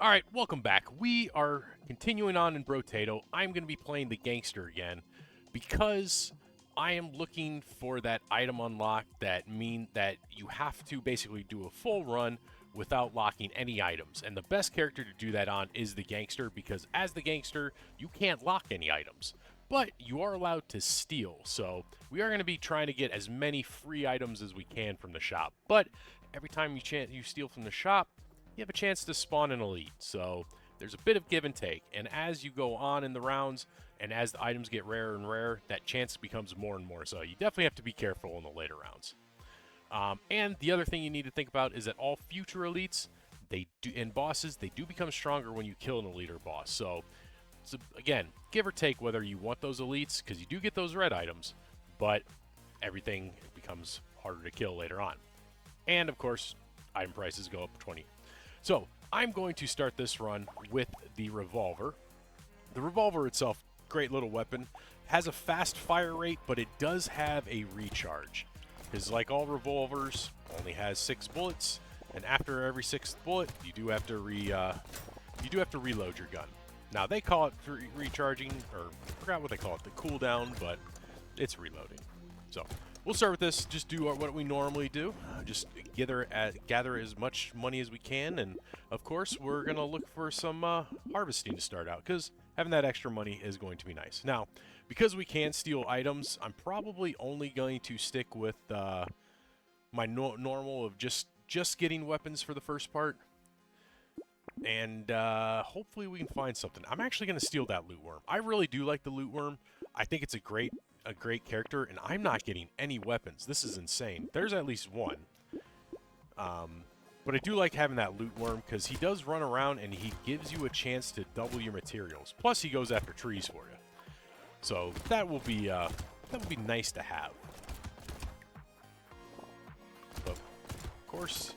Alright, welcome back. We are continuing on in Brotato. I'm going to be playing the Gangster again because I am looking for that item unlock that mean that you have to basically do a full run without locking any items. And the best character to do that on is the Gangster because as the Gangster, you can't lock any items. But you are allowed to steal, so we are going to be trying to get as many free items as we can from the shop. But every time you steal from the shop, you have a chance to spawn an elite. So there's a bit of give and take. And as you go on in the rounds, and as the items get rarer and rarer, that chance becomes more and more. So you definitely have to be careful in the later rounds. And the other thing you need to think about is that all future elites, and bosses, they do become stronger when you kill an elite or boss. So again, give or take whether you want those elites, because you do get those red items, but everything becomes harder to kill later on. And of course, item prices go up 20. So I'm going to start this run with the revolver. The revolver itself, great little weapon, has a fast fire rate, but it does have a recharge. Because like all revolvers, only has 6 bullets, and after every 6th bullet, you do have to reload your gun. Now they call it recharging, or I forgot what they call it, the cooldown, but it's reloading. So we'll start with this. Just do what we normally do. Just gather as much money as we can, and of course we're gonna look for some harvesting to start out because having that extra money is going to be nice. Now, because we can steal items, I'm probably only going to stick with my normal of just getting weapons for the first part. And hopefully we can find something. I'm actually going to steal that loot worm. I really do like the loot worm. I think it's a great character, and I'm not getting any weapons. This is insane. There's at least one. But I do like having that loot worm because he does run around and he gives you a chance to double your materials. Plus he goes after trees for you. So that will be nice to have. But of course,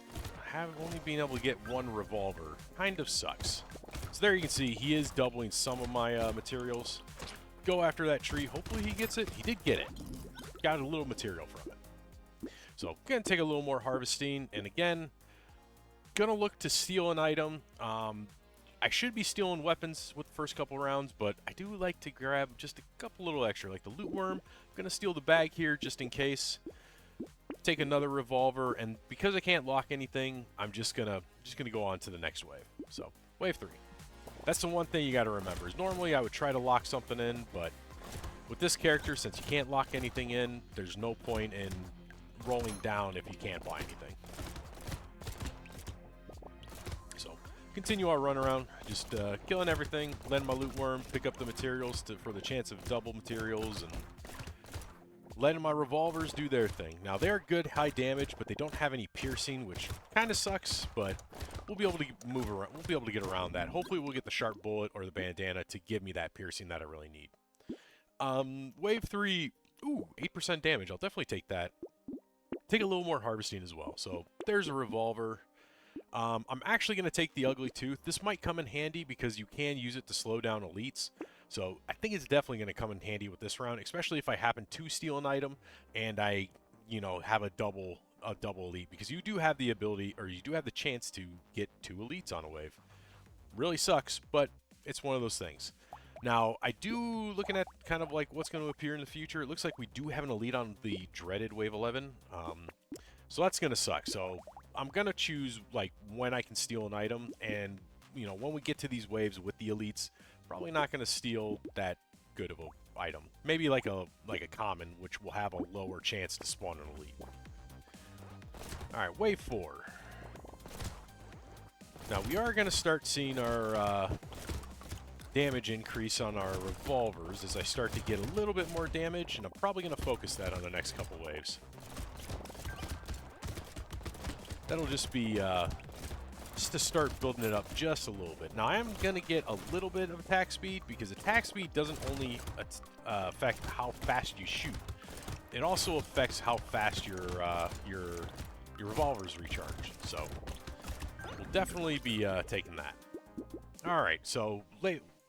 only being able to get one revolver kind of sucks. So there you can see he is doubling some of my materials. Go after that tree. Hopefully he gets it. He did get it. Got a little material from it. So gonna take a little more harvesting, and again, gonna look to steal an item. I should be stealing weapons with the first couple rounds, but I do like to grab just a couple little extra, like the loot worm. I'm gonna steal the bag here just in case. Take another revolver, and because I can't lock anything, I'm just gonna go on to the next wave. So wave 3. That's the one thing you got to remember. Is normally I would try to lock something in, but with this character, since you can't lock anything in, there's no point in rolling down if you can't buy anything. So continue our run around, just killing everything, letting my loot worm pick up the materials for the chance of double materials, and letting my revolvers do their thing. Now they're good high damage, but they don't have any piercing, which kind of sucks, but we'll be able to move around. We'll be able to get around that. Hopefully we'll get the sharp bullet or the bandana to give me that piercing that I really need. Wave 3, ooh, 8% damage. I'll definitely take that. Take a little more harvesting as well. So there's a revolver. I'm actually going to take the ugly tooth. This might come in handy because you can use it to slow down elites. So I think it's definitely going to come in handy with this round, especially if I happen to steal an item and I, have a double elite, because you do have the ability, or you do have the chance to get 2 elites on a wave. Really sucks, but it's one of those things. Now, I do, looking at kind of like what's going to appear in the future, it looks like we do have an elite on the dreaded wave 11. So that's going to suck. So I'm going to choose like when I can steal an item, and when we get to these waves with the elites, probably not going to steal that good of a item. Maybe like a common, which will have a lower chance to spawn an elite. Alright, wave 4. Now we are going to start seeing our damage increase on our revolvers as I start to get a little bit more damage, and I'm probably going to focus that on the next couple waves. That'll just be just to start building it up just a little bit. Now I am going to get a little bit of attack speed, because attack speed doesn't only affect how fast you shoot. It also affects how fast your revolvers recharge. So we'll definitely be taking that. All right, so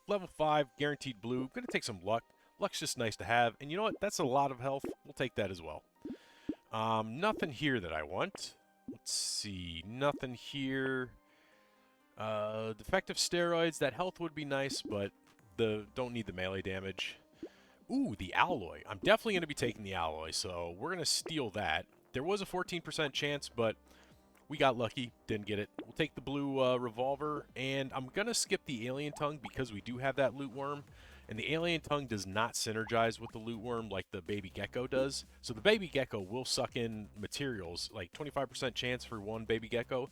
level 5 guaranteed blue. I'm going to take some luck. Luck's just nice to have, and you know what? That's a lot of health. We'll take that as well. Nothing here that I want. Let's see. Nothing here. Defective steroids. That health would be nice, but don't need the melee damage. Ooh, the alloy. I'm definitely going to be taking the alloy, so we're going to steal that. There was a 14% chance, but we got lucky. Didn't get it. We'll take the blue revolver, and I'm going to skip the alien tongue because we do have that loot worm. And the alien tongue does not synergize with the loot worm like the baby gecko does. So the baby gecko will suck in materials, like 25% chance for one baby gecko.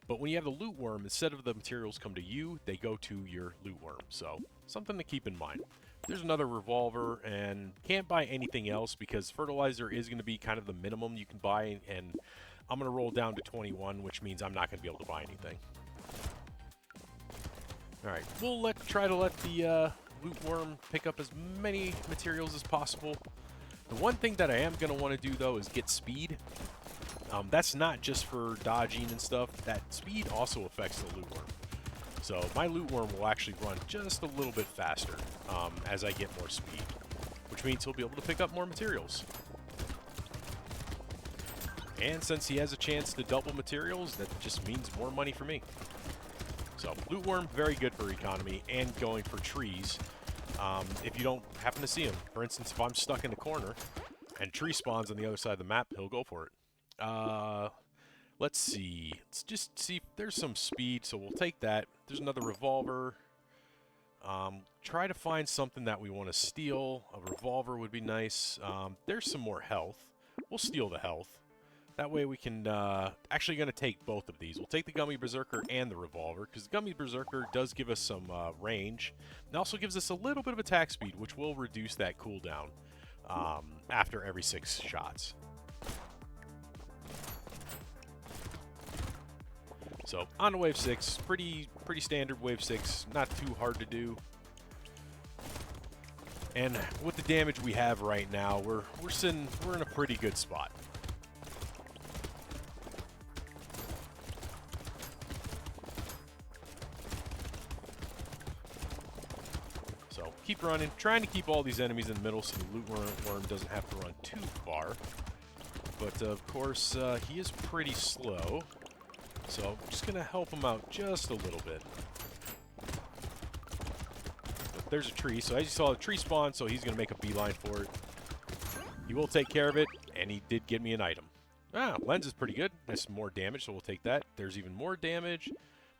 But when you have the loot worm, instead of the materials come to you, they go to your loot worm. So something to keep in mind. There's another revolver, and can't buy anything else because fertilizer is going to be kind of the minimum you can buy. And I'm going to roll down to 21, which means I'm not going to be able to buy anything. All right, we'll try to let the loot worm pick up as many materials as possible. The one thing that I am going to want to do, though, is get speed. That's not just for dodging and stuff. That speed also affects the loot worm. So my loot worm will actually run just a little bit faster as I get more speed, which means he'll be able to pick up more materials. And since he has a chance to double materials, that just means more money for me. So loot worm, very good for economy and going for trees if you don't happen to see him. For instance, if I'm stuck in the corner and tree spawns on the other side of the map, he'll go for it. Let's see. Let's just see if there's some speed, so we'll take that. There's another revolver. Try to find something that we want to steal. A revolver would be nice. There's some more health. We'll steal the health. That way we can, actually going to take both of these. We'll take the Gummy Berserker and the Revolver, because the Gummy Berserker does give us some range. It also gives us a little bit of attack speed, which will reduce that cooldown after every 6 shots. So, on to Wave 6. Pretty standard Wave 6. Not too hard to do. And with the damage we have right now, we're in a pretty good spot. Keep running, trying to keep all these enemies in the middle so the loot worm doesn't have to run too far. But of course, he is pretty slow, so I'm just going to help him out just a little bit. But there's a tree, so as you saw, the tree spawned, so he's going to make a beeline for it. He will take care of it, and he did get me an item. Ah, lens is pretty good. That's some more damage, so we'll take that. There's even more damage.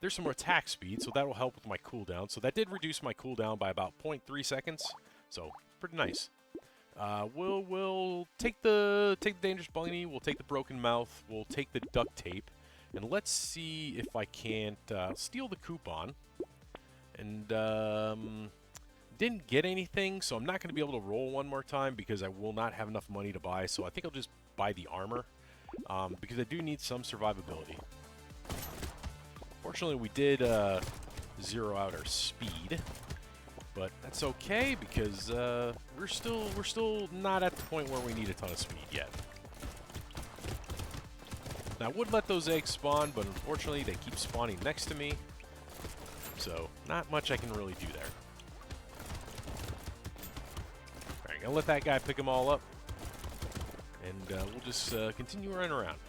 There's some more attack speed, so that will help with my cooldown. So that did reduce my cooldown by about 0.3 seconds. So pretty nice. We'll take the dangerous bunny. We'll take the broken mouth. We'll take the duct tape, and let's see if I can't steal the coupon. And didn't get anything, so I'm not going to be able to roll one more time because I will not have enough money to buy. So I think I'll just buy the armor because I do need some survivability. Fortunately, we did zero out our speed, but that's okay because we're still not at the point where we need a ton of speed yet. Now, I would let those eggs spawn, but unfortunately, they keep spawning next to me, so not much I can really do there. All right, gonna let that guy pick them all up, and we'll just continue running around.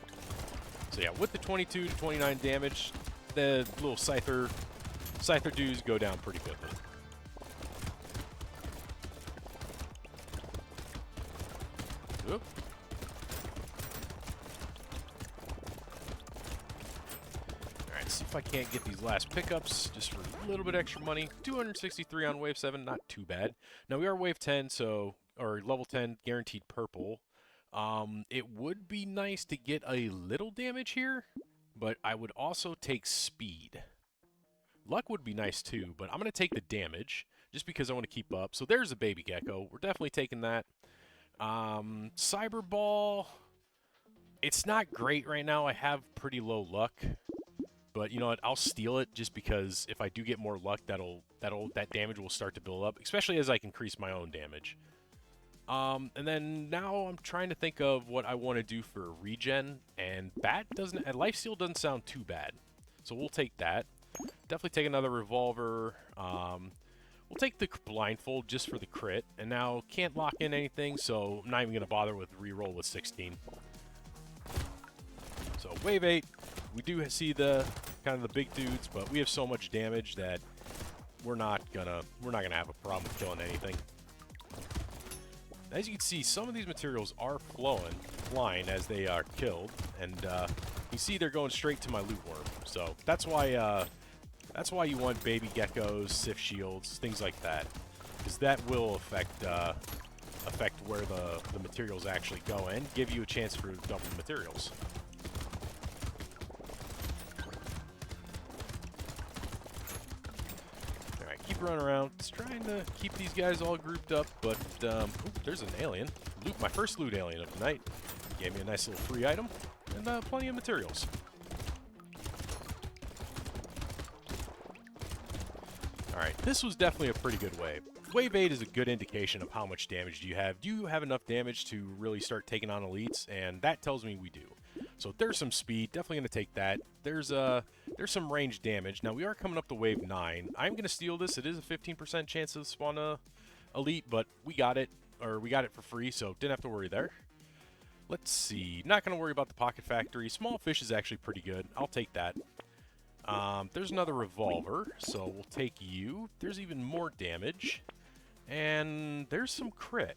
So yeah, with the 22 to 29 damage. The little Scyther dudes go down pretty quickly. Oop. Alright, see if I can't get these last pickups just for a little bit extra money. 263 on Wave 7, not too bad. Now we are Wave 10, or level 10, guaranteed purple. It would be nice to get a little damage here, but I would also take speed. Luck would be nice too, but I'm going to take the damage just because I want to keep up. So there's a baby gecko. We're definitely taking that. Cyber Ball. It's not great right now. I have pretty low luck, but you know what? I'll steal it just because if I do get more luck, that damage will start to build up, especially as I can increase my own damage. And then now I'm trying to think of what I want to do for regen, and lifesteal doesn't sound too bad, so we'll take that. Definitely take another revolver. We'll take the blindfold just for the crit, and now can't lock in anything, so I'm not even going to bother with reroll with 16. So wave 8, we do see the kind of the big dudes, but we have so much damage that we're not gonna have a problem with killing anything. As you can see, some of these materials are flying as they are killed, and you see they're going straight to my loot worm. So that's why you want baby geckos, sif shields, things like that, because that will affect where the materials actually go and give you a chance for double materials. Alright, keep running around. Just trying to keep these guys all grouped up, but ooh, there's an alien. My first loot alien of the night. Gave me a nice little free item and plenty of materials. Alright, this was definitely a pretty good wave. Wave 8 is a good indication of how much damage do you have. Do you have enough damage to really start taking on elites? And that tells me we do. So there's some speed, definitely going to take that. There's some range damage. Now we are coming up to wave 9. I'm going to steal this. It is a 15% chance to spawn a elite, but we got it for free, so didn't have to worry there. Let's see. Not going to worry about the pocket factory. Small fish is actually pretty good. I'll take that. There's another revolver, so we'll take you. There's even more damage. And there's some crit.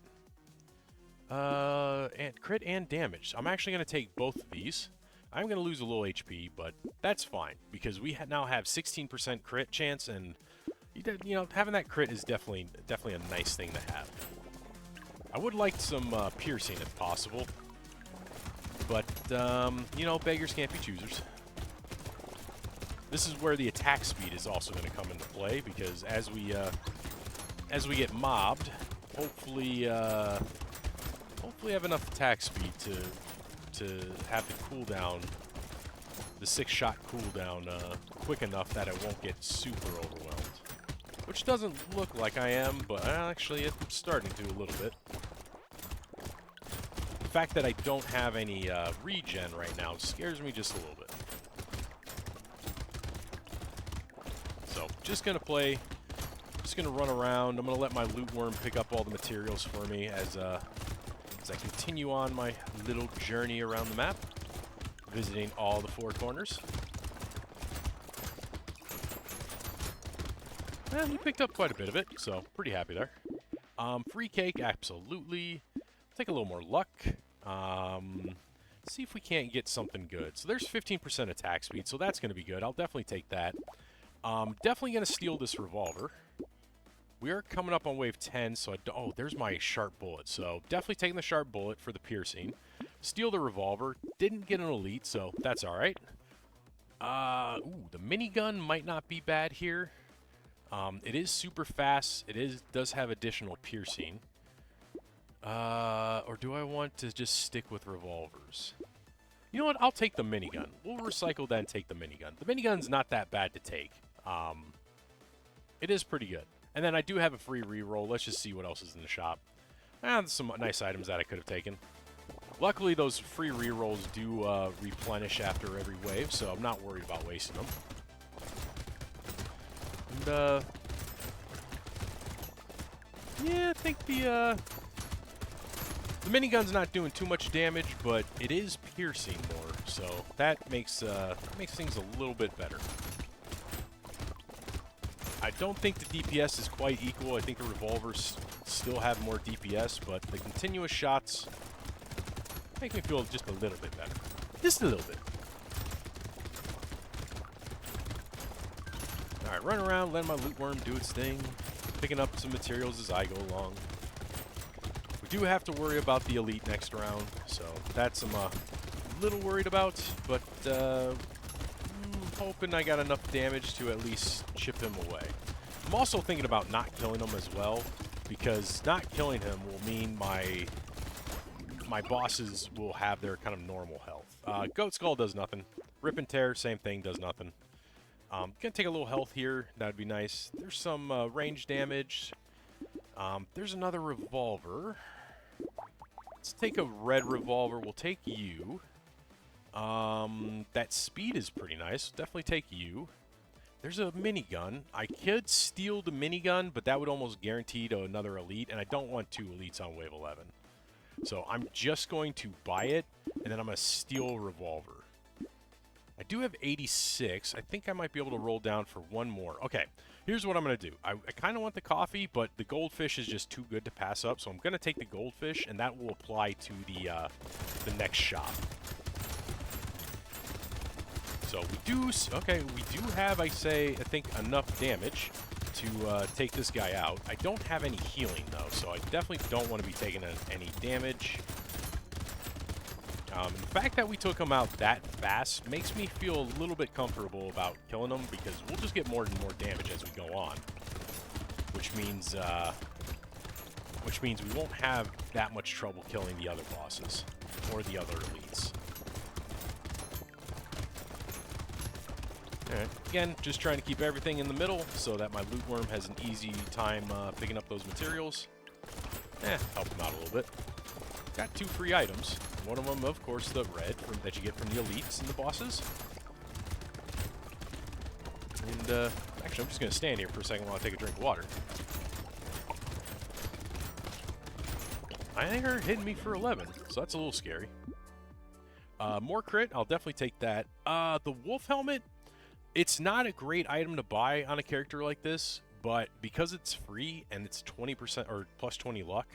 And crit and damage. I'm actually going to take both of these. I'm going to lose a little HP, but that's fine, because we now have 16% crit chance, and you know, having that crit is definitely a nice thing to have. I would like some piercing if possible, but you know, beggars can't be choosers. This is where the attack speed is also going to come into play, because as we get mobbed, hopefully have enough attack speed to have the cooldown, the 6-shot cooldown, quick enough that I won't get super overwhelmed. Which doesn't look like I am, but actually I'm starting to a little bit. The fact that I don't have any regen right now scares me just a little bit. So, just gonna run around. I'm gonna let my loot worm pick up all the materials for me as I continue on my little journey around the map, visiting all the 4 corners. Well, he picked up quite a bit of it, so pretty happy there. Free cake, absolutely. Take a little more luck. See if we can't get something good. So there's 15% attack speed, so that's going to be good. I'll definitely take that. Definitely going to steal this revolver. We are coming up on wave 10, so oh, there's my sharp bullet. So definitely taking the sharp bullet for the piercing. Steal the revolver. Didn't get an elite, so that's all right. Ooh, the minigun might not be bad here. It is super fast. It does have additional piercing. Or do I want to just stick with revolvers? You know what? I'll take the minigun. We'll recycle that and take the minigun. The minigun's not that bad to take. It is pretty good. And then I do have a free reroll. Let's just see what else is in the shop. Some nice items that I could have taken. Luckily, those free rerolls do replenish after every wave, so I'm not worried about wasting them. And, yeah, I think the minigun's not doing too much damage, but it is piercing more, so that makes things a little bit better. I don't think the DPS is quite equal. I think the revolvers still have more DPS, but the continuous shots make me feel just a little bit better. Just a little bit. Alright, run around, let my loot worm do its thing, picking up some materials as I go along. We do have to worry about the elite next round, so that's I'm a little worried about, but hoping I got enough damage to at least chip him away. I'm also thinking about not killing him as well, because not killing him will mean my bosses will have their kind of normal health. Goat Skull does nothing. Rip and Tear, same thing, does nothing. Gonna take a little health here. That'd be nice. There's some range damage. There's another revolver. Let's take a red revolver. We'll take you. That speed is pretty nice. Definitely take you. There's a minigun. I could steal the minigun, but that would almost guarantee to another elite, and I don't want 2 elites on wave 11. So I'm just going to buy it, and then I'm going to steal a revolver. I do have 86. I think I might be able to roll down for one more. Okay, here's what I'm going to do. I kind of want the coffee, but the goldfish is just too good to pass up, so I'm going to take the goldfish, and that will apply to the next shop. So we do have, I think, enough damage to take this guy out. I don't have any healing, though, so I definitely don't want to be taking any damage. The fact that we took him out that fast makes me feel a little bit comfortable about killing him, because we'll just get more and more damage as we go on. Which means we won't have that much trouble killing the other bosses or the other elites. Alright, again, just trying to keep everything in the middle so that my loot worm has an easy time picking up those materials. Help him out a little bit. Got 2 free items. One of them, of course, the red that you get from the elites and the bosses. And, actually, I'm just going to stand here for a second while I take a drink of water. I think they're hitting me for 11, so that's a little scary. More crit, I'll definitely take that. The wolf helmet, it's not a great item to buy on a character like this, but because it's free and it's 20% or plus 20 luck,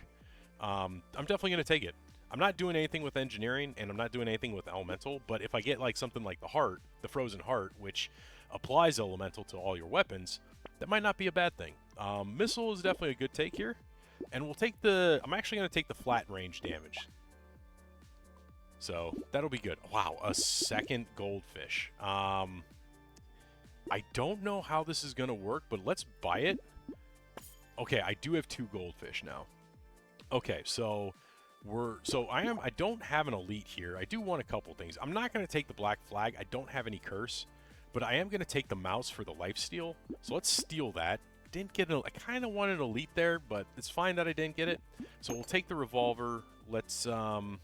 I'm definitely going to take it. I'm not doing anything with engineering, and I'm not doing anything with elemental, but if I get like something like the heart, the frozen heart, which applies elemental to all your weapons, that might not be a bad thing. Missile is definitely a good take here, and we'll take I'm actually going to take the flat range damage. So that'll be good. Wow, a second goldfish. I don't know how this is going to work, but let's buy it. Okay, I do have 2 goldfish now. Okay, so I don't have an elite here. I do want a couple things. I'm not going to take the black flag. I don't have any curse, but I am going to take the mouse for the lifesteal. So let's steal that. Didn't get I kind of wanted an elite there, but it's fine that I didn't get it. So we'll take the revolver. Let's roll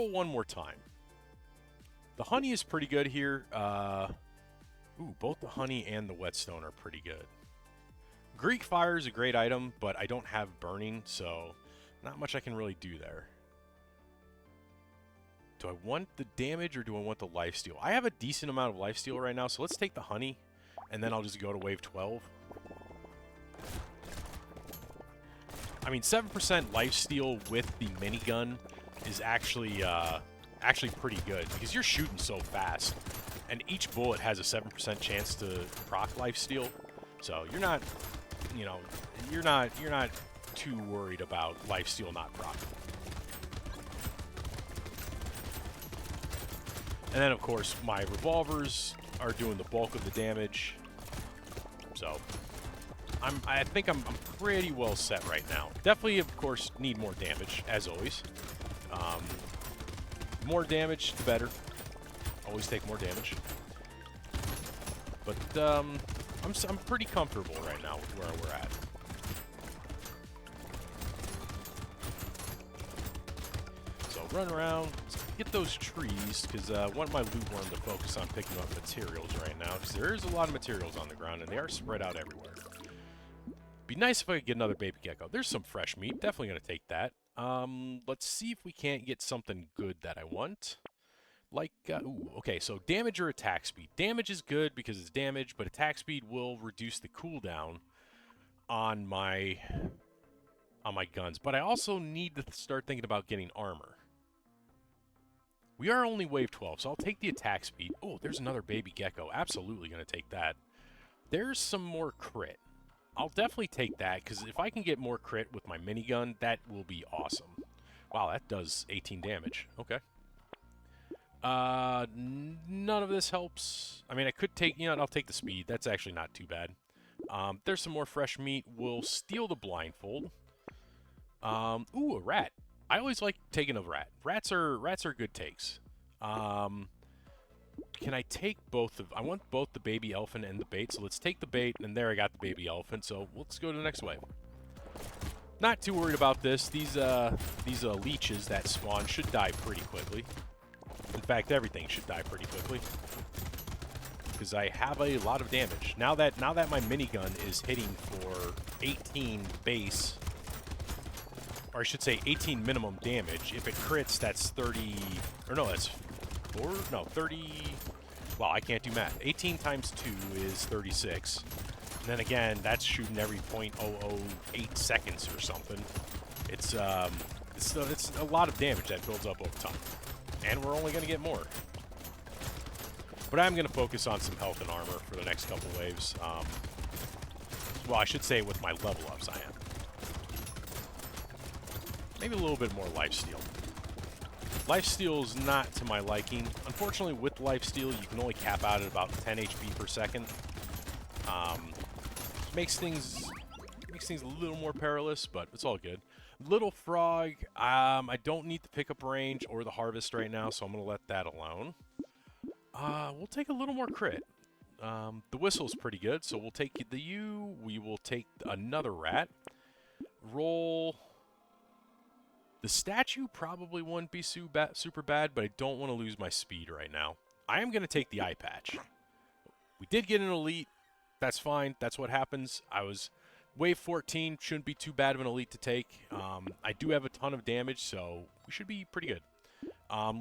one more time. The honey is pretty good here. Both the honey and the whetstone are pretty good. Greek fire is a great item, but I don't have burning, so not much I can really do there. Do I want the damage or do I want the lifesteal? I have a decent amount of lifesteal right now, so let's take the honey, and then I'll just go to wave 12. I mean, 7% lifesteal with the minigun is actually pretty good, because you're shooting so fast, and each bullet has a 7% chance to proc lifesteal, so you're not too worried about lifesteal not proc. And then, of course, my revolvers are doing the bulk of the damage, so I think I'm pretty well set right now. Definitely, of course, need more damage, as always. More damage, the better. Always take more damage. But I'm pretty comfortable right now with where we're at. So run around, get those trees, because I want my loot worm to focus on picking up materials right now, because there is a lot of materials on the ground, and they are spread out everywhere. Be nice if I could get another baby gecko. There's some fresh meat. Definitely going to take that. Let's see if we can't get something good that I want. Like, okay, so damage or attack speed. Damage is good because it's damage, but attack speed will reduce the cooldown on my guns. But I also need to start thinking about getting armor. We are only wave 12, so I'll take the attack speed. Oh, there's another baby gecko. Absolutely going to take that. There's some more crit. I'll definitely take that, because if I can get more crit with my minigun, that will be awesome. Wow, that does 18 damage. Okay. None of this helps. I mean, I could take, I'll take the speed. That's actually not too bad. There's some more fresh meat. We'll steal the blindfold. Ooh, a rat. I always like taking a rat. Rats are good takes. Can I take both of... I want both the baby elephant and the bait, so let's take the bait, and there I got the baby elephant, so let's go to the next wave. Not too worried about this. These leeches that spawn should die pretty quickly. In fact, everything should die pretty quickly, because I have a lot of damage. Now that my minigun is hitting for 18 base, or I should say 18 minimum damage, if it crits, that's 30... Or no, that's 34? No, 30... Well, I can't do math. 18 times 2 is 36. And then again, that's shooting every 0.008 seconds or something. It's a lot of damage that builds up over time. And we're only going to get more. But I'm going to focus on some health and armor for the next couple waves. Well, I should say with my level ups I am. Maybe a little bit more lifesteal. Lifesteal is not to my liking. Unfortunately, with lifesteal, you can only cap out at about 10 HP per second. Makes things a little more perilous, but it's all good. Little Frog, I don't need the pickup range or the harvest right now, so I'm going to let that alone. We'll take a little more crit. The whistle's pretty good, so we'll take the U. We will take another rat. Roll. The statue probably wouldn't be super bad, but I don't want to lose my speed right now. I am going to take the eye patch. We did get an elite. That's fine. That's what happens. I was wave 14. Shouldn't be too bad of an elite to take. I do have a ton of damage, so we should be pretty good.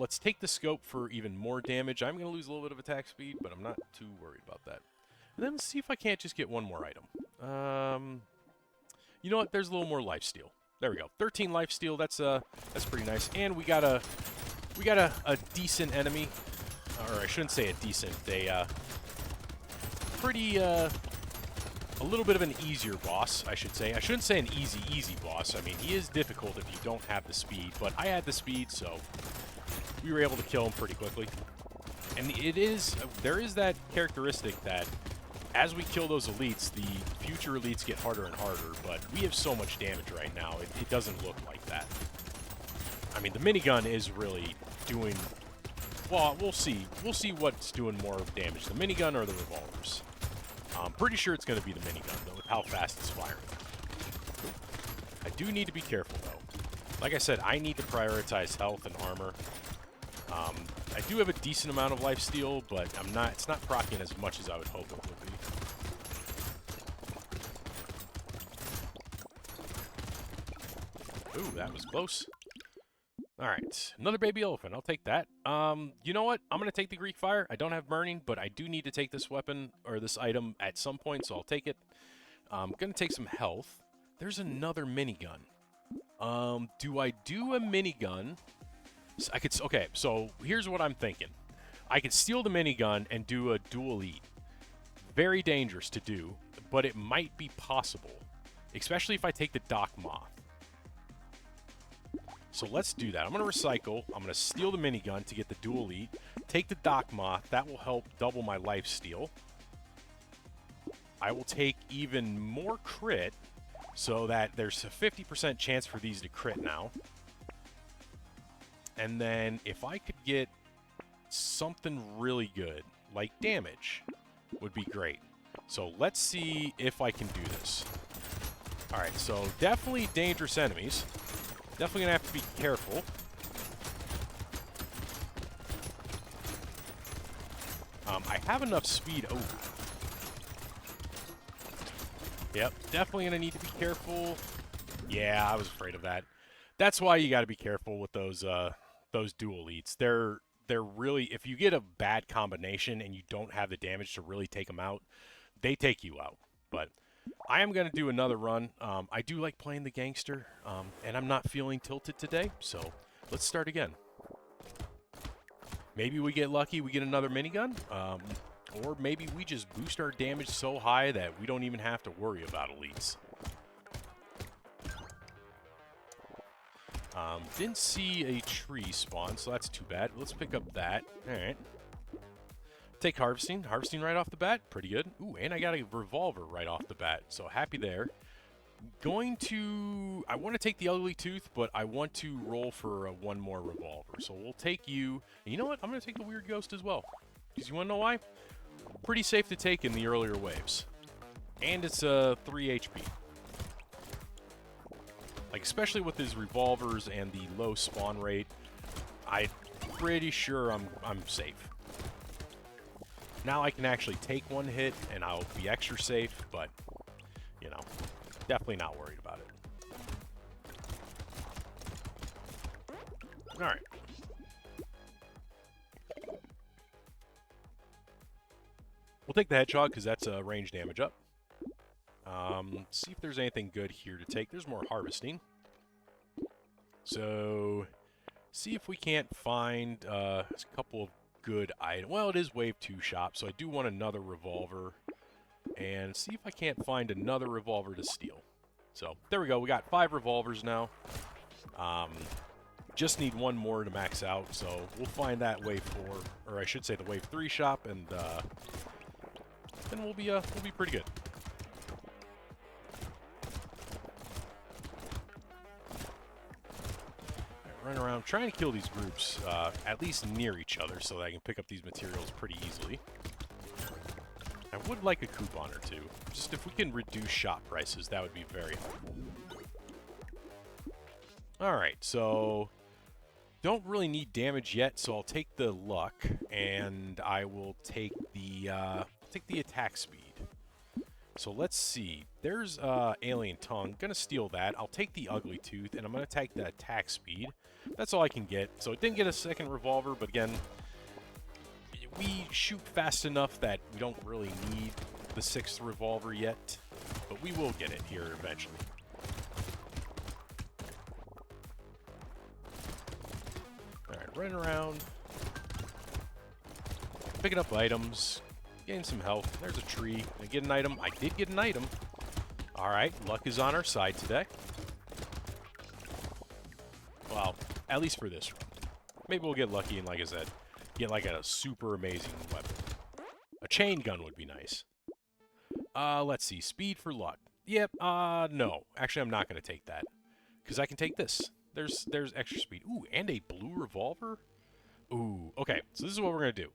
Let's take the scope for even more damage. I'm going to lose a little bit of attack speed, but I'm not too worried about that. And then let's see if I can't just get one more item. You know what? There's a little more lifesteal. There we go. 13 lifesteal. That's pretty nice. And we got a decent enemy, or I shouldn't say a decent. A little bit of an easier boss, I should say. I shouldn't say an easy boss. I mean, he is difficult if you don't have the speed, but I had the speed, so we were able to kill him pretty quickly. And there is that characteristic that as we kill those elites, the future elites get harder and harder, but we have so much damage right now, it doesn't look like that. I mean, the minigun is really doing... Well, we'll see. We'll see what's doing more damage, the minigun or the revolvers. I'm pretty sure it's going to be the minigun, though, with how fast it's firing. I do need to be careful, though. Like I said, I need to prioritize health and armor. I do have a decent amount of lifesteal, but it's not proccing as much as I would hope it would be. Ooh, that was close. Alright, another baby elephant. I'll take that. You know what? I'm going to take the Greek Fire. I don't have burning, but I do need to take this weapon, or this item, at some point, so I'll take it. I'm going to take some health. There's another minigun. Do I do a minigun? Okay, so here's what I'm thinking. I could steal the minigun and do a dual elite. Very dangerous to do, but it might be possible. Especially if I take the Doc Moth. So let's do that. I'm going to recycle. I'm going to steal the minigun to get the dual elite. Take the Doc Moth. That will help double my lifesteal. I will take even more crit so that there's a 50% chance for these to crit now. And then if I could get something really good, like damage, would be great. So let's see if I can do this. Alright, so definitely dangerous enemies. Definitely gonna have to be careful. I have enough speed. Oh. Yep, definitely gonna need to be careful. Yeah, I was afraid of that. That's why you gotta be careful with those dual elites. They're really, if you get a bad combination and you don't have the damage to really take them out, they take you out. But I am going to do another run. I do like playing the gangster, and I'm not feeling tilted today, so let's start again. Maybe we get lucky, we get another minigun, or maybe we just boost our damage so high that we don't even have to worry about elites. Didn't see a tree spawn, so that's too bad. Let's pick up that. Alright. Take harvesting. Harvesting right off the bat. Pretty good. Ooh, and I got a revolver right off the bat, so happy there. I want to take the ugly tooth, but I want to roll for one more revolver. So we'll take you. And you know what? I'm going to take the weird ghost as well. Because you want to know why? Pretty safe to take in the earlier waves. And it's 3 HP. Like, especially with his revolvers and the low spawn rate, I'm pretty sure I'm safe. Now I can actually take one hit, and I'll be extra safe, but, you know, definitely not worried about it. Alright. We'll take the headshot because that's range damage up. See if there's anything good here to take. There's more harvesting. So, see if we can't find a couple of good items. Well, it is Wave 2 shop, so I do want another revolver. And see if I can't find another revolver to steal. So, there we go. We got 5 revolvers now. Just need one more to max out, so we'll find that Wave 4, or I should say the Wave 3 shop, and then we'll be pretty good. Run around, trying to kill these groups at least near each other so that I can pick up these materials pretty easily. I would like a coupon or two. Just if we can reduce shop prices, that would be very helpful. Alright, so don't really need damage yet, so I'll take the luck, and I will take the attack speed. So let's see. There's Alien Tongue. Gonna steal that. I'll take the Ugly Tooth, and I'm gonna take the attack speed. That's all I can get. So it didn't get a second revolver, but again, we shoot fast enough that we don't really need the 6th revolver yet, but we will get it here eventually. Alright, running around, picking up items, getting some health. There's a tree. Did I get an item? I did get an item. Alright, luck is on our side today. Well, at least for this run. Maybe we'll get lucky and, like I said, get like a super amazing weapon. A chain gun would be nice. Let's see. Speed for luck. Yep, no. Actually, I'm not going to take that. Because I can take this. There's extra speed. Ooh, and a blue revolver? Ooh, okay. So this is what we're going to do.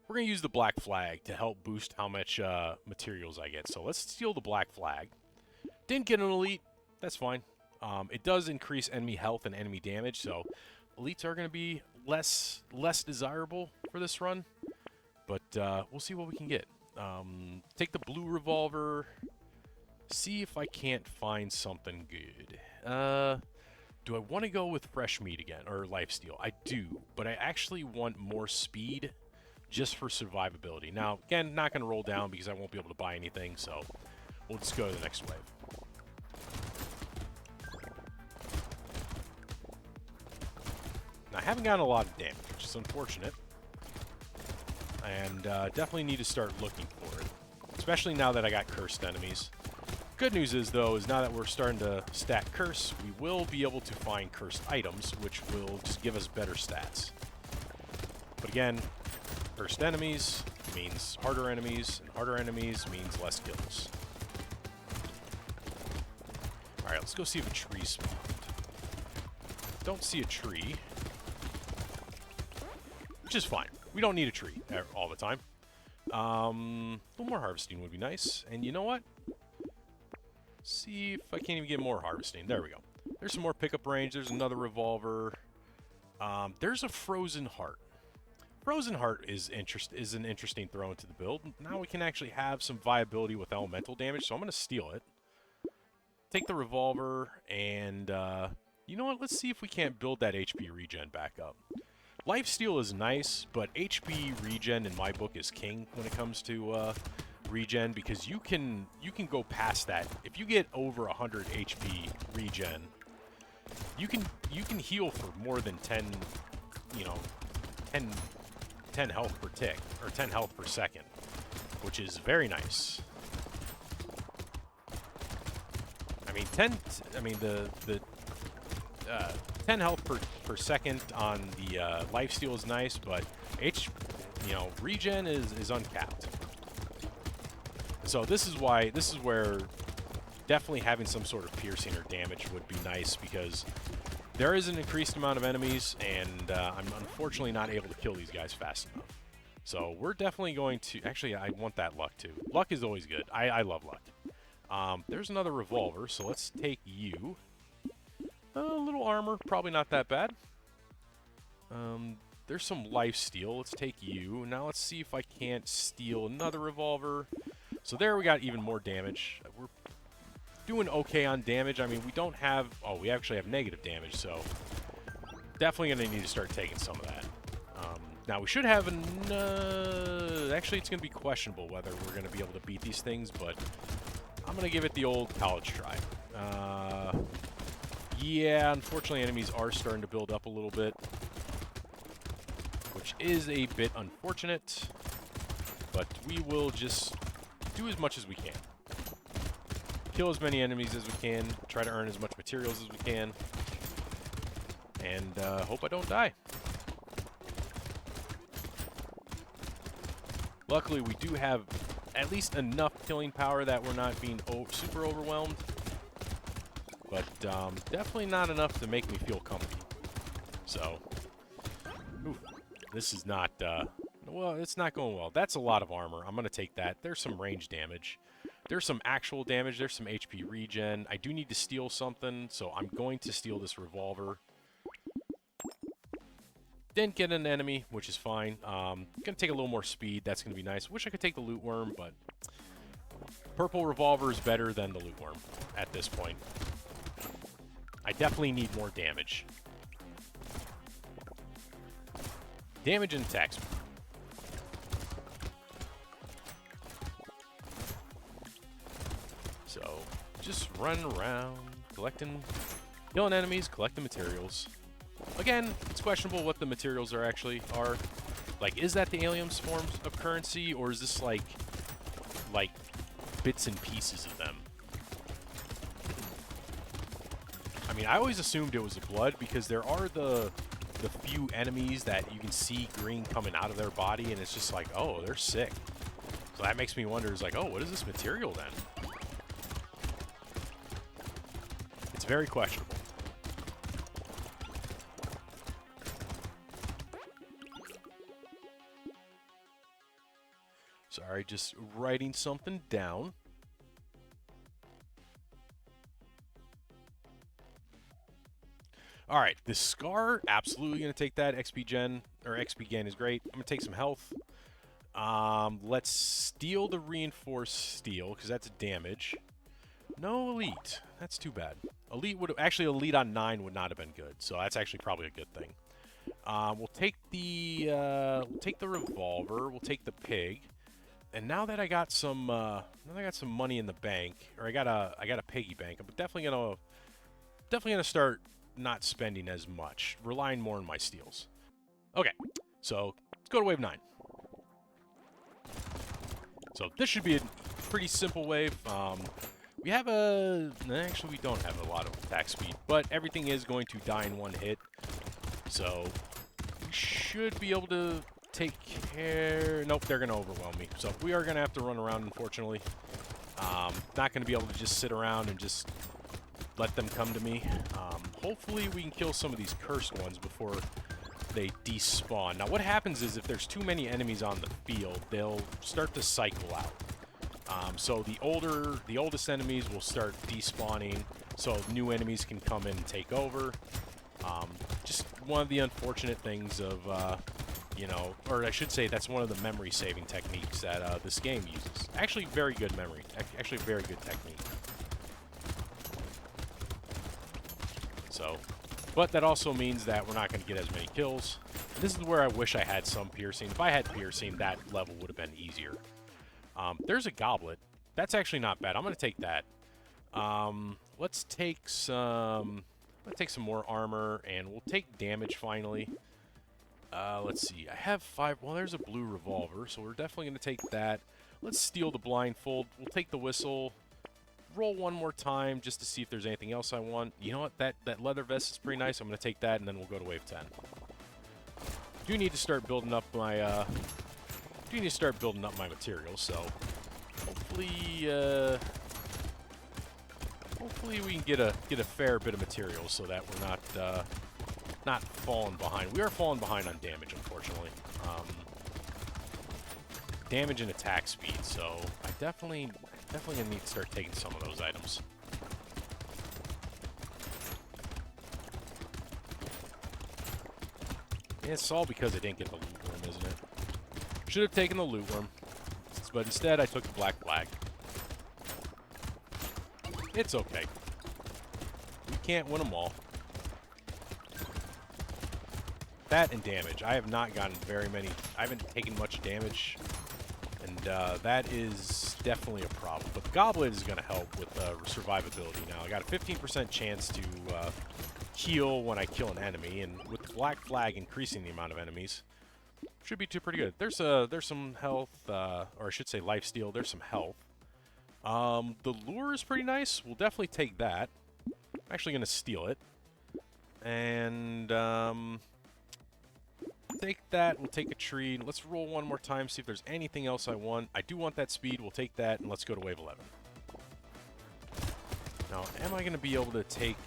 We're going to use the black flag to help boost how much materials I get. So let's steal the black flag. Didn't get an elite. That's fine. It does increase enemy health and enemy damage, so elites are going to be less desirable for this run. But we'll see what we can get. Take the blue revolver. See if I can't find something good. Do I want to go with fresh meat again, or lifesteal? I do, but I actually want more speed just for survivability. Now, again, not going to roll down because I won't be able to buy anything, so we'll just go to the next wave. Now, I haven't gotten a lot of damage, which is unfortunate. And definitely need to start looking for it, especially now that I got cursed enemies. Good news is, though, is now that we're starting to stack curse, we will be able to find cursed items, which will just give us better stats. But again, cursed enemies means harder enemies, and harder enemies means less kills. Alright, let's go see if a tree spawned. Don't see a tree. Which is fine. We don't need a tree all the time. A little more harvesting would be nice. And you know what? See if I can't even get more harvesting. There we go. There's some more pickup range. There's another revolver. There's a frozen heart. Frozen heart is an interesting throw into the build. Now we can actually have some viability with elemental damage, so I'm going to steal it. Take the revolver, and you know what? Let's see if we can't build that HP regen back up. Lifesteal is nice, but HP regen in my book is king when it comes to regen, because you can go past that. If you get over 100 HP regen, you can heal for more than 10 health per tick, or 10 health per second, which is very nice. I mean, 10 health per second on the lifesteal is nice, but regen is uncapped. So this is where definitely having some sort of piercing or damage would be nice, because there is an increased amount of enemies, and I'm unfortunately not able to kill these guys fast enough. So we're definitely going to... Actually, I want that luck, too. Luck is always good. I love luck. There's another revolver, so let's take you. A little armor, probably not that bad. There's some lifesteal. Let's take you. Now let's see if I can't steal another revolver. So there we got even more damage. We're doing okay on damage. I mean, we don't have... Oh, we actually have negative damage, so definitely going to need to start taking some of that. Now, we should have an... actually, it's going to be questionable whether we're going to be able to beat these things, but I'm going to give it the old college try. Yeah, unfortunately, enemies are starting to build up a little bit, which is a bit unfortunate, but we will just do as much as we can. Kill as many enemies as we can, try to earn as much materials as we can, and hope I don't die. Luckily, we do have at least enough killing power that we're not being super overwhelmed, but definitely not enough to make me feel comfy. So, ooh, this is not, well, it's not going well. That's a lot of armor. I'm going to take that. There's some range damage. There's some actual damage. There's some HP regen. I do need to steal something, so I'm going to steal this revolver. Didn't get an enemy, which is fine. Gonna take a little more speed. That's gonna be nice. Wish I could take the loot worm, but purple revolver is better than the loot worm at this point. I definitely need more damage. Damage and attack speed. So just run around, collecting, killing enemies, collecting materials. Again, it's questionable what the materials are actually are. Like, is that the aliens' forms of currency, or is this like bits and pieces of them? I mean, I always assumed it was the blood because there are the few enemies that you can see green coming out of their body, and it's just like, oh, they're sick. So that makes me wonder, is like, oh, what is this material then? It's very questionable. Sorry, just writing something down. All right, the Scar, absolutely going to take that. XP gen, or XP gain is great. I'm going to take some health. Let's steal the reinforced steel, because that's damage. No elite. That's too bad. Elite would actually, elite on 9 would not have been good, so that's actually probably a good thing. We'll take the revolver. We'll take the pig. And now that I got some, money in the bank, or I got a piggy bank, I'm definitely gonna start not spending as much, relying more on my steals. Okay, so let's go to wave 9. So this should be a pretty simple wave. We have actually we don't have a lot of attack speed, but everything is going to die in one hit. So we should be able to take care. Nope, they're going to overwhelm me. So we are going to have to run around, unfortunately. Not going to be able to just sit around and just let them come to me. Hopefully we can kill some of these cursed ones before they despawn. Now what happens is if there's too many enemies on the field, they'll start to cycle out. So the oldest enemies will start despawning, so new enemies can come in and take over. Just one of the unfortunate things of, you know, or I should say that's one of the memory saving techniques that this game uses. Actually, very good memory. Actually, very good technique. So, but that also means that we're not going to get as many kills. This is where I wish I had some piercing. If I had piercing, that level would have been easier. There's a goblet. That's actually not bad. I'm going to take that. Let's take some more armor, and we'll take damage finally. Let's see. I have 5. Well, there's a blue revolver, so we're definitely going to take that. Let's steal the blindfold. We'll take the whistle. Roll one more time just to see if there's anything else I want. You know what? That leather vest is pretty nice. I'm going to take that, and then we'll go to wave 10. Do need to start building up my materials, so hopefully we can get a fair bit of materials so that we're not falling behind. We are falling behind on damage, unfortunately. Damage and attack speed, so I definitely gonna need to start taking some of those items. And it's all because I didn't get the loot worm, isn't it? Should have taken the loot worm, but instead I took the black flag. It's okay. We can't win them all. That and damage. I have not gotten very many. I haven't taken much damage, and that is definitely a problem. But the goblet is going to help with survivability now. I got a 15% chance to heal when I kill an enemy, and with the black flag increasing the amount of enemies, should be pretty good. There's some health, or I should say lifesteal. There's some health. The lure is pretty nice. We'll definitely take that. I'm actually going to steal it. And, take that. We'll take a tree. Let's roll one more time, see if there's anything else I want. I do want that speed. We'll take that, and let's go to wave 11. Now, am I going to be able to take...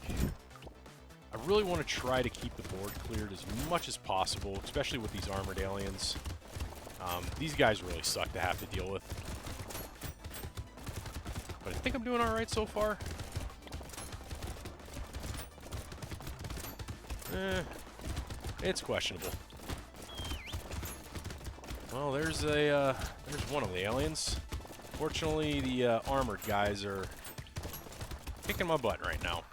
I really want to try to keep the board cleared as much as possible, especially with these armored aliens. These guys really suck to have to deal with. But I think I'm doing alright so far. It's questionable. Well, there's one of the aliens. Fortunately, the armored guys are kicking my butt right now.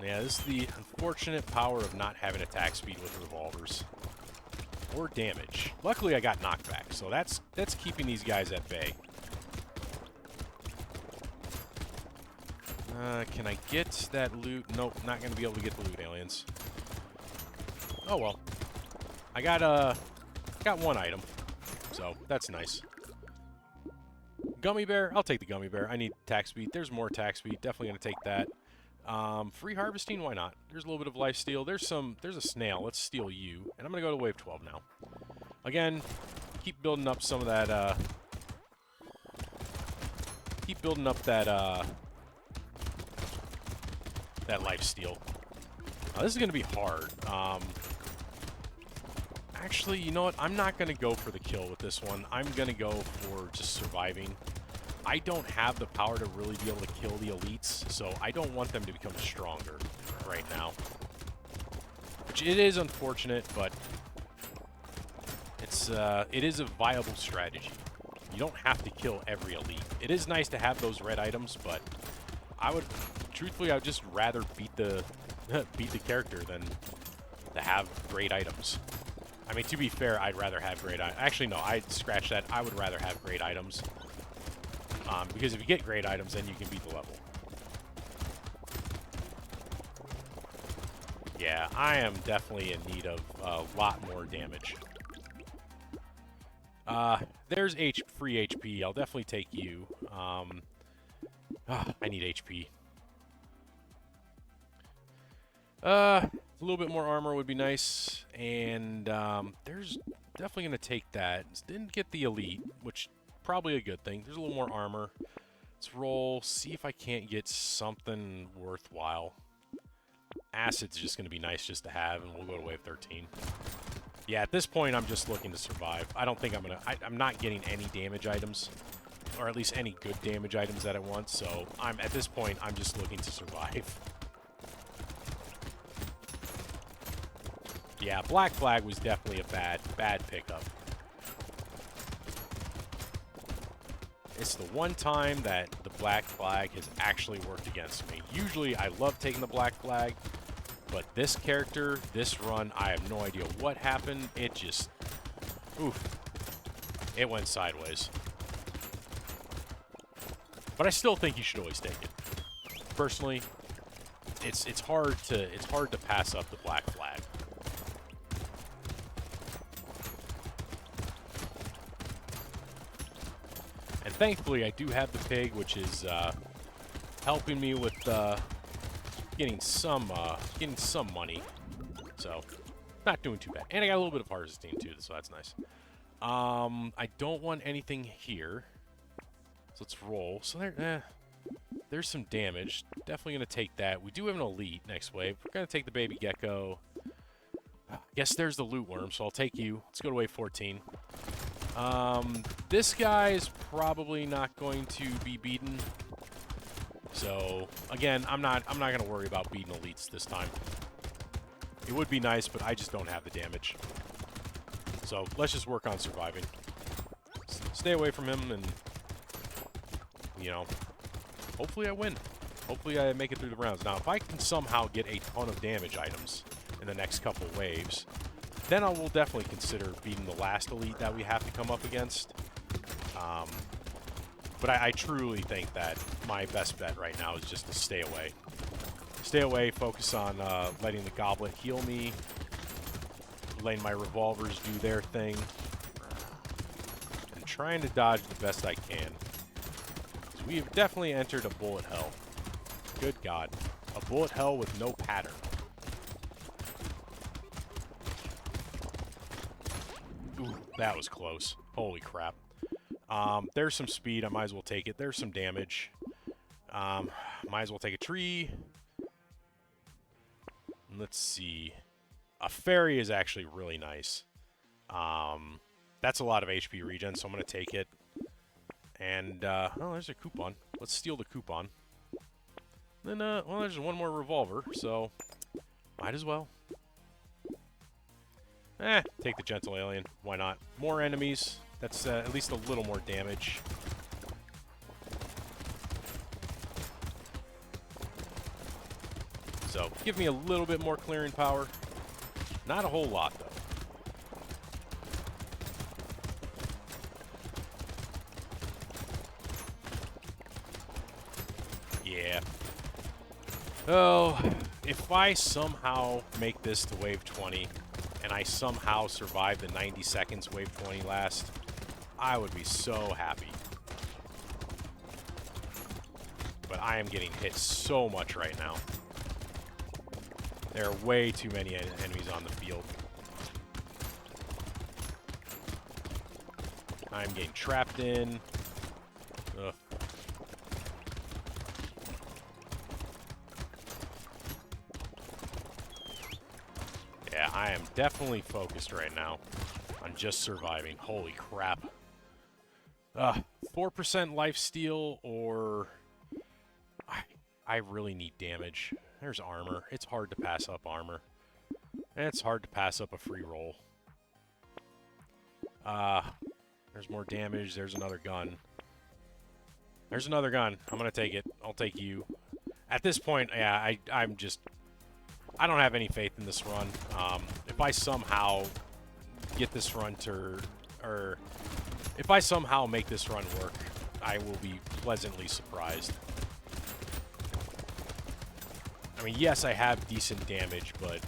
Yeah, this is the unfortunate power of not having attack speed with revolvers. Or damage. Luckily, I got knockback, so that's keeping these guys at bay. Can I get that loot? Nope, not going to be able to get the loot, aliens. Oh well. I got one item, so that's nice. Gummy bear? I'll take the gummy bear. I need attack speed. There's more attack speed. Definitely going to take that. Free harvesting? Why not? There's a little bit of lifesteal. There's a snail. Let's steal you. And I'm going to go to wave 12 now. Again, keep building up some of that, keep building up that lifesteal. This is going to be hard. Actually, you know what? I'm not going to go for the kill with this one. I'm going to go for just surviving. I don't have the power to really be able to kill the elites, so I don't want them to become stronger right now. Which it is unfortunate, but it is a viable strategy. You don't have to kill every elite. It is nice to have those red items, but truthfully, I would just rather beat the character than to have great items. I mean, to be fair, I'd rather have great items. Actually, no, I'd scratch that. I would rather have great items. Because if you get great items, then you can beat the level. Yeah, I am definitely in need of a lot more damage. There's free HP. I'll definitely take you. I need HP. A little bit more armor would be nice. And there's definitely going to take that. Didn't get the elite, which... probably a good thing. There's a little more armor. Let's roll, see if I can't get something worthwhile. Acid's just going to be nice just to have, and we'll go to wave 13. Yeah, at this point, I'm just looking to survive. I don't think I'm going to... I'm not getting any damage items, or at least any good damage items that I want, so at this point, I'm just looking to survive. Yeah, Black Flag was definitely a bad pickup. It's the one time that the Black Flag has actually worked against me. Usually, I love taking the Black Flag, but this character, this run, I have no idea what happened. It just... oof. It went sideways. But I still think you should always take it. Personally, it's hard to pass up the Black Flag. And thankfully, I do have the pig, which is helping me with getting some money. So, not doing too bad. And I got a little bit of harvesting too, so that's nice. I don't want anything here, so let's roll. So there's some damage. Definitely gonna take that. We do have an elite next wave. We're gonna take the baby gecko. Guess there's the loot worm, so I'll take you. Let's go to wave 14. This guy is probably not going to be beaten. So, again, I'm not going to worry about beating elites this time. It would be nice, but I just don't have the damage. So, let's just work on surviving. Stay away from him and, you know, hopefully I win. Hopefully I make it through the rounds. Now, if I can somehow get a ton of damage items in the next couple waves, then I will definitely consider beating the last elite that we have to come up against. But I truly think that my best bet right now is just to stay away. Stay away, focus on letting the goblet heal me, letting my revolvers do their thing, and trying to dodge the best I can. So we have definitely entered a bullet hell. Good God. A bullet hell with no pattern. Ooh, that was close. Holy crap. There's some speed. I might as well take it. There's some damage. Might as well take a tree. Let's see. A fairy is actually really nice. That's a lot of HP regen, so I'm going to take it. And, oh, there's a coupon. Let's steal the coupon. Then, well, there's one more revolver, so might as well. Take the gentle alien. Why not? More enemies. That's at least a little more damage. So, give me a little bit more clearing power. Not a whole lot, though. Yeah. Oh, if I somehow make this to wave 20, and I somehow survive the 90 seconds wave 20 last, I would be so happy. But I am getting hit so much right now. There are way too many enemies on the field. I'm getting trapped in. Ugh. Yeah, I am definitely focused right now on just surviving. Holy crap. 4% lifesteal, or I really need damage. There's armor. It's hard to pass up armor. And it's hard to pass up a free roll. There's more damage. There's another gun. There's another gun. I'm going to take it. I'll take you. At this point, yeah, I'm just... I don't have any faith in this run. If I somehow get this run to... Or... If I somehow make this run work, I will be pleasantly surprised. I mean, yes, I have decent damage, but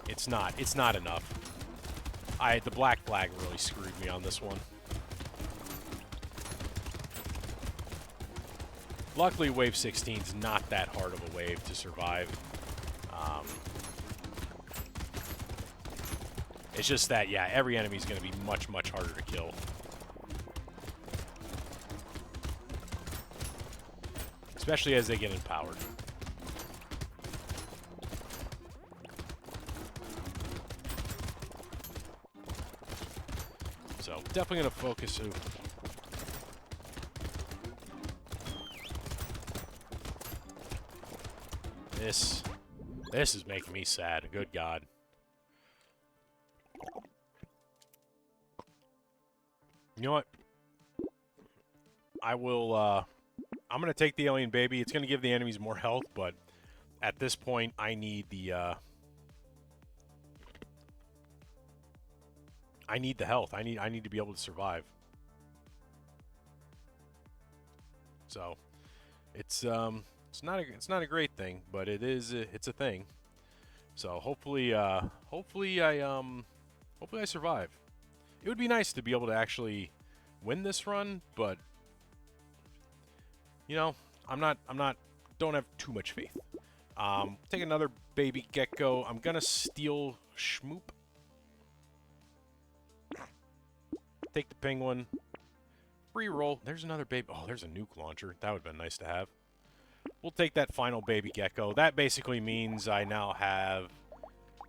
it's not enough. The black flag really screwed me on this one. Luckily, wave 16 is not that hard of a wave to survive. It's just that, yeah, every enemy is going to be much, much harder to kill. Especially as they get empowered. So, definitely going to focus. Ooh. This is making me sad. Good God. You know what? I will, I'm going to take the alien baby. It's going to give the enemies more health, but at this point, I need the, I need the health. I need to be able to survive. So, it's not a great thing, but it's a thing. So hopefully I survive. It would be nice to be able to actually win this run, but you know, don't have too much faith. Take another baby gecko. I'm gonna steal Schmoop. Take the penguin. Free roll. There's another baby. Oh, there's a nuke launcher. That would have been nice to have. We'll take that final baby gecko. That basically means I now have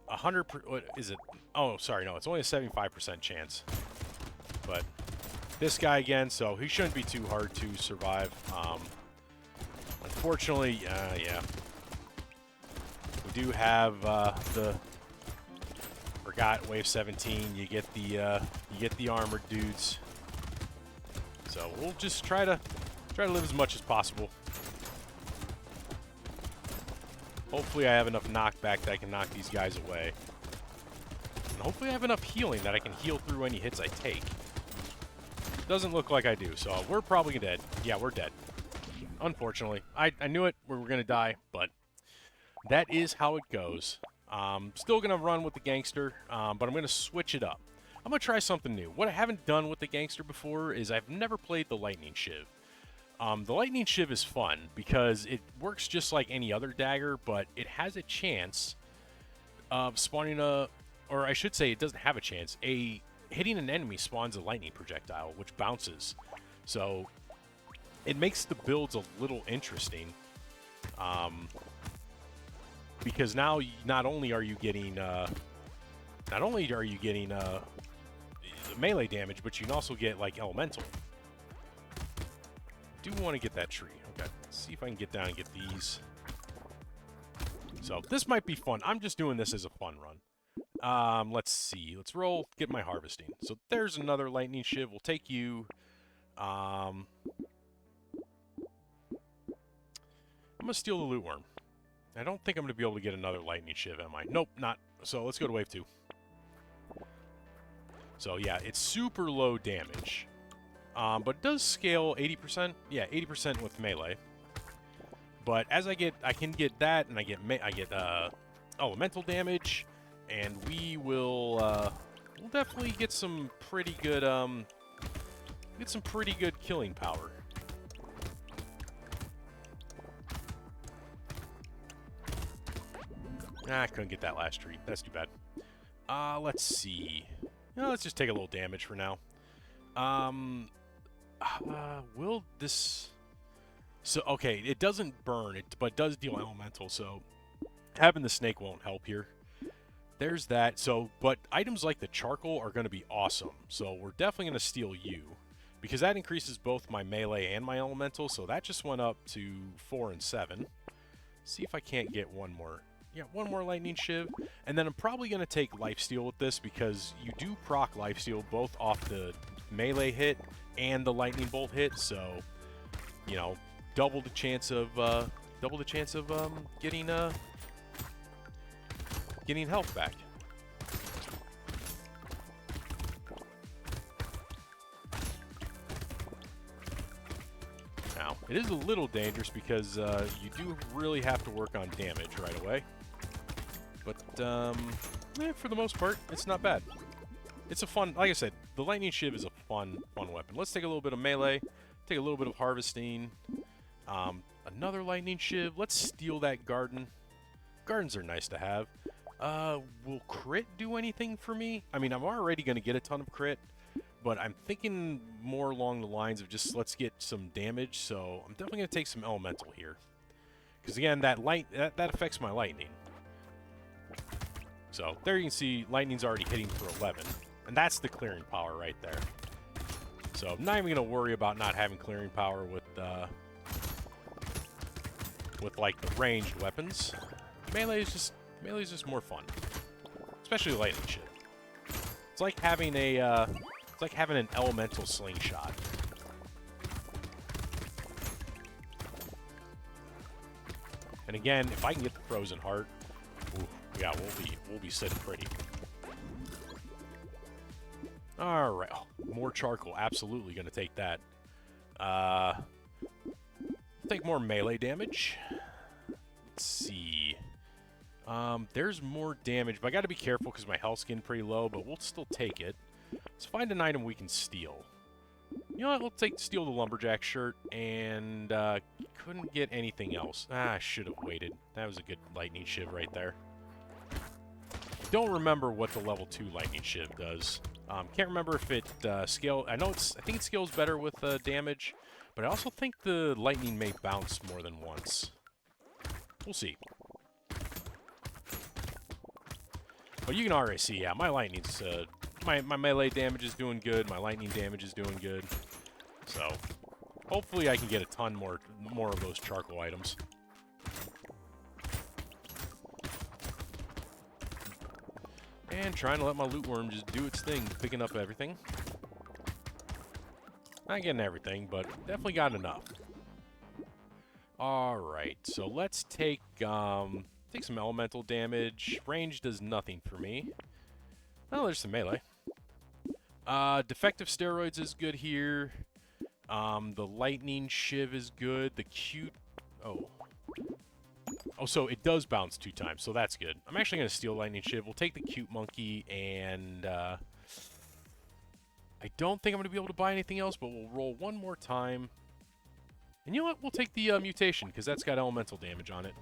100. What is it? Oh, sorry, no, it's only a 75% chance. But this guy again, so he shouldn't be too hard to survive. Unfortunately, yeah, we do have the. Forgot wave 17. You get the armored dudes. So we'll just try to live as much as possible. Hopefully I have enough knockback that I can knock these guys away. And hopefully I have enough healing that I can heal through any hits I take. Doesn't look like I do, so we're probably dead. Yeah, we're dead. Unfortunately. I knew it. We were going to die, but that is how it goes. Still going to run with the Gangster, but I'm going to switch it up. I'm going to try something new. What I haven't done with the Gangster before is I've never played the Lightning Shiv. The Lightning Shiv is fun because it works just like any other dagger, but it has a chance of spawning a... Or I should say it doesn't have a chance. Hitting an enemy spawns a lightning projectile, which bounces. So it makes the builds a little interesting. Because now not only are you getting melee damage, but you can also get like elemental. Do want to get that tree. Okay, let's see if I can get down and get these. So this might be fun. I'm just doing this as a fun run. Let's see. Let's roll. Get my harvesting. So there's another lightning shiv. We'll take you. I'm gonna steal the loot worm. I don't think I'm gonna be able to get another lightning shiv, am I? Nope, not. So let's go to wave 2. So yeah, it's super low damage. But it does scale 80%. Yeah, 80% with melee. But as I can get that, and I get elemental damage, and we'll definitely get some pretty good killing power. I couldn't get that last tree. That's too bad. Let's see. Let's just take a little damage for now. Will this... So, okay, it doesn't burn, but it does deal elemental, so having the snake won't help here. There's that. So, but items like the charcoal are going to be awesome. So we're definitely going to steal you, because that increases both my melee and my elemental, so that just went up to 4 and 7. See if I can't get one more. Yeah, one more lightning shiv, and then I'm probably going to take lifesteal with this, because you do proc lifesteal both off the melee hit and the lightning bolt hit, so, you know, double the chance of getting health back. Now, it is a little dangerous because you do really have to work on damage right away. But for the most part, it's not bad. It's a fun, like I said, the lightning shiv is a fun weapon. Let's take a little bit of melee, take a little bit of harvesting. Another lightning shiv. Let's steal that garden. Gardens are nice to have. Will crit do anything for me? I mean, I'm already going to get a ton of crit, but I'm thinking more along the lines of just let's get some damage, so I'm definitely going to take some elemental here. Because again, that affects my lightning. So there you can see lightning's already hitting for 11, and that's the clearing power right there. So I'm not even going to worry about not having clearing power with like the ranged weapons. Melee is just more fun, especially lightning shit. It's like having an elemental slingshot. And again, if I can get the frozen heart, ooh, yeah, we'll be sitting pretty. All right, oh, more charcoal. Absolutely gonna take that. Take more melee damage. Let's see. There's more damage, but I gotta be careful because my health's getting pretty low, but we'll still take it. Let's find an item we can steal. You know what? We'll steal the lumberjack shirt, and couldn't get anything else. I should have waited. That was a good lightning shiv right there. Don't remember what the level 2 lightning shiv does. Can't remember if it scale. I think it scales better with damage, but I also think the lightning may bounce more than once. We'll see. But you can already see, yeah, my lightning's my melee damage is doing good. My lightning damage is doing good. So hopefully I can get a ton more of those charcoal items. And trying to let my loot worm just do its thing, picking up everything. Not getting everything, but definitely got enough. All right, so let's take take some elemental damage. Range does nothing for me. Oh, there's some melee. Defective steroids is good here. The lightning shiv is good. The cute... Oh. Oh, so it does bounce 2 times, so that's good. I'm actually going to steal lightning shiv. We'll take the cute monkey, and I don't think I'm going to be able to buy anything else, but we'll roll one more time. And you know what? We'll take the mutation, because that's got elemental damage on it.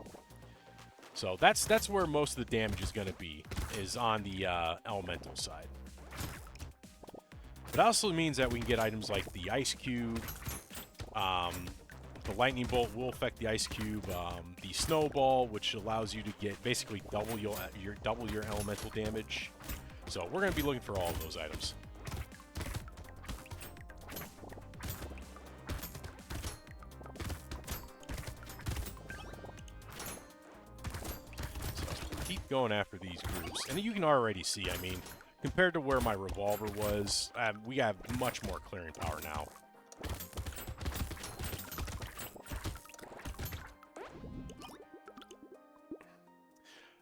So that's where most of the damage is going to be, is on the elemental side. It also means that we can get items like the ice cube. The lightning bolt will affect the ice cube. The snowball, which allows you to get basically double your elemental damage. So we're going to be looking for all of those items. Keep going after these groups. And you can already see, I mean, compared to where my revolver was, we have much more clearing power now.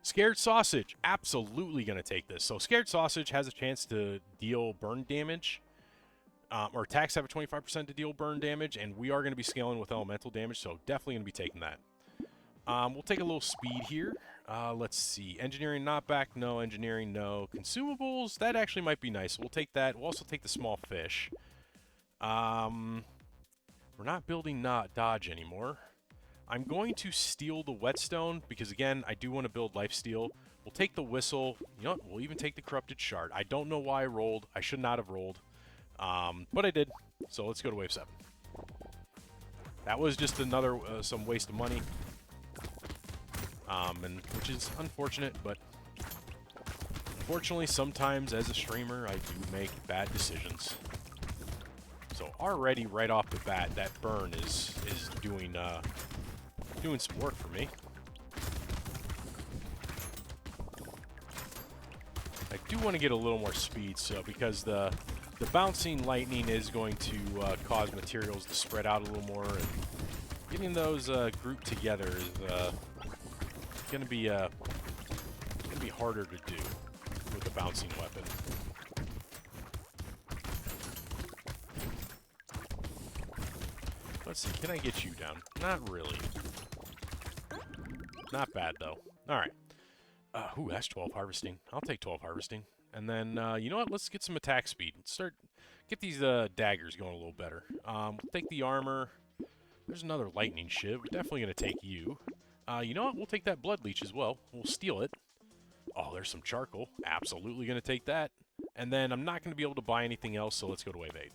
Scared Sausage, absolutely going to take this. So Scared Sausage has a chance to deal burn damage, or attacks have a 25% to deal burn damage, and we are going to be scaling with elemental damage, so definitely going to be taking that. We'll take a little speed here. Let's see. Engineering knockback, no. Engineering, no. Consumables, that actually might be nice. We'll take that. We'll also take the small fish. We're not building dodge anymore. I'm going to steal the whetstone because, again, I do want to build lifesteal. We'll take the whistle. You know what? We'll even take the corrupted shard. I don't know why I rolled. I should not have rolled. But I did. So let's go to wave 7. That was just another some waste of money. And which is unfortunate, but unfortunately, sometimes as a streamer, I do make bad decisions. So already, right off the bat, that burn is doing some work for me. I do want to get a little more speed, so because the bouncing lightning is going to cause materials to spread out a little more, and getting those grouped together is going to be harder to do with a bouncing weapon. Let's see, can I get you down? Not really. Not bad, though. Alright. Ooh, that's 12 harvesting. I'll take 12 harvesting. And then, you know what? Let's get some attack speed. Let's get these daggers going a little better. We'll take the armor. There's another lightning shiv. We're definitely going to take you. You know what? We'll take that blood leech as well. We'll steal it. Oh, there's some charcoal. Absolutely going to take that. And then I'm not going to be able to buy anything else, so let's go to wave 8.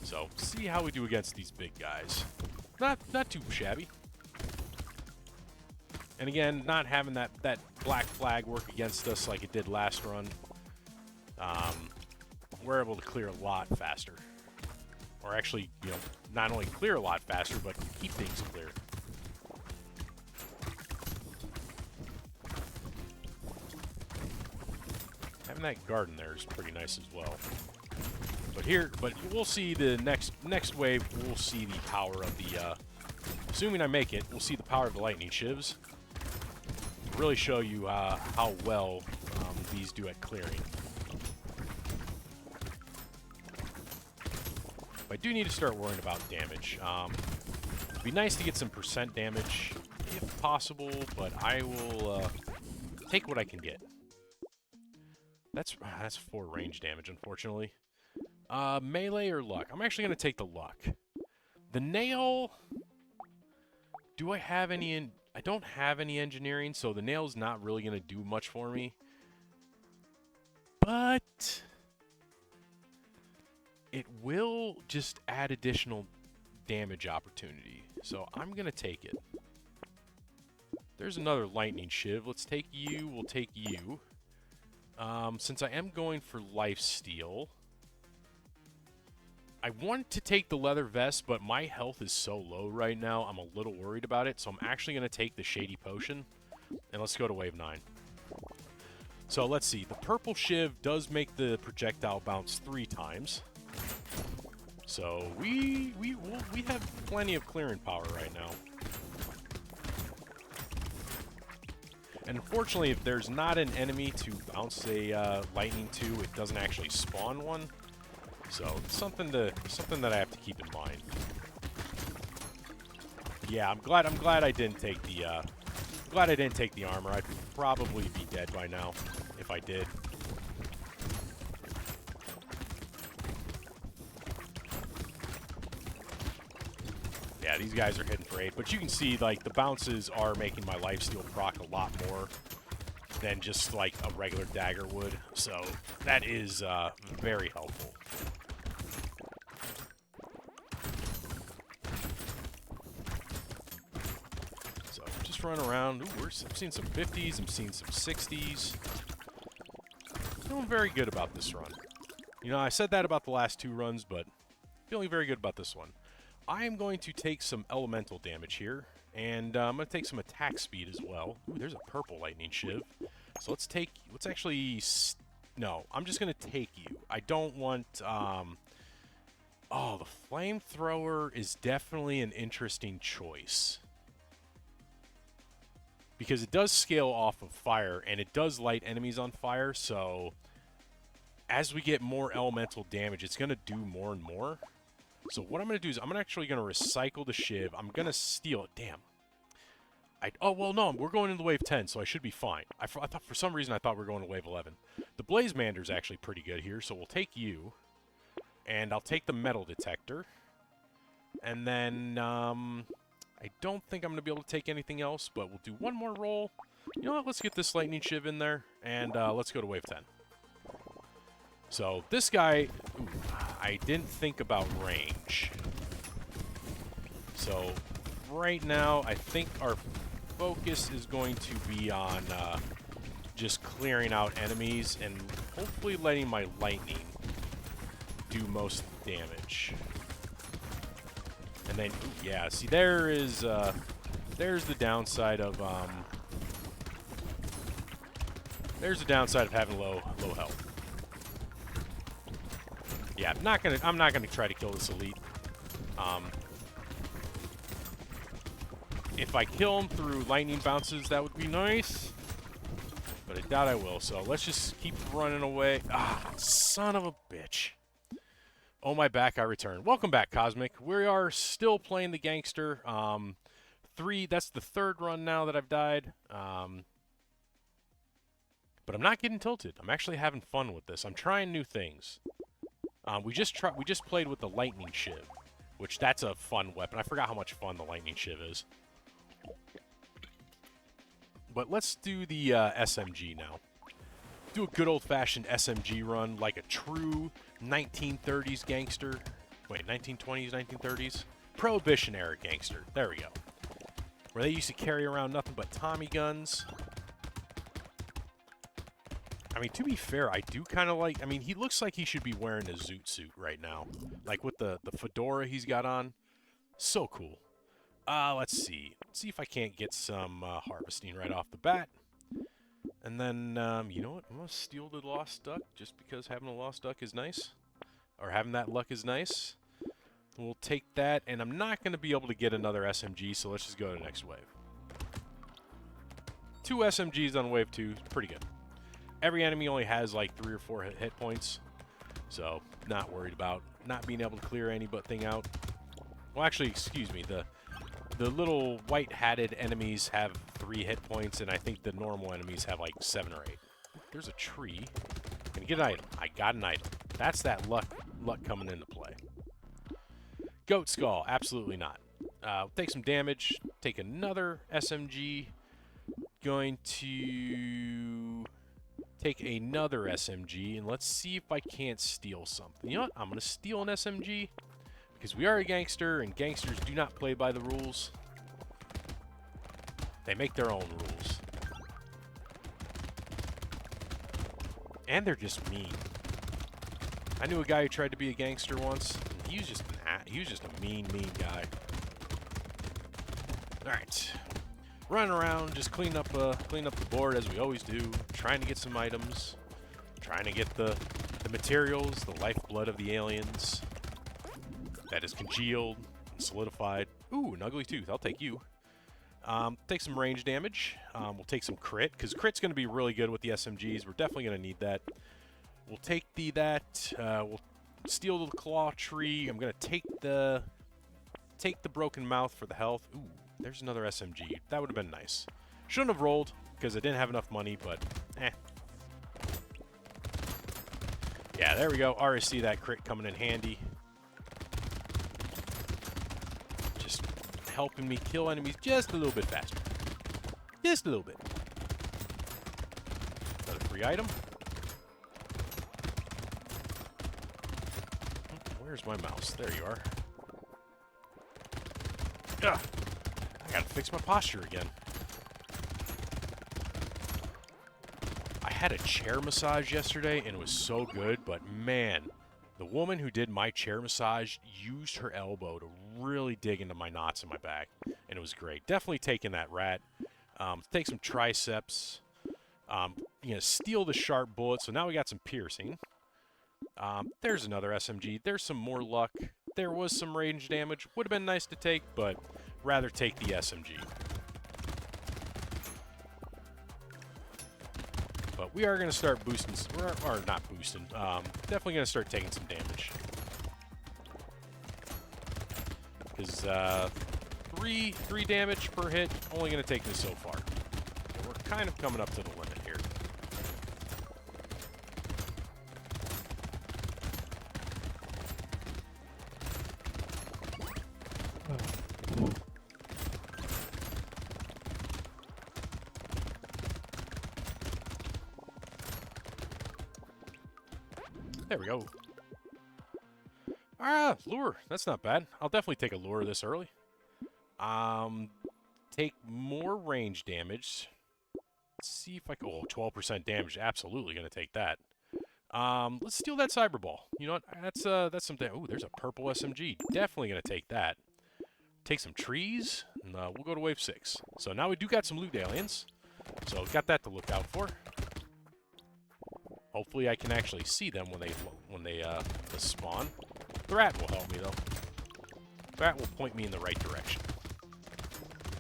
So, see how we do against these big guys. Not too shabby. And again, not having that black flag work against us like it did last run. We're able to clear a lot faster. Or actually, you know, not only clear a lot faster, but keep things clear. Having that garden there is pretty nice as well. But we'll see the next wave. We'll see the power of the. Assuming I make it, we'll see the power of the lightning shivs. Really show you how well these do at clearing. But I do need to start worrying about damage. It'd be nice to get some percent damage if possible, but I will take what I can get. That's 4 range damage, unfortunately. Melee or luck? I'm actually going to take the luck. The nail... Do I have any... I don't have any engineering, so the nail's not really going to do much for me. But... it will just add additional damage opportunity. So I'm going to take it. There's another lightning shiv. Let's take you. We'll take you. Since I am going for lifesteal... I want to take the leather vest, but my health is so low right now, I'm a little worried about it. So I'm actually going to take the shady potion. And let's go to wave 9. So let's see. The purple shiv does make the projectile bounce 3 times. So we have plenty of clearing power right now. And unfortunately, if there's not an enemy to bounce a lightning to, it doesn't actually spawn one. So it's something that I have to keep in mind. Yeah, I'm glad I didn't take the armor. I'd probably be dead by now if I did. Yeah, these guys are hitting for 8, but you can see, like, the bounces are making my lifesteal proc a lot more than just, like, a regular dagger would. So that is very helpful. So just run around. Ooh, I'm seeing some 50s. I'm seeing some 60s. Feeling very good about this run. You know, I said that about the last 2 runs, but feeling very good about this one. I am going to take some elemental damage here, and I'm going to take some attack speed as well. Ooh, there's a purple lightning shiv. So let's actually, no, I'm just going to take you. I don't want, oh, the flamethrower is definitely an interesting choice. Because it does scale off of fire, and it does light enemies on fire, so as we get more elemental damage, it's going to do more and more. So what I'm going to do is I'm actually going to recycle the shiv. I'm going to steal it. Damn. Oh, well, no. We're going into wave 10, so I should be fine. I thought for some reason I thought we were going to wave 11. The Blaze Mander's actually pretty good here, so we'll take you. And I'll take the metal detector. And then I don't think I'm going to be able to take anything else, but we'll do one more roll. You know what? Let's get this lightning shiv in there, and let's go to wave 10. So this guy, ooh, I didn't think about range. So right now, I think our focus is going to be on just clearing out enemies and hopefully letting my lightning do most of the damage. And then, ooh, yeah, see, there's the downside of having low health. Yeah, I'm not gonna try to kill this elite. If I kill him through lightning bounces, that would be nice. But I doubt I will, so let's just keep running away. Ah, son of a bitch. Oh, my back, I return. Welcome back, Cosmic. We are still playing the Gangster. That's the 3rd run now that I've died. But I'm not getting tilted. I'm actually having fun with this. I'm trying new things. We just played with the lightning shiv, which that's a fun weapon. I forgot how much fun the lightning shiv is. But let's do the SMG now. Do a good old-fashioned SMG run like a true 1930s gangster. Wait, 1920s, 1930s? Prohibition-era gangster. There we go. Where they used to carry around nothing but Tommy guns. I mean, to be fair, I do kind of like... I mean, he looks like he should be wearing a zoot suit right now. Like with the fedora he's got on. So cool. Let's see. Let's see if I can't get some harvesting right off the bat. And then, you know what? I'm going to steal the lost duck just because having a lost duck is nice. Or having that luck is nice. We'll take that, and I'm not going to be able to get another SMG, so let's just go to the next wave. 2 SMGs on wave 2. Pretty good. Every enemy only has like 3 or 4 hit points. So, not worried about not being able to clear anything out. Well, actually, excuse me. The little white-hatted enemies have 3 hit points, and I think the normal enemies have like 7 or 8. There's a tree. Gonna get an item. I got an item. That's that luck coming into play. Goat Skull. Absolutely not. Take some damage. Take another SMG. Going to take another SMG, and let's see if I can't steal something. You know what? I'm going to steal an SMG. Because we are a gangster, and gangsters do not play by the rules. They make their own rules. And they're just mean. I knew a guy who tried to be a gangster once. And he was just a mean guy. Alright. Running around, just clean up the board as we always do. Trying to get some items. Trying to get the materials, the lifeblood of the aliens. That is congealed and solidified. Ooh, an ugly tooth. I'll take you. Take some range damage. We'll take some crit, because crit's going to be really good with the SMGs. We're definitely going to need that. We'll take we'll steal the claw tree. I'm going to take the broken mouth for the health. Ooh, there's another SMG. That would have been nice. Shouldn't have rolled, because I didn't have enough money, but eh. Yeah, there we go. Already see that crit coming in handy. Just helping me kill enemies just a little bit faster. Just a little bit. Another free item. Where's my mouse? There you are. Ugh. I gotta fix my posture again. I had a chair massage yesterday, and it was so good, but man, the woman who did my chair massage used her elbow to really dig into my knots in my back, and it was great. Definitely taking that rat. Take some triceps. Steal the sharp bullet, so now we got some piercing. There's another SMG. There's some more luck. There was some range damage. Would have been nice to take, but rather take the SMG. But we are going to start boosting, or not boosting, definitely going to start taking some damage. Because three damage per hit, only going to take me so far. And we're kind of coming up to the limit here. There we go. Ah, lure. That's not bad. I'll definitely take a lure this early. Take more range damage. Let's see if I can... Oh, 12% damage. Absolutely going to take that. Let's steal that cyber ball. You know what? That's something... Oh, there's a purple SMG. Definitely going to take that. Take some trees, and we'll go to wave 6. So now we do got some loot aliens. So got that to look out for. Hopefully I can actually see them when they spawn. The rat will help me, though. The rat will point me in the right direction.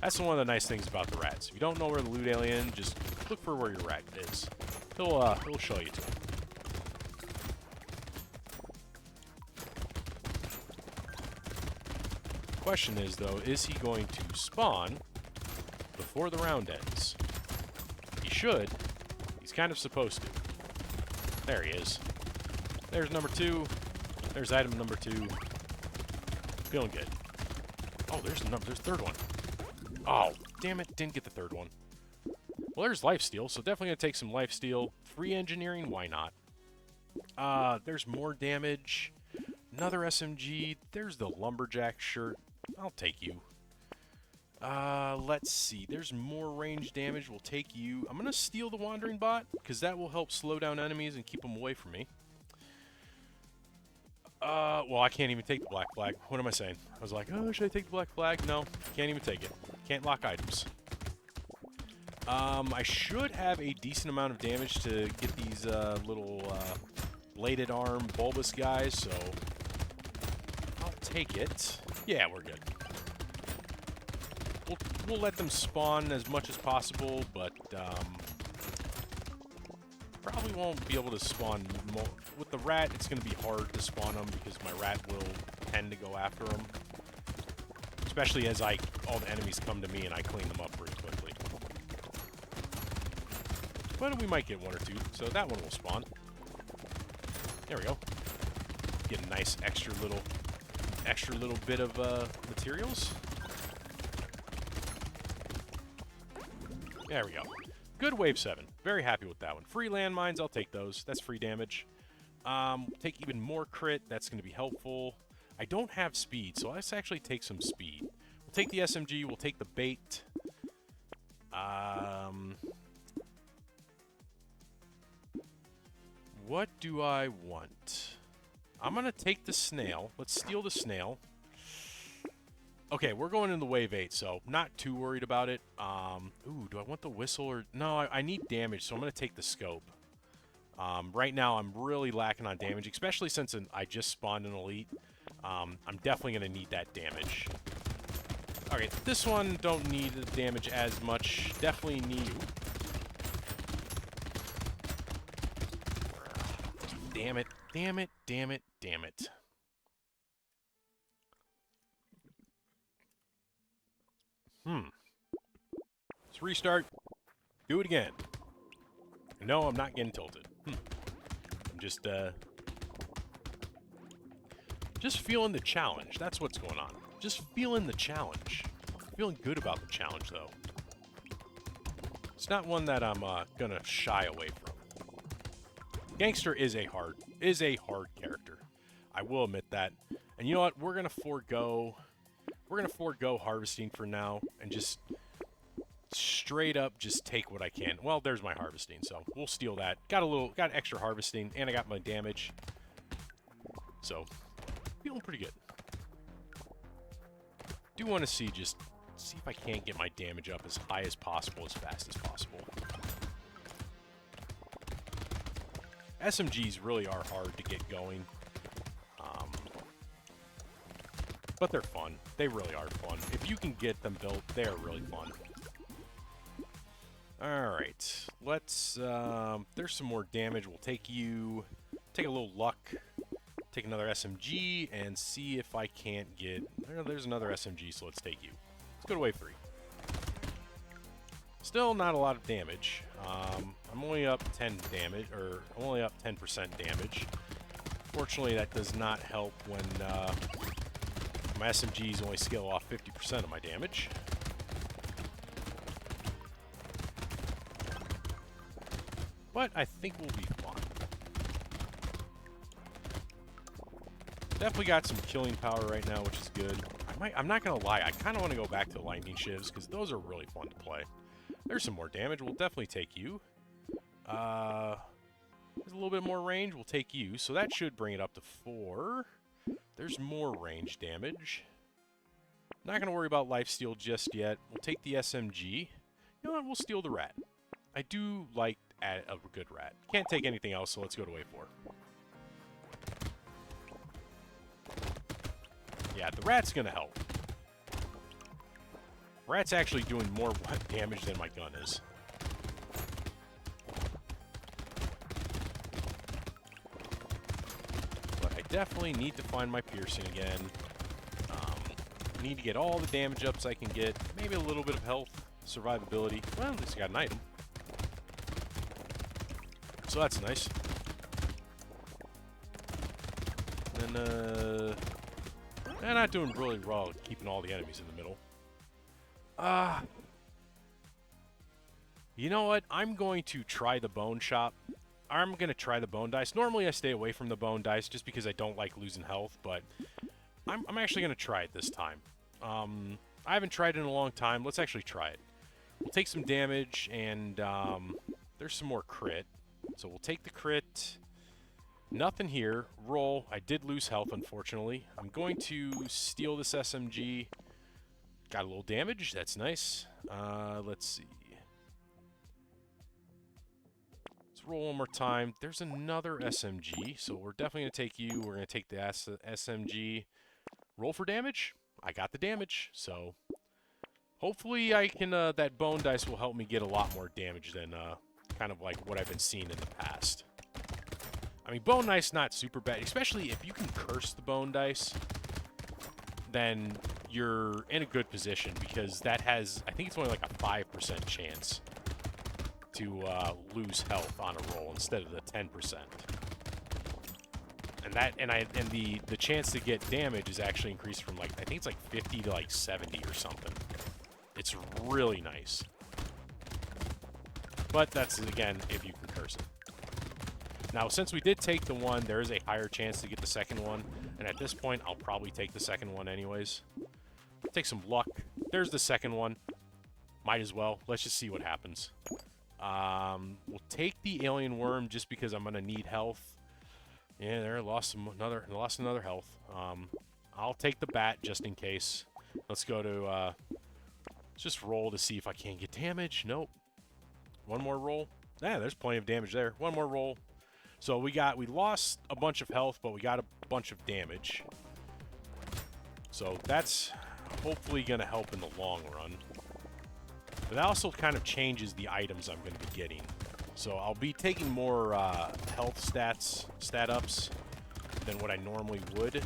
That's one of the nice things about the rats. If you don't know where the loot alien, just look for where your rat is. He'll show you to him. Question is, though, is he going to spawn before the round ends? He should. He's kind of supposed to. There he is. There's number 2. There's item number 2. Feeling good. Oh, there's third one. Oh, damn it. Didn't get the third one. Well, there's lifesteal, so definitely going to take some lifesteal. Free engineering, why not? There's more damage. Another SMG. There's the lumberjack shirt. I'll take you. Let's see. There's more range damage. We'll take you. I'm going to steal the wandering bot, because that will help slow down enemies and keep them away from me. Well, I can't even take the black flag. What am I saying? I was like, oh, should I take the black flag? No, can't even take it. Can't lock items. I should have a decent amount of damage to get these little bladed arm bulbous guys, so I'll take it. Yeah, we're good. We'll let them spawn as much as possible, but probably won't be able to spawn more. With the rat, it's going to be hard to spawn them because my rat will tend to go after them. Especially as all the enemies come to me and I clean them up pretty quickly. But we might get one or two, so that one will spawn. There we go. Get a nice extra little bit of materials. There we go. Good wave 7. Very happy with that one. Free landmines, I'll take those. That's free damage. Take even more crit. That's going to be helpful. I don't have speed, so let's actually take some speed. We'll take the SMG. We'll take the bait. What do I want? I'm going to take the snail. Let's steal the snail. Okay, we're going into wave 8, so not too worried about it. Ooh, do I want the whistle or... No, I need damage, so I'm going to take the scope. Right now, I'm really lacking on damage, especially since I just spawned an elite. I'm definitely going to need that damage. Okay, this one don't need the damage as much. Definitely need... Damn it, damn it, damn it, damn it. Let's restart. Do it again. No, I'm not getting tilted. I'm just feeling the challenge. That's what's going on. Just feeling the challenge. Feeling good about the challenge, though. It's not one that I'm gonna shy away from. Gangster is a hard character. I will admit that. And you know what? We're gonna forego harvesting for now and just straight up just take what I can. Well, there's my harvesting, so we'll steal that. Got extra harvesting, and I got my damage. So, feeling pretty good. Do want to see if I can't get my damage up as high as possible, as fast as possible. SMGs really are hard to get going. But they're fun. They really are fun. If you can get them built, they are really fun. Alright, let's, there's some more damage. We'll take a little luck, take another SMG, and see if I can't get, there's another SMG, so let's take you. Let's go to wave 3. Still not a lot of damage. I'm only up 10 damage, or I'm only up 10% damage. Fortunately, that does not help when, my SMGs only scale off 50% of my damage. But I think we'll be fine. Definitely got some killing power right now, which is good. I'm not gonna lie, I kind of want to go back to lightning shivs because those are really fun to play. There's some more damage. We'll definitely take you. There's a little bit more range. We'll take you. So that should bring it up to 4. There's more range damage. Not gonna worry about lifesteal just yet. We'll take the SMG. You know what? We'll steal the rat. I do like a good rat. Can't take anything else, so let's go to wave 4. Yeah, the rat's gonna help. Rat's actually doing more damage than my gun is. But I definitely need to find my piercing again. Need to get all the damage ups I can get. Maybe a little bit of health, survivability. Well, at least I got an item. So that's nice. And they're not doing really well keeping all the enemies in the middle. You know what? I'm going to try the bone shop. I'm going to try the bone dice. Normally I stay away from the bone dice just because I don't like losing health, but I'm actually going to try it this time. I haven't tried it in a long time. Let's actually try it. We'll take some damage, and there's some more crit. So we'll take the crit. Nothing here. Roll. I did lose health, unfortunately. I'm going to steal this SMG. Got a little damage. That's nice. Let's see. Let's roll one more time. There's another SMG, so we're definitely going to take you. We're going to take the SMG. Roll for damage. I got the damage, so hopefully I can, that bone dice will help me get a lot more damage than, kind of like what I've been seeing in the past. I mean, bone dice not super bad, especially if you can curse the bone dice, then you're in a good position because that has, I think it's only like a 5% chance to lose health on a roll instead of the 10%. And the chance to get damage is actually increased from like, I think it's like 50 to like 70 or something. It's really nice. But that's, again, if you can curse it. Now, since we did take the one, there is a higher chance to get the second one. And at this point, I'll probably take the second one anyways. Take some luck. There's the second one. Might as well. Let's just see what happens. We'll take the alien worm just because I'm going to need health. Yeah, there, lost another health. I'll take the bat just in case. Let's go to, let's just roll to see if I can get damage. Nope. One more roll. Yeah, there's plenty of damage there. One more roll. So we lost a bunch of health, but we got a bunch of damage. So that's, hopefully going to help in the long run. But that also kind of changes the items I'm going to be getting. So I'll be taking more health stat ups than what I normally would.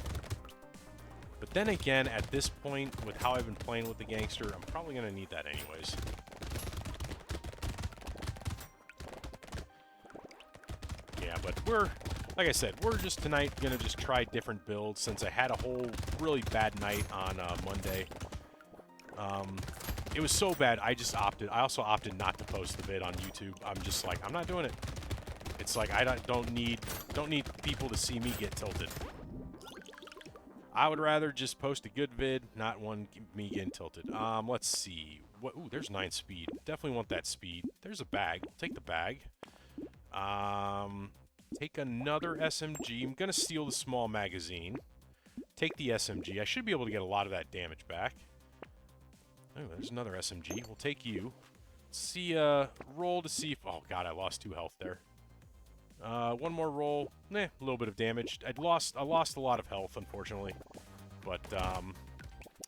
But then again, at this point, with how I've been playing with the Gangster, I'm probably going to need that anyways. Yeah, but we're, like I said, we're just tonight going to just try different builds since I had a whole really bad night on Monday. It was so bad, I also opted not to post the vid on YouTube. I'm just like, I'm not doing it. It's like, I don't need people to see me get tilted. I would rather just post a good vid, not one me getting tilted. Let's see. Ooh, there's 9 speed. Definitely want that speed. There's a bag. Take the bag. Take another SMG. I'm going to steal the small magazine. Take the SMG. I should be able to get a lot of that damage back. Oh, there's another SMG. We'll take you. Let's see, roll to see if... Oh, God, I lost 2 health there. One more roll. A little bit of damage. I lost a lot of health, unfortunately. But,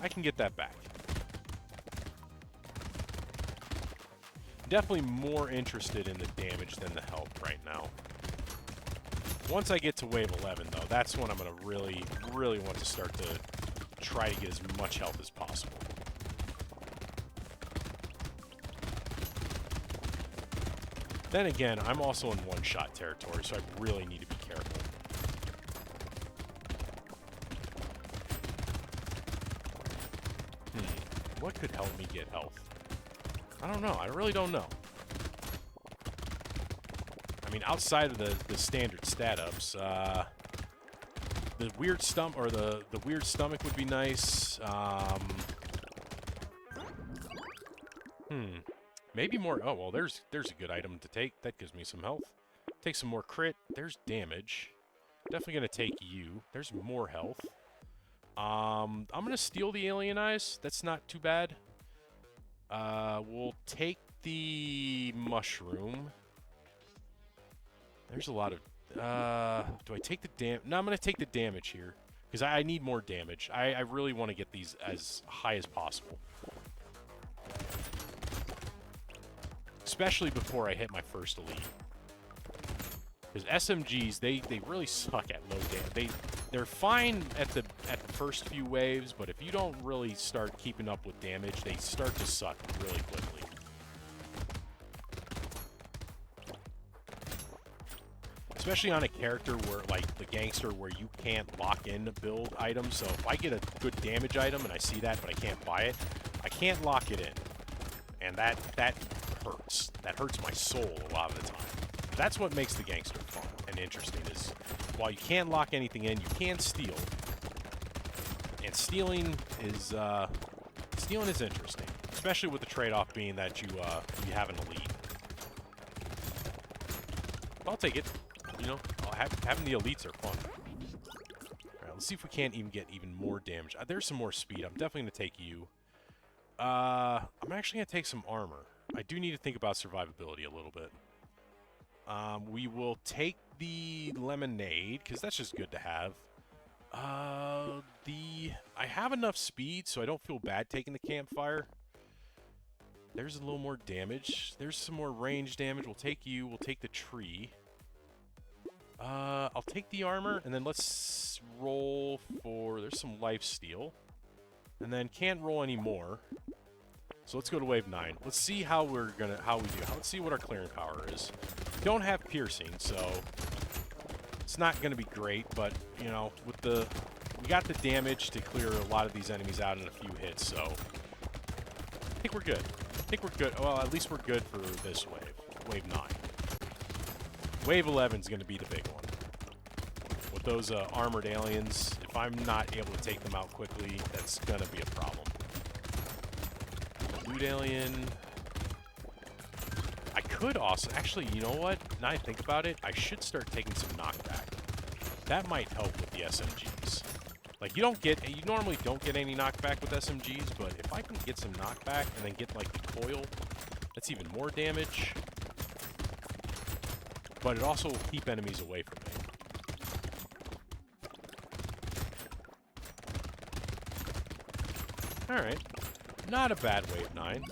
I can get that back. Definitely more interested in the damage than the health right now. Once I get to wave 11, though, that's when I'm going to really, really want to start to try to get as much health as possible. Then again, I'm also in one-shot territory, so I really need to be careful. What could help me get health? I don't know. I really don't know. I mean, outside of the standard stat ups, the weird the weird stomach would be nice. Maybe more. Oh well, there's a good item to take. That gives me some health. Take some more crit. There's damage. Definitely gonna take you. There's more health. I'm gonna steal the alien eyes. That's not too bad. We'll take the mushroom. There's a lot of... do I take the damage? No, I'm going to take the damage here. Because I need more damage. I really want to get these as high as possible. Especially before I hit my first elite. Because SMGs, they really suck at low damage. They're fine at the first few waves, but if you don't really start keeping up with damage, they start to suck really quickly. Especially on a character where, like the Gangster, where you can't lock in a build item. So if I get a good damage item and I see that, but I can't buy it, I can't lock it in. And that hurts. That hurts my soul a lot of the time. That's what makes the Gangster fun and interesting is, while you can't lock anything in, you can steal. And stealing is interesting. Especially with the trade-off being that you have an elite. I'll take it. You know, having the elites are fun. Alright, let's see if we can't even get even more damage. There's some more speed. I'm definitely going to take you. I'm actually going to take some armor. I do need to think about survivability a little bit. We will take the lemonade, because that's just good to have. I have enough speed, so I don't feel bad taking the campfire. There's a little more damage. There's some more range damage. We'll take you. We'll take the tree. I'll take the armor, and then let's roll for... There's some lifesteal. And then can't roll any more. So let's go to wave 9. Let's see how we do. Let's see what our clearing power is. Don't have piercing, so it's not going to be great, but, you know, we got the damage to clear a lot of these enemies out in a few hits, so I think we're good. Well, at least we're good for this wave. Wave 9. Wave 11 is going to be the big one. With those armored aliens, if I'm not able to take them out quickly, that's going to be a problem. Loot alien. I could also... Actually, you know what? Now I think about it, I should start taking some knockback. That might help with the SMGs. Like, you normally don't get any knockback with SMGs, but if I can get some knockback and then get, like, the coil, that's even more damage. But it also will keep enemies away from me. Alright. Not a bad wave 9.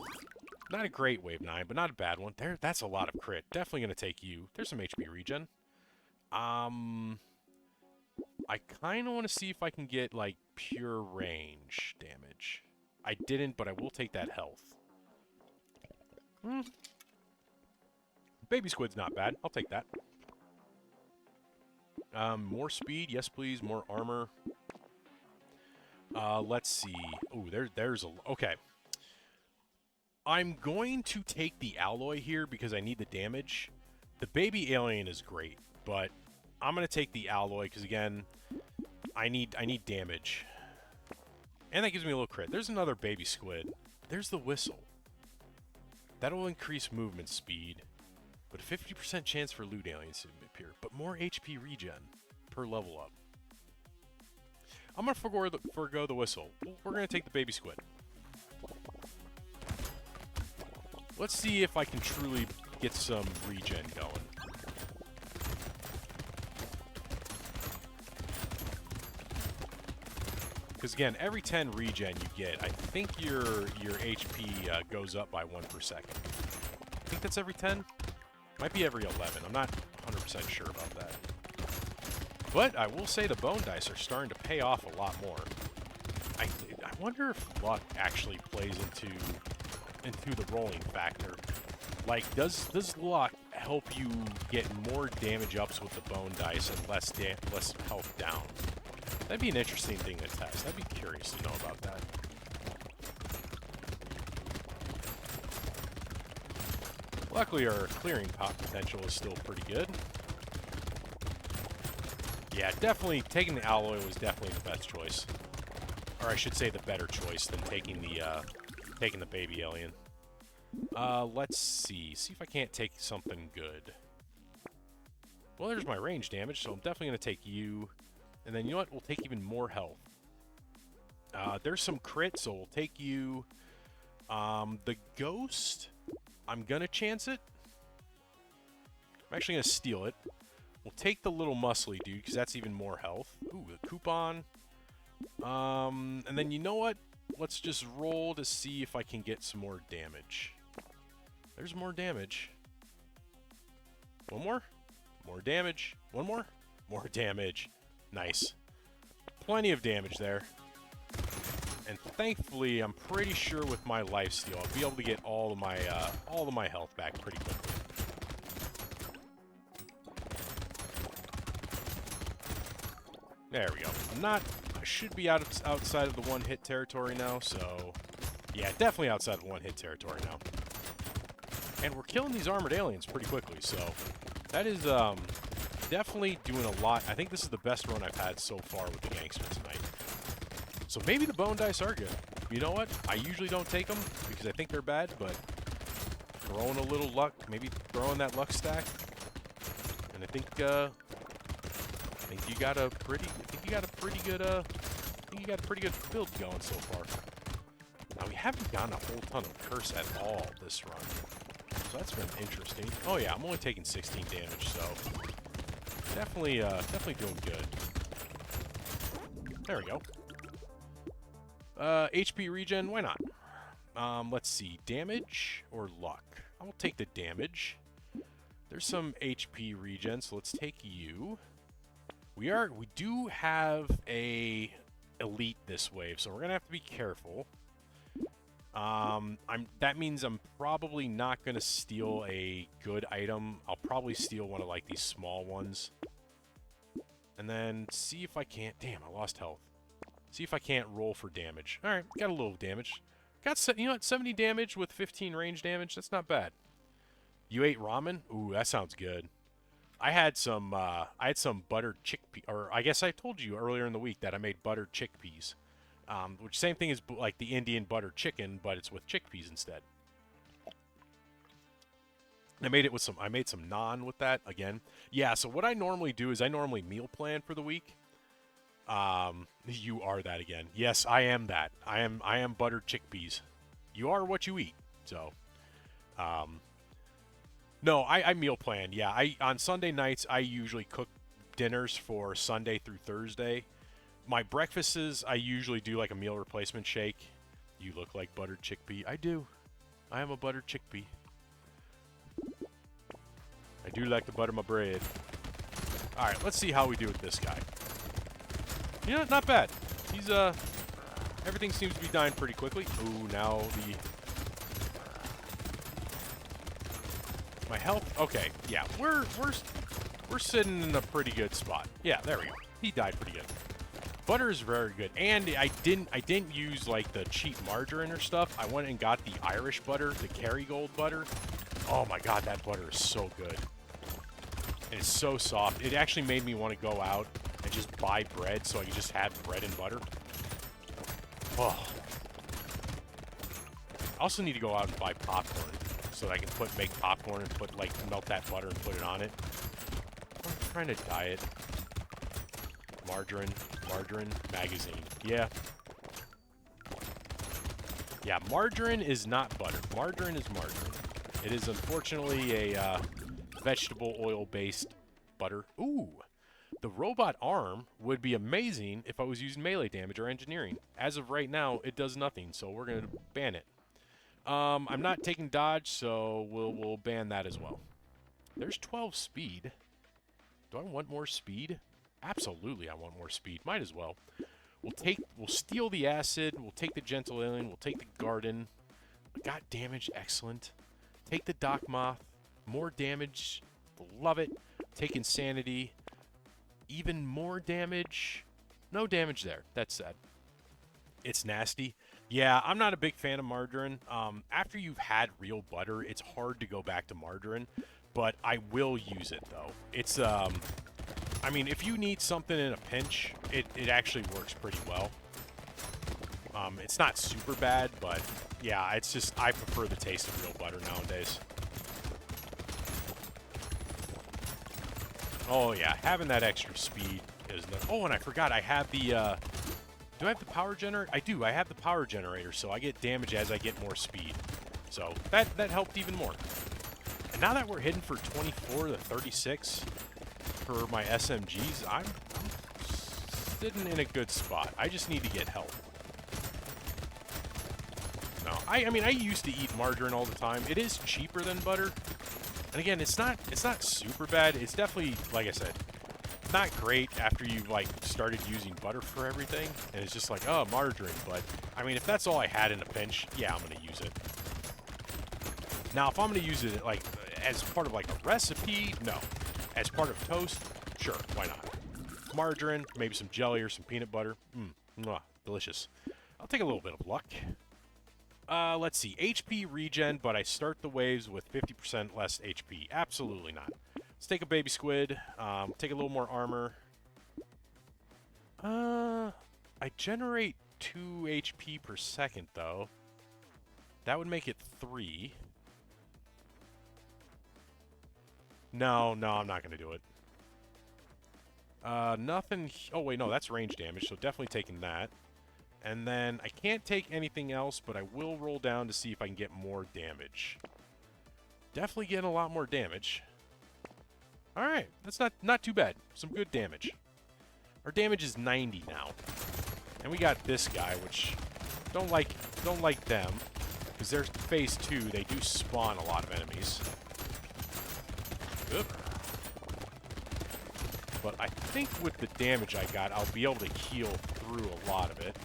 Not a great wave 9, but not a bad one. That's a lot of crit. Definitely going to take you. There's some HP regen. I kind of want to see if I can get, like, pure range damage. I didn't, but I will take that health. Baby squid's not bad. I'll take that. More speed. Yes, please. More armor. Let's see. Ooh, there's a... Okay. I'm going to take the alloy here because I need the damage. The baby alien is great, but I'm going to take the alloy because, again, I need damage. And that gives me a little crit. There's another baby squid. There's the whistle. That'll increase movement speed, but a 50% chance for loot aliens to appear, but more HP regen per level up. I'm going to forgo the whistle. We're going to take the baby squid. Let's see if I can truly get some regen going. Because again, every 10 regen you get, I think your HP goes up by 1 per second. I think that's every 10? Might be every 11. I'm not 100% sure about that. But I will say the bone dice are starting to pay off a lot more. I wonder if luck actually plays into the rolling factor. Like, does luck help you get more damage ups with the bone dice and less health down? That'd be an interesting thing to test. I'd be curious to know about that. Luckily, our clearing pop potential is still pretty good. Yeah, definitely taking the alloy was definitely the best choice. Or I should say the better choice than taking the baby alien. Let's see. See if I can't take something good. Well, there's my range damage, so I'm definitely going to take you. And then, you know what? We'll take even more health. There's some crit, so we'll take you. The ghost, I'm going to chance it. I'm actually going to steal it. We'll take the little muscly dude, because that's even more health. Ooh, the coupon. And then, you know what? Let's just roll to see if I can get some more damage. There's more damage. One more. More damage. One more. More damage. Nice. Plenty of damage there. And thankfully, I'm pretty sure with my lifesteal, I'll be able to get all of my health back pretty quickly. There we go. I should be outside of the one-hit territory now, so... Yeah, definitely outside of one-hit territory now. And we're killing these armored aliens pretty quickly, so... That is, definitely doing a lot. I think this is the best run I've had so far with the gangster tonight. So maybe the bone dice are good. You know what? I usually don't take them because I think they're bad, but throwing a little luck, maybe throwing that luck stack. And I think you got a pretty good build going so far. Now we haven't gotten a whole ton of curse at all this run. So that's been interesting. Oh yeah, I'm only taking 16 damage, so definitely doing good. There we go. HP regen, why not? Let's see, damage or luck? I will take the damage. There's some HP regen, so let's take you. We do have a elite this wave, so we're gonna have to be careful. That means I'm probably not gonna steal a good item. I'll probably steal one of like these small ones. And then see if I can't... Damn, I lost health. See if I can't roll for damage. Alright, got a little damage. You know what? 70 damage with 15 range damage. That's not bad. You ate ramen? Ooh, that sounds good. I had some buttered chickpea... Or I guess I told you earlier in the week that I made buttered chickpeas. Which same thing as like the Indian butter chicken, but it's with chickpeas instead. I made some naan with that again. Yeah, so what I normally do is I normally meal plan for the week. You are that again. Yes, I am that. I am buttered chickpeas. You are what you eat. So, no, I meal plan. Yeah, on Sunday nights I usually cook dinners for Sunday through Thursday. My breakfasts, I usually do like a meal replacement shake. You look like buttered chickpea. I do. I am a buttered chickpea. I do like to butter my bread. Alright, let's see how we do with this guy. You know, not bad. He's, everything seems to be dying pretty quickly. Ooh, now my health. Okay, yeah, we're sitting in a pretty good spot. Yeah, there we go. He died pretty good. Butter is very good, and I didn't use like the cheap margarine or stuff. I went and got the Irish butter, the Kerrygold butter. Oh my god, that butter is so good. And it's so soft. It actually made me want to go out and just buy bread so I could just have bread and butter. Oh. I also need to go out and buy popcorn so that I can make popcorn and melt that butter and put it on it. I'm trying to diet. Margarine magazine. Yeah. Yeah, margarine is not butter. Margarine is margarine. It is unfortunately a vegetable oil-based butter. Ooh. The robot arm would be amazing if I was using melee damage or engineering. As of right now, it does nothing, so we're going to ban it. I'm not taking dodge, so we'll ban that as well. There's 12 speed. Do I want more speed? Absolutely, I want more speed. Might as well. We'll steal the acid. We'll take the gentle alien. We'll take the garden. Got damage, excellent. Take the Doc Moth. More damage. Love it. Take insanity. Even more damage. No damage there. That's sad. It's nasty. Yeah, I'm not a big fan of margarine. After you've had real butter, it's hard to go back to margarine. But I will use it, though. It's, I mean, if you need something in a pinch, it actually works pretty well. It's not super bad, but yeah, it's just, I prefer the taste of real butter nowadays. Oh yeah, having that extra speed is the... Oh, and I forgot, I have the, do I have the power generator? I do, I have the power generator, so I get damage as I get more speed. So, that helped even more. And now that we're hitting for 24 to 36 for my SMGs, I'm sitting in a good spot. I just need to get help. No, I mean, I used to eat margarine all the time. It is cheaper than butter. And again, it's not super bad. It's definitely, like I said, not great after you've like started using butter for everything. And it's just like, oh, margarine. But I mean, if that's all I had in a pinch, yeah, I'm gonna use it. Now, if I'm gonna use it like as part of like a recipe, no. As part of toast, sure, why not? Margarine, maybe some jelly or some peanut butter. Delicious. I'll take a little bit of luck. Let's see. HP regen, but I start the waves with 50% less HP. Absolutely not. Let's take a baby squid. Take a little more armor. I generate 2 HP per second, though. That would make it 3. No, I'm not going to do it. Nothing... Oh, wait, no, that's range damage, so definitely taking that. And then I can't take anything else, but I will roll down to see if I can get more damage. Definitely getting a lot more damage. Alright, that's not too bad. Some good damage. Our damage is 90 now. And we got this guy, which don't like them. Because they're phase 2, they do spawn a lot of enemies. Good. But I think with the damage I got, I'll be able to heal through a lot of it.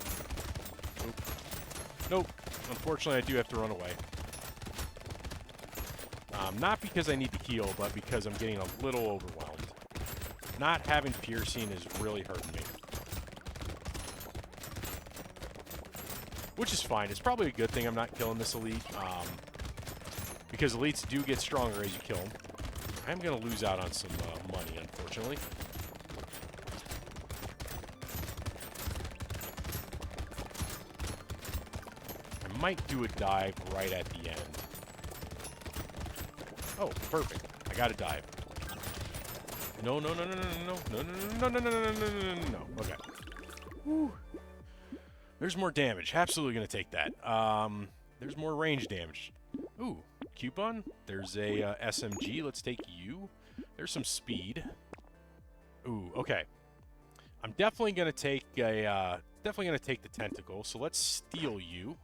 Nope. Unfortunately, I do have to run away. Not because I need to heal, but because I'm getting a little overwhelmed. Not having piercing is really hurting me. Which is fine. It's probably a good thing I'm not killing this elite. Because elites do get stronger as you kill them. I'm going to lose out on some money, unfortunately. I might do a dive right at the end. Oh, perfect. I got a dive. No. Okay. Whew. There's more damage. Absolutely going to take that. There's more range damage. Ooh, coupon. There's a SMG. Let's take you. There's some speed. Ooh, okay. I'm definitely going to take a definitely going to take the tentacle. So let's steal you.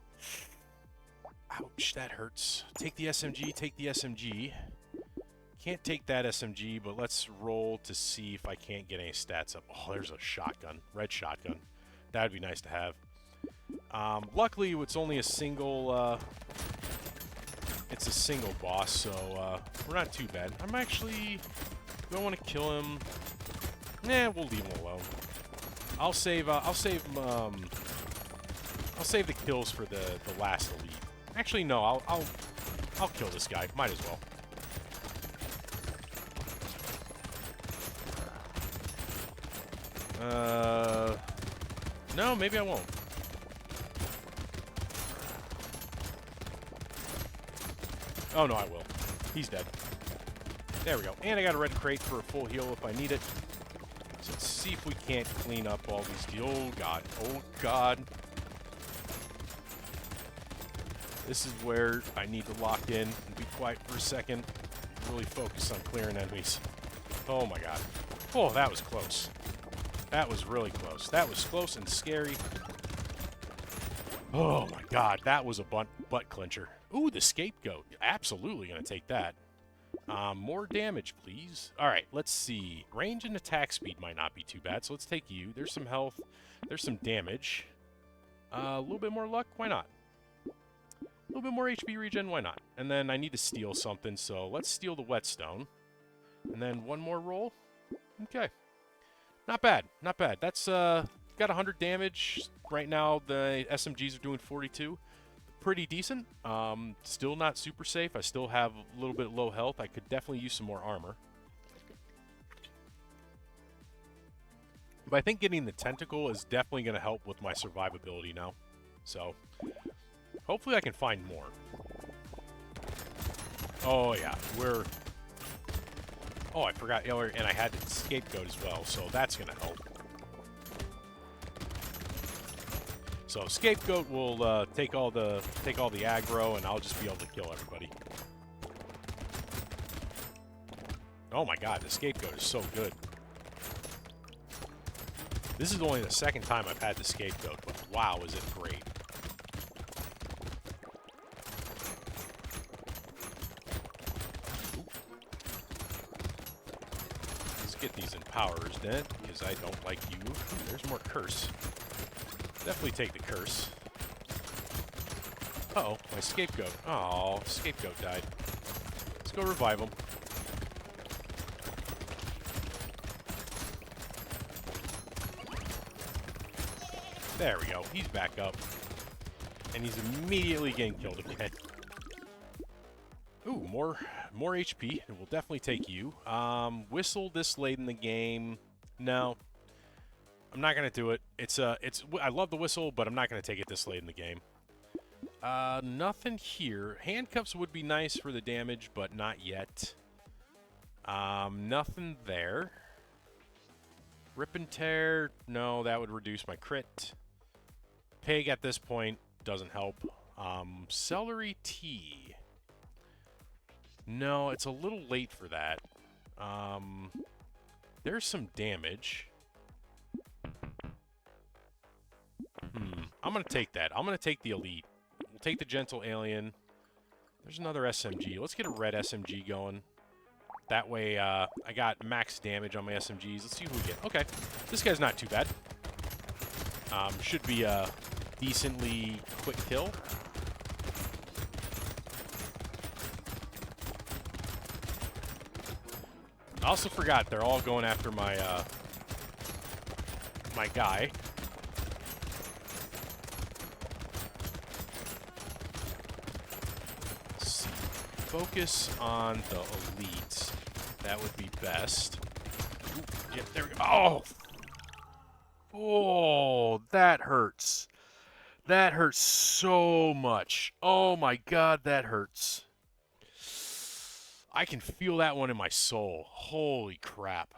Ouch, that hurts. Take the SMG, take the SMG. Can't take that SMG, but let's roll to see if I can't get any stats up. Oh, there's a shotgun. Red shotgun. That would be nice to have. Luckily, it's only a single... it's a single boss, so we're not too bad. I'm actually... Do I want to kill him? Nah, we'll leave him alone. I'll save the kills for the last elite. Actually, no. I'll kill this guy. Might as well. No, maybe I won't. Oh, no, I will. He's dead. There we go. And I got a red crate for a full heal if I need it. So let's see if we can't clean up all these... Oh, God. Oh, God. This is where I need to lock in and be quiet for a second. Really focus on clearing enemies. Oh, my God. Oh, that was close. That was really close. That was close and scary. Oh, my God. That was a butt clincher. Ooh, the scapegoat. Absolutely going to take that. More damage, please. All right, let's see. Range and attack speed might not be too bad, so let's take you. There's some health. There's some damage. A little bit more luck. Why not? A little bit more HP regen. Why not? And then I need to steal something, so let's steal the whetstone. And then one more roll. Okay. Not bad. Not bad. That's got 100 damage. Right now, the SMGs are doing 42. Pretty decent. Still not super safe. I still have a little bit low health. I could definitely use some more armor. But I think getting the tentacle is definitely going to help with my survivability now. So, hopefully I can find more. Oh, yeah. Oh, I forgot. And I had the scapegoat as well, so that's going to help. So scapegoat will take all the aggro, and I'll just be able to kill everybody. Oh my God, the scapegoat is so good. This is only the second time I've had the scapegoat, but wow, is it great! Let's get these empowers then, because I don't like you. Ooh, there's more curse. Definitely take the curse. Uh-oh, my scapegoat. Oh, scapegoat died. Let's go revive him. There we go. He's back up. And he's immediately getting killed again. Ooh, more HP. We'll definitely take you. Whistle this late in the game. No. I'm not gonna do it. I love the whistle, but I'm not gonna take it this late in the game. Nothing here. Handcuffs would be nice for the damage, but not yet. Nothing there. Rip and tear. No, that would reduce my crit. Pig at this point doesn't help. Celery tea. No, it's a little late for that. There's some damage. I'm going to take that. I'm going to take the elite. We'll take the gentle alien. There's another SMG. Let's get a red SMG going. That way, I got max damage on my SMGs. Let's see who we get. Okay. This guy's not too bad. Should be a decently quick kill. I also forgot they're all going after my, my guy. Focus on the elites. That would be best. Ooh, yeah, there we go. Oh! Oh, that hurts. That hurts so much. Oh my God, that hurts. I can feel that one in my soul. Holy crap.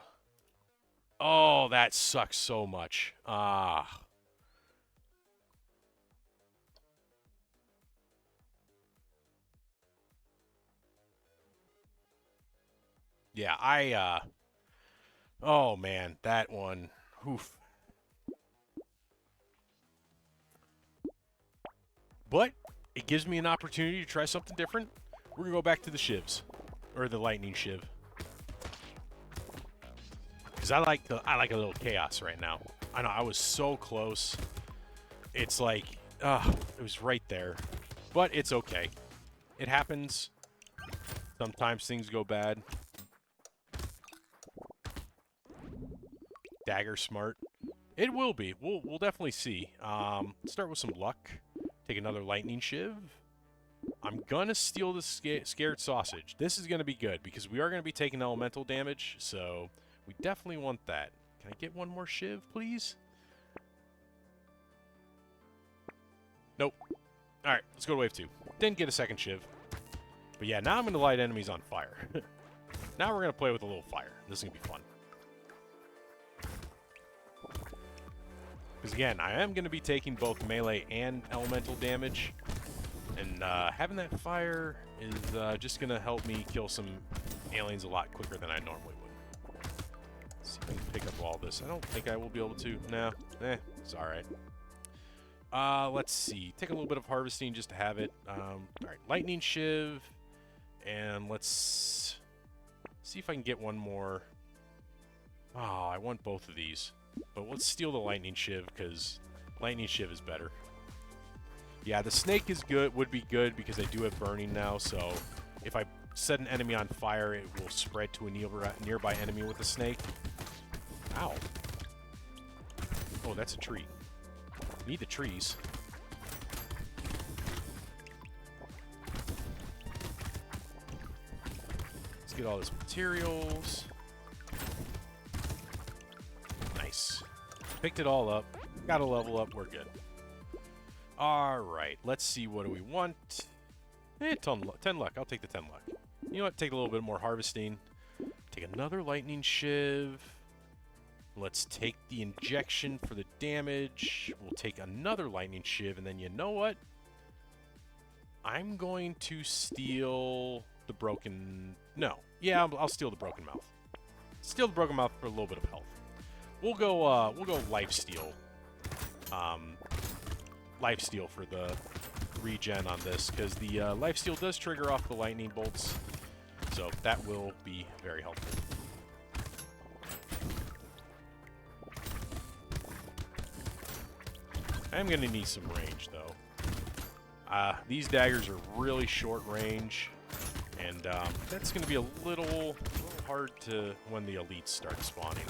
Oh, that sucks so much. Ah. Yeah, oh man, that one, oof. But it gives me an opportunity to try something different. We're going to go back to the shivs. Or the lightning shiv. Because I like a little chaos right now. I know, I was so close. It's like, it was right there. But it's okay. It happens. Sometimes things go bad. Dagger smart. It will be. We'll definitely see. Start with some luck. Take another lightning shiv. I'm gonna steal the scared sausage. This is gonna be good because we are gonna be taking elemental damage, so we definitely want that. Can I get one more shiv, please? Nope. Alright, let's go to wave 2. Didn't get a second shiv. But yeah, now I'm gonna light enemies on fire. Now we're gonna play with a little fire. This is gonna be fun. Because again, I am gonna be taking both melee and elemental damage. And having that fire is just going to help me kill some aliens a lot quicker than I normally would. Let's see if I can pick up all this. I don't think I will be able to. No. It's alright. Let's see. Take a little bit of harvesting just to have it. Alright, lightning shiv. And let's see if I can get one more. Oh, I want both of these. But let's steal the lightning shiv because lightning shiv is better. Yeah, the snake is good, would be good because I do have burning now, so if I set an enemy on fire, it will spread to a nearby enemy with the snake. Ow. Oh, that's a tree. Need the trees. Let's get all this materials. Nice. Picked it all up. Got a level up, we're good. Alright, let's see, what do we want? 10 luck. I'll take the 10 luck. You know what? Take a little bit more harvesting. Take another lightning shiv. Let's take the injection for the damage. We'll take another lightning shiv, and then you know what? I'm going to steal the broken... No. Yeah, I'll steal the broken mouth. Steal the broken mouth for a little bit of health. We'll go lifesteal. Lifesteal for the regen on this, because the lifesteal does trigger off the lightning bolts, so that will be very helpful. I'm going to need some range, though. These daggers are really short range, and that's going to be a little hard to when the elites start spawning.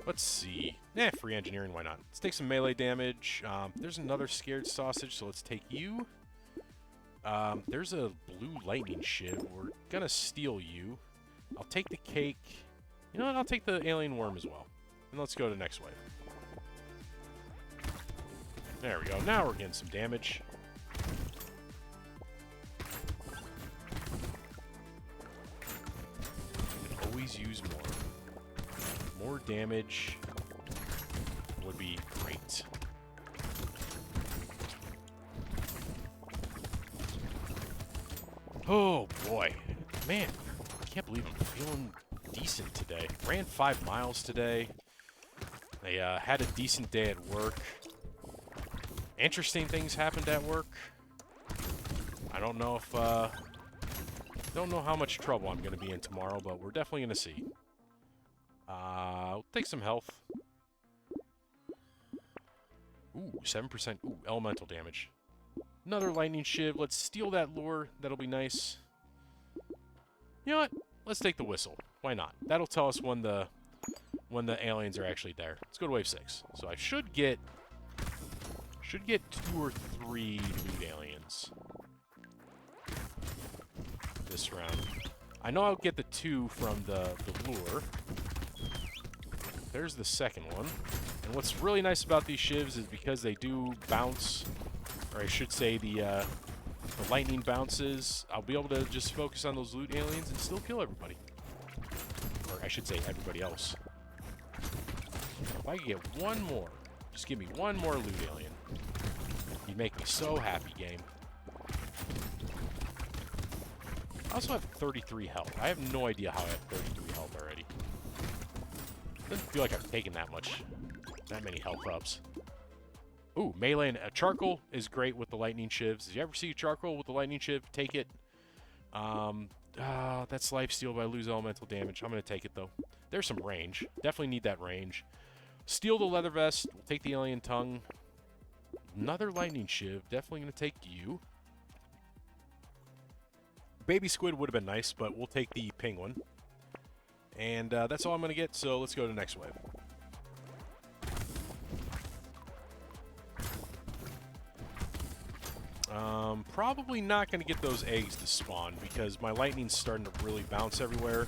Let's see. Free engineering, why not? Let's take some melee damage. There's another scared sausage, so let's take you. There's a blue lightning shiv. We're gonna steal you. I'll take the cake. You know what? I'll take the alien worm as well. And let's go to the next wave. There we go. Now we're getting some damage. Can always use more. More damage would be great. Oh boy. Man, I can't believe I'm feeling decent today. Ran 5 miles today. I had a decent day at work. Interesting things happened at work. I don't know if, don't know how much trouble I'm going to be in tomorrow, but we're definitely going to see. I'll take some health. Ooh, 7%. Ooh, elemental damage. Another lightning shiv. Let's steal that lure. That'll be nice. You know what? Let's take the whistle. Why not? That'll tell us when the aliens are actually there. Let's go to wave 6. So I should get 2 or 3 loot aliens this round. I know I'll get the 2 from the lure. There's the second one. And what's really nice about these shivs is because they do bounce, or I should say the lightning bounces, I'll be able to just focus on those loot aliens and still kill everybody. Or I should say everybody else. If I could get one more, just give me one more loot alien. You'd make me so happy, game. I also have 33 health. I have no idea how I have 33 health already. Doesn't feel like I've taken that much that many health ups. Ooh, melee and charcoal is great with the lightning shivs. Did you ever see charcoal with the lightning shiv? Take it. That's lifesteal, but I lose elemental damage. I'm going to take it, though. There's some range. Definitely need that range. Steal the leather vest. We'll take the alien tongue. Another lightning shiv. Definitely going to take you. Baby squid would have been nice, but we'll take the penguin. And that's all I'm going to get, so let's go to the next wave. Probably not going to get those eggs to spawn because my lightning's starting to really bounce everywhere.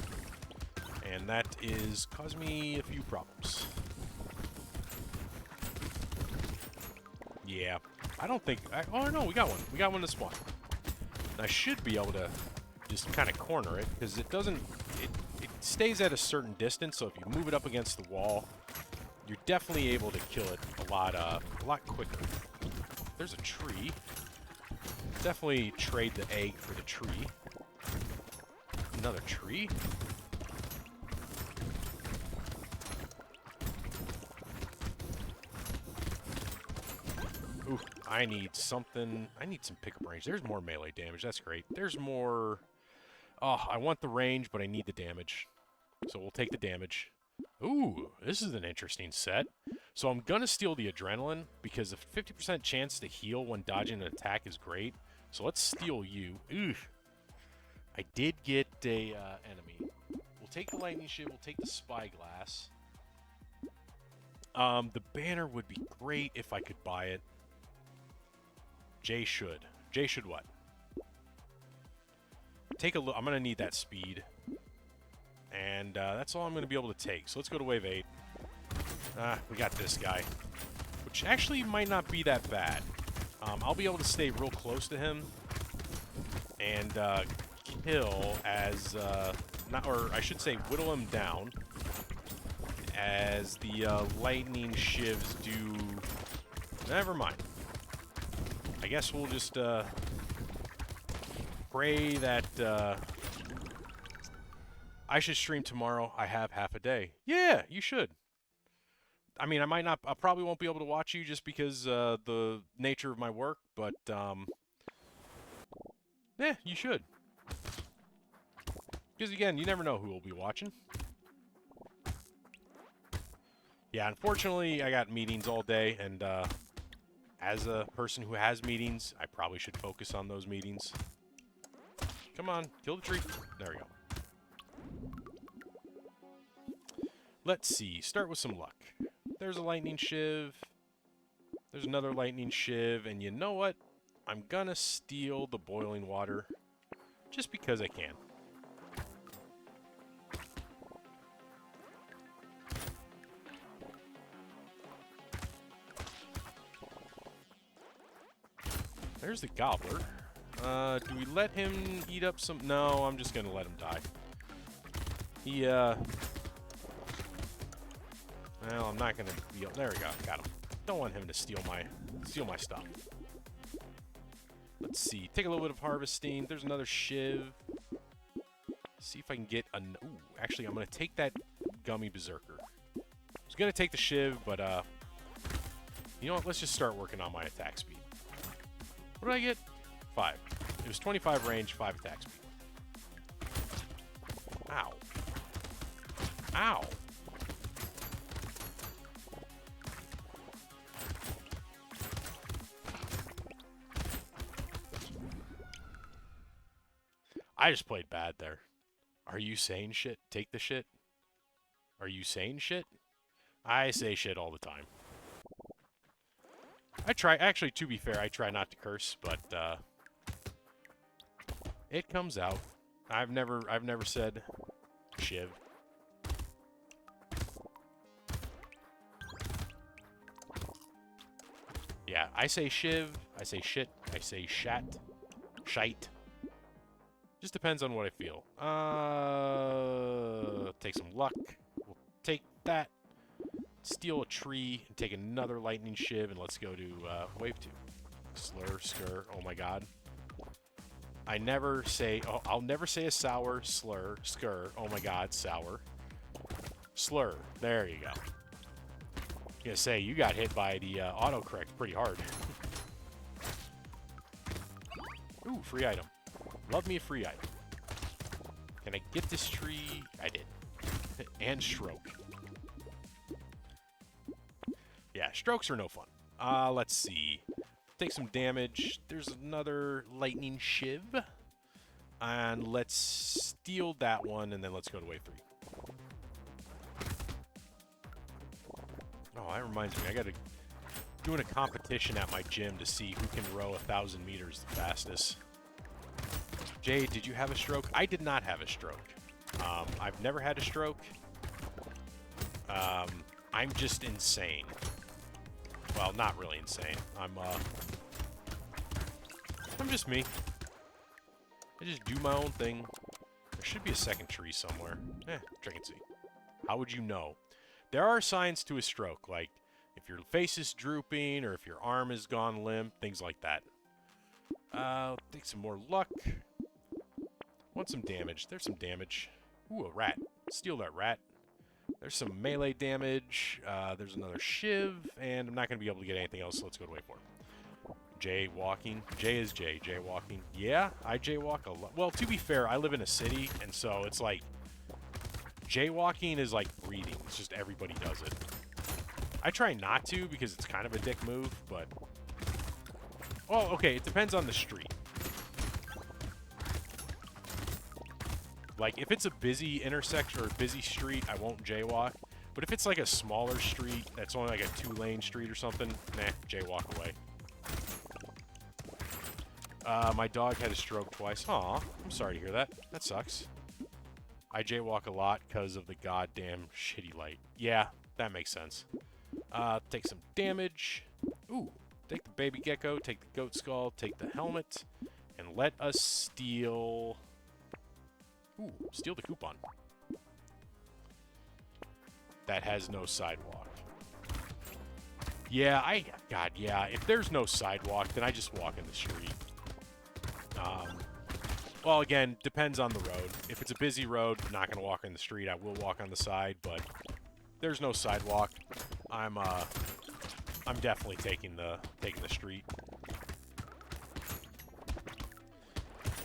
And that is causing me a few problems. Yeah. I don't think... oh, no, we got one. We got one to spawn. And I should be able to just kind of corner it because it doesn't... It stays at a certain distance, so if you move it up against the wall, you're definitely able to kill it a lot quicker. There's a tree. Definitely trade the egg for the tree. Another tree. Ooh, I need something. I need some pickup range. There's more melee damage. That's great. There's more... Oh, I want the range, but I need the damage. So we'll take the damage. Ooh, this is an interesting set. So I'm going to steal the adrenaline because a 50% chance to heal when dodging an attack is great. So let's steal you. Ooh. I did get a enemy. We'll take the lightning shield. We'll take the spyglass. The banner would be great if I could buy it. Jay should. Jay should what? Take a look. I'm going to need that speed. And that's all I'm going to be able to take. So let's go to wave 8. We got this guy. Which actually might not be that bad. I'll be able to stay real close to him. And kill as... or I should say whittle him down. As the lightning shivs do... Never mind. I guess we'll just pray that... I should stream tomorrow. I have half a day. Yeah, you should. I mean, I probably won't be able to watch you just because the nature of my work, but yeah, you should. Because again, you never know who will be watching. Yeah, unfortunately, I got meetings all day, and as a person who has meetings, I probably should focus on those meetings. Come on, kill the tree. There we go. Let's see. Start with some luck. There's a lightning shiv. There's another lightning shiv. And you know what? I'm gonna steal the boiling water. Just because I can. There's the gobbler. Do we let him eat up some... No, I'm just gonna let him die. He, Well, I'm not gonna be... There we go. Got him. Don't want him to steal my stuff. Let's see. Take a little bit of harvesting. There's another shiv. See if I can get a... Ooh, actually, I'm gonna take that gummy berserker. I was gonna take the shiv, but you know what? Let's just start working on my attack speed. What did I get? 5. It was 25 range, 5 attack speed. Ow. Ow. I just played bad there. Are you saying shit? Take the shit? Are you saying shit? I say shit all the time. I try, actually, to be fair, I try not to curse, but it comes out. I've never said shiv. Yeah, I say shiv, I say shit, I say shat, shite. Just depends on what I feel. Take some luck. We'll take that. Steal a tree and take another lightning shiv, and let's go to wave 2. Slur, skr. Oh my god. I never say. Oh, I'll never say a sour. Slur, skr. Oh my god, sour. Slur. There you go. gonna say, you got hit by the autocorrect pretty hard. Ooh, free item. Love me a free item. Can I get this tree? I did. And stroke. Yeah, strokes are no fun. Let's see. Take some damage. There's another lightning shiv. And let's steal that one, and then let's go to wave 3. Oh, that reminds me. I got to doing a competition at my gym to see who can row 1,000 meters the fastest. Jay, did you have a stroke? I did not have a stroke. I've never had a stroke. I'm just insane. Well, not really insane. I'm just me. I just do my own thing. There should be a second tree somewhere. Check and see. How would you know? There are signs to a stroke, like if your face is drooping or if your arm has gone limp, things like that. Take some more luck. Want some damage. There's some damage. Ooh, a rat. Steal that rat. There's some melee damage. There's another shiv, and I'm not going to be able to get anything else, so let's go to wave 4. Jaywalking. Jay is Jay. Jaywalking. Yeah, I jaywalk a lot. Well, to be fair, I live in a city, and so it's like jaywalking is like breathing. It's just everybody does it. I try not to because it's kind of a dick move, but... Oh, okay, it depends on the street. Like, if it's a busy intersection or a busy street, I won't jaywalk. But if it's like a smaller street that's only like a 2-lane street or something, nah, jaywalk away. My dog had a stroke twice. Aw, I'm sorry to hear that. That sucks. I jaywalk a lot because of the goddamn shitty light. Yeah, that makes sense. Take some damage. Ooh, take the baby gecko, take the goat skull, take the helmet, and let us steal... Ooh, steal the coupon. That has no sidewalk. Yeah, God, yeah. If there's no sidewalk, then I just walk in the street. Well, again, depends on the road. If it's a busy road, I'm not going to walk in the street. I will walk on the side, but there's no sidewalk. I'm definitely taking the street.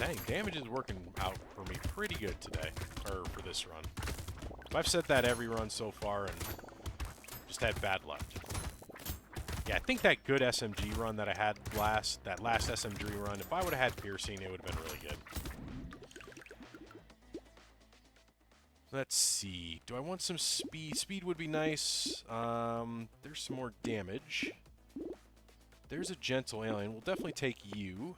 Dang, damage is working out for me pretty good today, or for this run. I've said that every run so far, and just had bad luck. Yeah, I think that good SMG run that I had that last SMG run, if I would have had piercing, it would have been really good. Let's see. Do I want some speed? Speed would be nice. There's some more damage. There's a gentle alien. We'll definitely take you.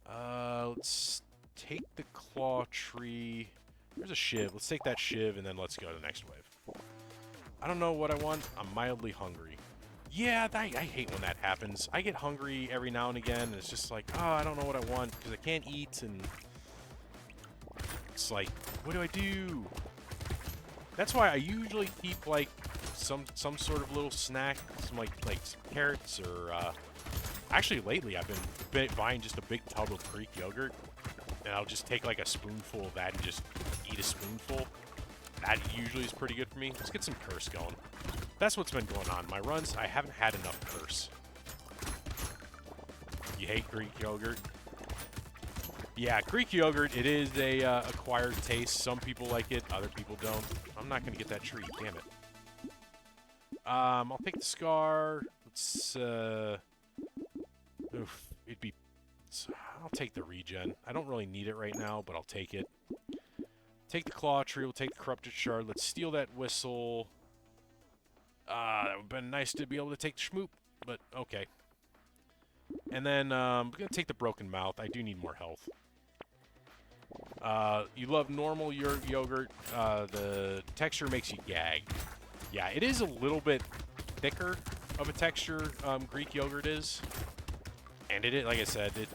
Let's take the claw tree. There's a shiv. Let's take that shiv, and then let's go to the next wave. I don't know what I want. I'm mildly hungry. Yeah, I hate when that happens. I get hungry every now and again, and it's just like, oh, I don't know what I want, because I can't eat, and it's like, what do I do? That's why I usually keep, like, some sort of little snack, some, like some carrots, or, actually, lately, I've been buying just a big tub of Greek yogurt, and I'll just take, like, a spoonful of that and just eat a spoonful. That usually is pretty good for me. Let's get some curse going. That's what's been going on. My runs, I haven't had enough curse. You hate Greek yogurt? Yeah, Greek yogurt, it is a acquired taste. Some people like it, other people don't. I'm not going to get that tree, damn it. I'll take the scar. Let's, oof, I'll take the regen. I don't really need it right now, but I'll take it. Take the claw tree, we'll take the corrupted shard. Let's steal that whistle. That would have been nice to be able to take the schmoop, but okay. And then, I'm going to take the broken mouth. I do need more health. You love normal yogurt. The texture makes you gag. Yeah, it is a little bit thicker of a texture, Greek yogurt is. And it is, like I said, it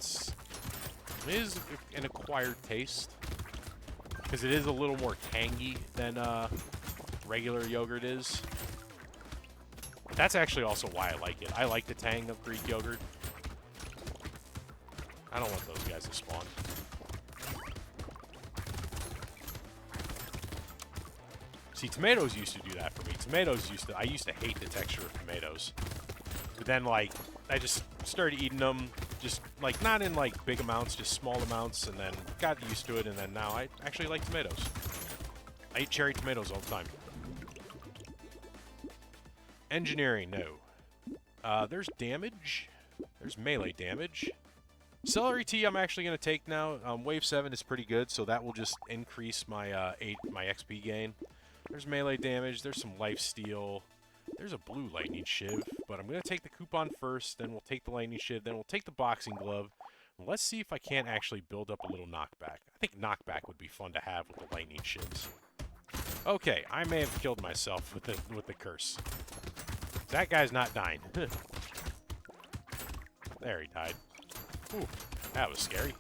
is an acquired taste. Because it is a little more tangy than regular yogurt is. That's actually also why I like it. I like the tang of Greek yogurt. I don't want those guys to spawn. See, tomatoes used to do that for me. I used to hate the texture of tomatoes. But then, like, I just started eating them, just, like, not in, like, big amounts, just small amounts, and then got used to it, and then now I actually like tomatoes. I eat cherry tomatoes all the time. Engineering, no. There's damage. There's melee damage. Celery tea I'm actually going to take now. Wave 7 is pretty good, so that will just increase my my XP gain. There's melee damage. There's some lifesteal. There's a blue lightning shiv, but I'm going to take the coupon first, then we'll take the lightning shiv, then we'll take the boxing glove. Let's see if I can't actually build up a little knockback. I think knockback would be fun to have with the lightning shivs. Okay, I may have killed myself with the curse. That guy's not dying. There, he died. Ooh, that was scary.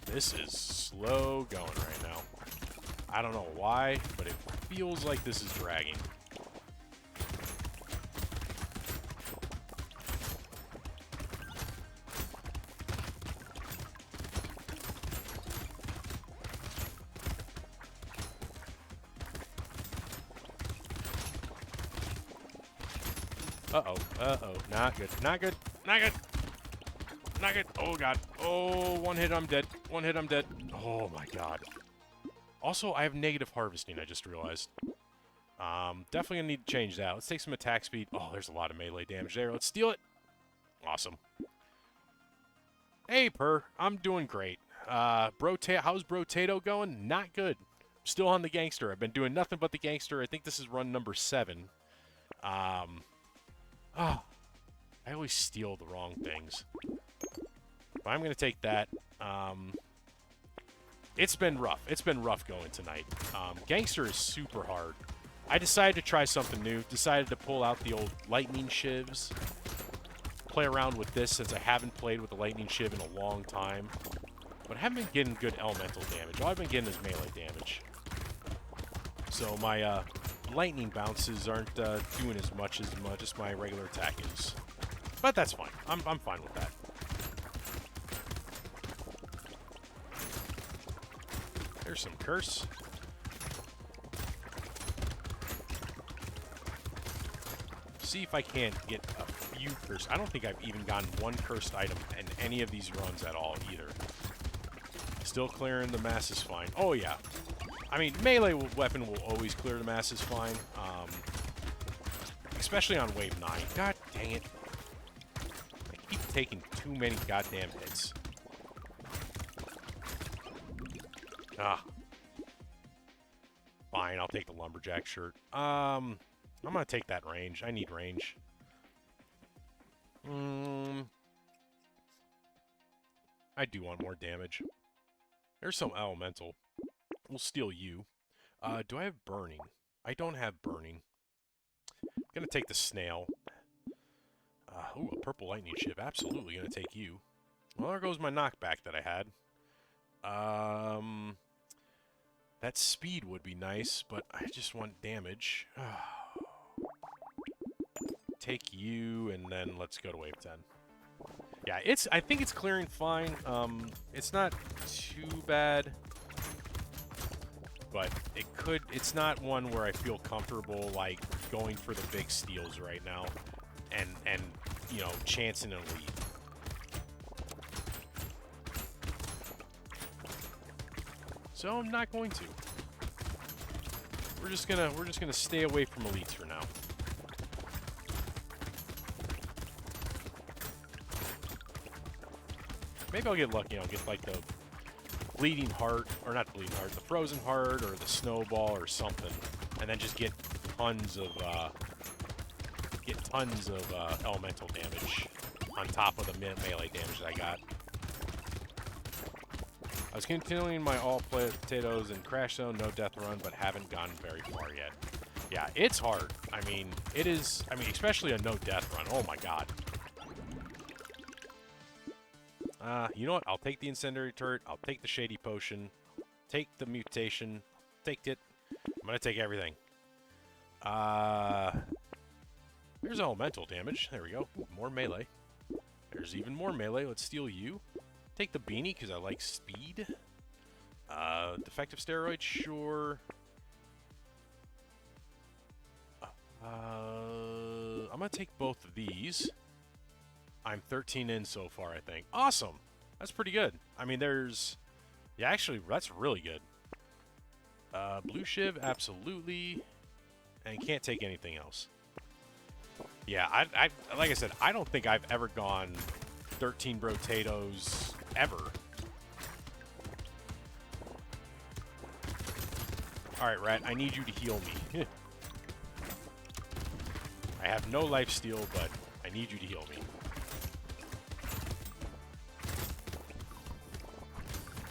This is slow going right now. I don't know why, but it feels like this is dragging. Uh-oh, uh-oh, not good, not good, not good, not good. Oh, God. Oh, one hit, I'm dead. One hit, I'm dead. Oh, my God. Also, I have negative harvesting, I just realized. Definitely gonna need to change that. Let's take some attack speed. Oh, there's a lot of melee damage there. Let's steal it. Awesome. Hey, I'm doing great. How's Brotato going? Not good. Still on the Gangster. I've been doing nothing but the Gangster. I think this is run number 7. Oh, I always steal the wrong things. But I'm going to take that. It's been rough. It's been rough going tonight. Gangster is super hard. I decided to try something new. Decided to pull out the old lightning shivs. Play around with this since I haven't played with the lightning shiv in a long time. But I haven't been getting good elemental damage. All I've been getting is melee damage. So my lightning bounces aren't doing as much as my regular attack is. But that's fine. I'm fine with that. There's some curse. See if I can't get a few curse. I don't think I've even gotten one cursed item in any of these runs at all either. Still clearing the masses fine. Oh yeah. I mean, melee weapon will always clear the masses fine. Especially on wave 9. God dang it. I keep taking too many goddamn hits. Ah. Fine, I'll take the lumberjack shirt. I'm gonna take that range. I need range. I do want more damage. There's some elemental. We'll steal you. Do I have burning? I don't have burning. I'm gonna take the snail. Ooh, a purple lightning shiv. Absolutely gonna take you. Well, there goes my knockback that I had. That speed would be nice, but I just want damage. Take you, and then let's go to wave 10. Yeah, I think it's clearing fine. It's not too bad, but it's not one where I feel comfortable, like, going for the big steals right now and you know, chancing an elite. So I'm not going to. We're just gonna stay away from elites for now. Maybe I'll get lucky. I'll get like the bleeding heart, or not bleeding heart, the frozen heart, or the snowball, or something, and then just get tons of elemental damage on top of the melee damage that I got. I was continuing my all potatoes and crash zone, no death run, but haven't gone very far yet. Yeah, it's hard. I mean, it is. I mean, especially a no death run. Oh my god. You know what? I'll take the incendiary turret. I'll take the shady potion. Take the mutation. Take it. I'm gonna take everything. There's elemental damage. There we go. Ooh, more melee. There's even more melee. Let's steal you. Take the beanie because I like speed. Defective steroid, sure. I'm going to take both of these. I'm 13 in so far, I think. Awesome. That's pretty good. I mean, there's... Yeah, actually, that's really good. Blue Shiv, absolutely. And can't take anything else. Yeah, I like I said, I don't think I've ever gone 13 Brotatoes ever. Alright, Rat, I need you to heal me. I have no lifesteal, but I need you to heal me.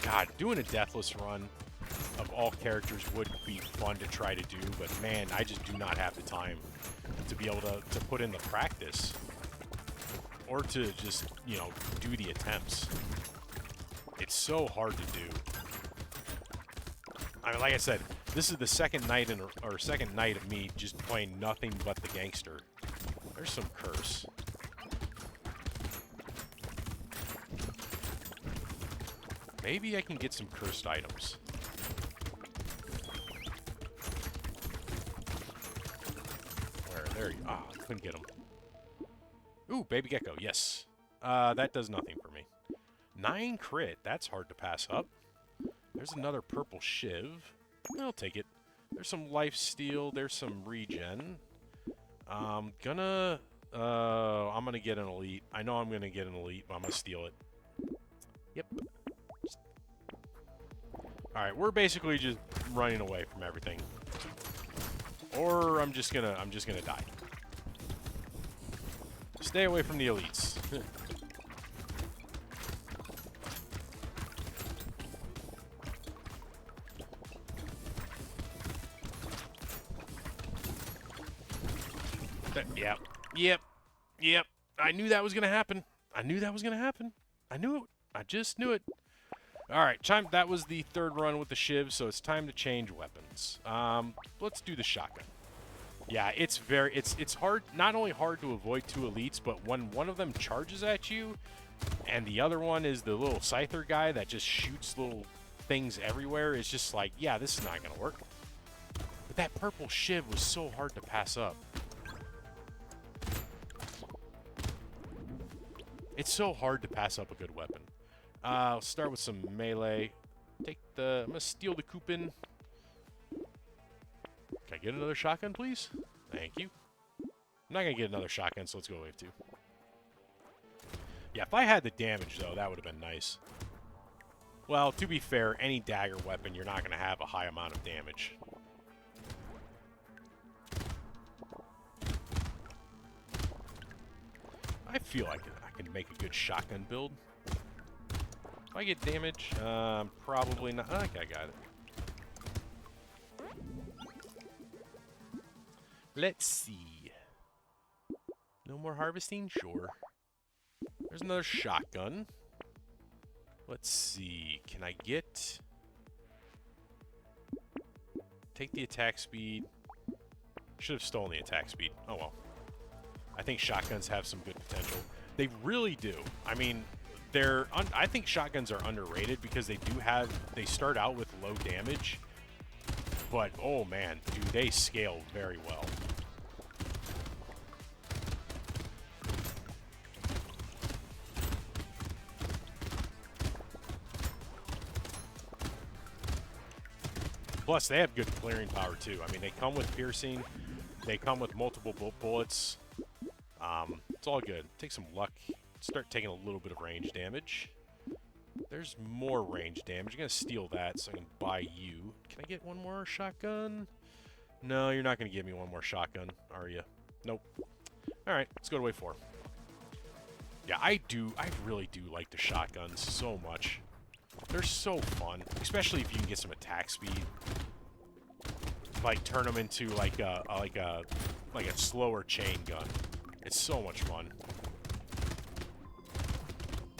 God, doing a deathless run of all characters would be fun to try to do, but man, I just do not have the time to be able to put in the practice. Or to just, you know, do the attempts. It's so hard to do. I mean, like I said, this is the second night of me just playing nothing but the gangster. There's some curse. Maybe I can get some cursed items. Where? There you... Ah, I couldn't get them. Ooh, baby gecko, yes. That does nothing for me. 9 crit, that's hard to pass up. There's another purple shiv. I'll take it. There's some life steal, there's some regen. I'm gonna get an elite. I know I'm gonna get an elite, but I'm gonna steal it. Yep. Alright, we're basically just running away from everything. Or I'm just gonna die. Stay away from the elites. Yep. I knew that was gonna happen. I knew it. I just knew it. Alright, that was the third run with the shiv, so it's time to change weapons. Let's do the shotgun. Yeah, it's hard, not only hard to avoid 2 elites, but when one of them charges at you, and the other one is the little scyther guy that just shoots little things everywhere, it's just like, yeah, this is not gonna work. But that purple shiv was so hard to pass up. It's so hard to pass up a good weapon. I'll start with some melee. I'm gonna steal the coupon. Can I get another shotgun, please? Thank you. I'm not gonna get another shotgun, so let's go wave 2. Yeah, if I had the damage, though, that would have been nice. Well, to be fair, any dagger weapon, you're not gonna have a high amount of damage. I feel like I can make a good shotgun build. If I get damage, probably not. Okay, I got it. Let's see. No more harvesting? Sure. There's another shotgun. Let's see. Can I get... Take the attack speed. Should have stolen the attack speed. Oh well. I think shotguns have some good potential. They really do. I mean, I think shotguns are underrated because they start out with low damage. But, oh man, do they scale very well. Plus, they have good clearing power, too. I mean, they come with piercing. They come with multiple bullets. It's all good. Take some luck. Start taking a little bit of range damage. There's more range damage. I'm going to steal that so I can buy you. Can I get one more shotgun? No, you're not going to give me one more shotgun, are you? Nope. Alright, let's go to wave 4. Yeah, I really do like the shotguns so much. They're so fun, especially if you can get some attack speed. Like, turn them into like a slower chain gun. It's so much fun.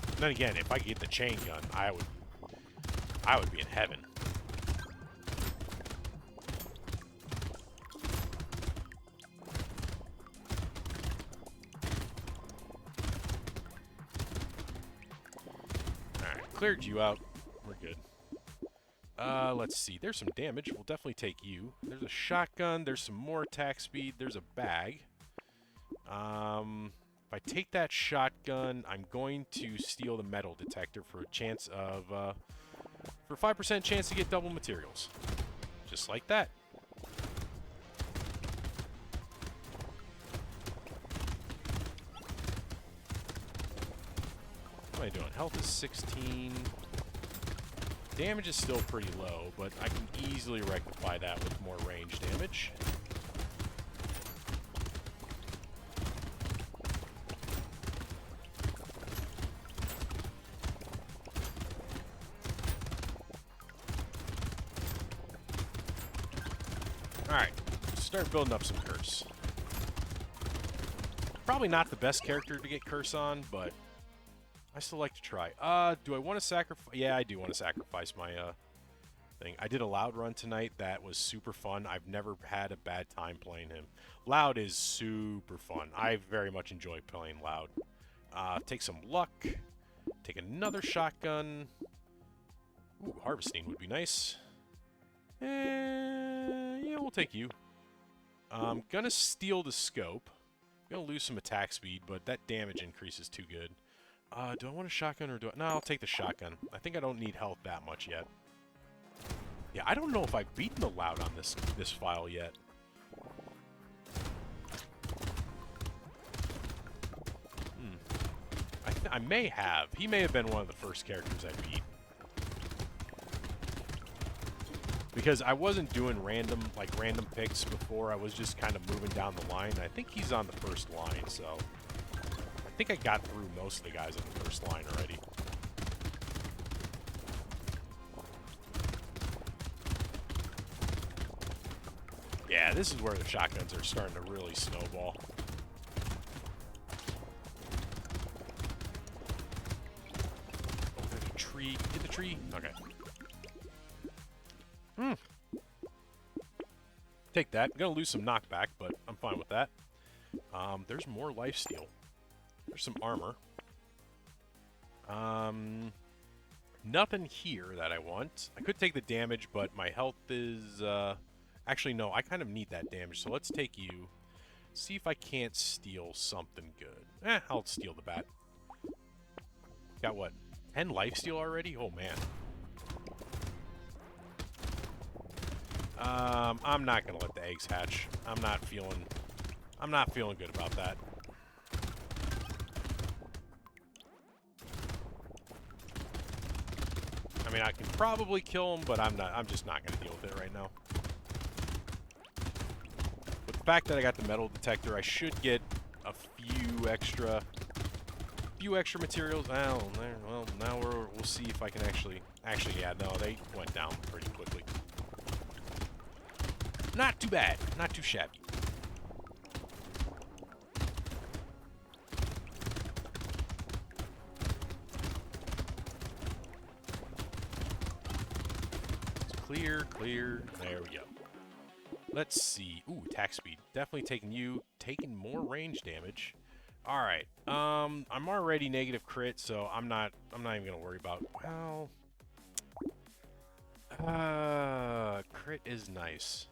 And then again, if I could get the chain gun, I would be in heaven. Cleared you out. We're good. Let's see. There's some damage. We'll definitely take you. There's a shotgun. There's some more attack speed. There's a bag. If I take that shotgun, I'm going to steal the metal detector for a chance of, for 5% chance to get double materials. Just like that. What am I doing? Health is 16. Damage is still pretty low, but I can easily rectify that with more range damage. Alright, start building up some curse. Probably not the best character to get curse on, but I still like to try. Do I want to sacrifice? Yeah, I do want to sacrifice my thing. I did a Loud run tonight. That was super fun. I've never had a bad time playing him. Loud is super fun. I very much enjoy playing Loud. Take some luck. Take another shotgun. Ooh, harvesting would be nice. Yeah, we'll take you. I'm gonna steal the scope. I'm gonna lose some attack speed, but that damage increase is too good. Do I want a shotgun or do I... No, I'll take the shotgun. I think I don't need health that much yet. Yeah, I don't know if I've beaten the Loud on this file yet. I may have. He may have been one of the first characters I beat. Because I wasn't doing random picks before. I was just kind of moving down the line. I think he's on the first line, so... I think I got through most of the guys on the first line already. Yeah, this is where the shotguns are starting to really snowball. Oh, there's a tree. Hit the tree? Okay. Take that. I'm going to lose some knockback, but I'm fine with that. There's more lifesteal. There's some armor. Nothing here that I want. I could take the damage, but my health is... Actually, no, I kind of need that damage, so let's take you. See if I can't steal something good. I'll steal the bat. Got what? 10 lifesteal already? Oh, man. I'm not gonna let the eggs hatch. I'm not feeling good about that. I mean, I can probably kill him, but I'm just not gonna deal with it right now. With the fact that I got the metal detector, I should get a few extra materials. Well, now we'll see if I can actually, yeah, no, they went down pretty quickly. Not too bad. Not too shabby. It's clear. There we go. Let's see. Ooh, attack speed. Definitely taking more range damage. All right. I'm already negative crit, so I'm not even gonna worry about. Well, crit is nice.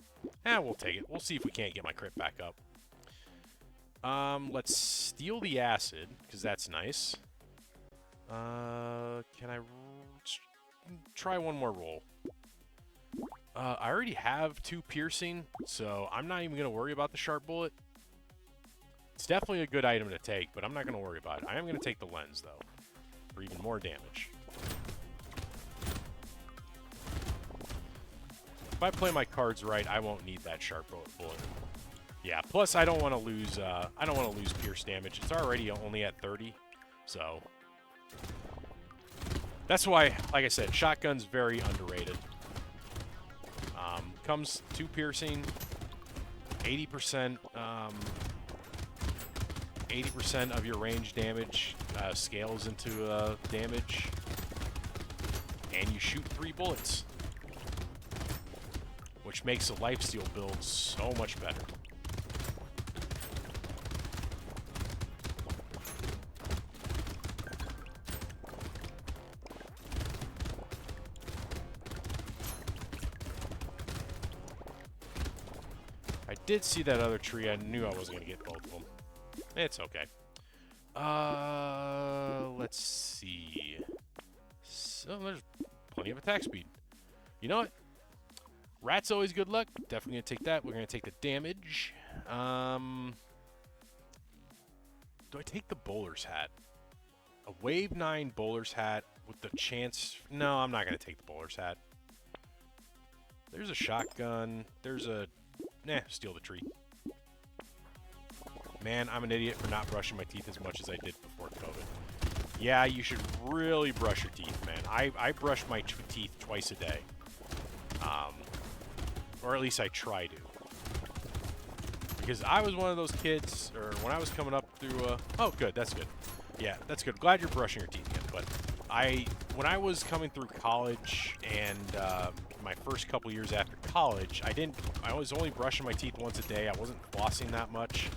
We'll take it. We'll see if we can't get my crit back up. Let's steal the acid, because that's nice. Can I try one more roll? I already have 2 piercing, so I'm not even going to worry about the sharp bullet. It's definitely a good item to take, but I'm not going to worry about it. I am going to take the lens, though, for even more damage. If I play my cards right, I won't need that sharp bullet. Yeah. Plus, I don't want to lose. I don't want to lose pierce damage. It's already only at 30, so that's why, like I said, shotgun's very underrated. Comes 2 piercing, 80%. 80% of your range damage scales into damage, and you shoot 3 bullets. Which makes a lifesteal build so much better. did see that other tree. I knew I wasn't going to get both of them. It's okay. Let's see. So there's plenty of attack speed. You know what? Rat's always good luck. Definitely going to take that. We're going to take the damage. Do I take the bowler's hat? A wave 9 bowler's hat with the chance... No, I'm not going to take the bowler's hat. There's a shotgun. There's a... Nah, steal the tree. Man, I'm an idiot for not brushing my teeth as much as I did before COVID. Yeah, you should really brush your teeth, man. I brush my teeth twice a day. Or at least I try to. Because I was one of those kids, or when I was coming up through... oh, good. That's good. Yeah, that's good. Glad you're brushing your teeth again. But when I was coming through college and my first couple years after college, I was only brushing my teeth once a day. I wasn't flossing that much.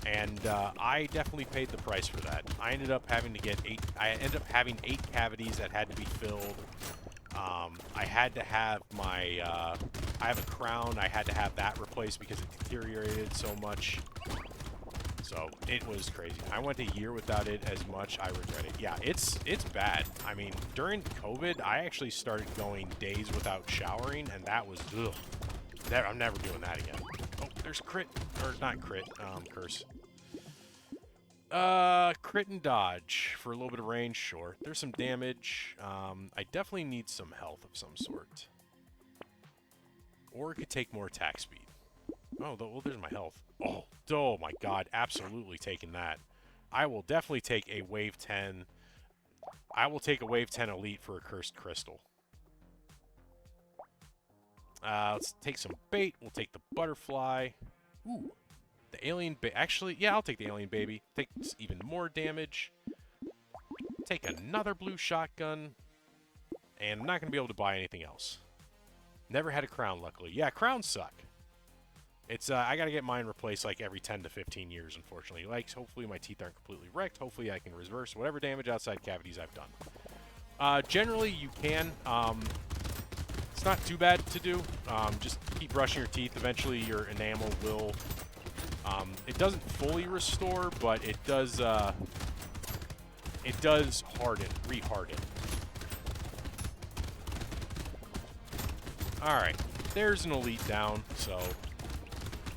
And I definitely paid the price for that. I ended up having to get I ended up having 8 cavities that had to be filled. I had to have my, I have a crown. I had to have that replaced because it deteriorated so much. So it was crazy. I went a year without it as much. I regret it. Yeah, it's bad. I mean, during COVID, I actually started going days without showering, and that was, ugh. I'm never doing that again. Oh, there's crit, or not crit, curse. Crit and dodge for a little bit of range, sure. There's some damage. I definitely need some health of some sort. Or it could take more attack speed. Oh, well, there's my health. Oh my god, absolutely taking that. I will definitely take a wave 10. I will take a wave 10 elite for a cursed crystal. Let's take some bait. We'll take the butterfly. Ooh. The alien actually, yeah, I'll take the alien baby. Take even more damage. Take another blue shotgun. And I'm not going to be able to buy anything else. Never had a crown, luckily. Yeah, crowns suck. It's, I got to get mine replaced like every 10 to 15 years, unfortunately. Like, hopefully my teeth aren't completely wrecked. Hopefully I can reverse whatever damage outside cavities I've done. Generally, you can. It's not too bad to do. Just keep brushing your teeth. Eventually, your enamel will... it doesn't fully restore, but it does harden, re-harden. Alright, there's an elite down, so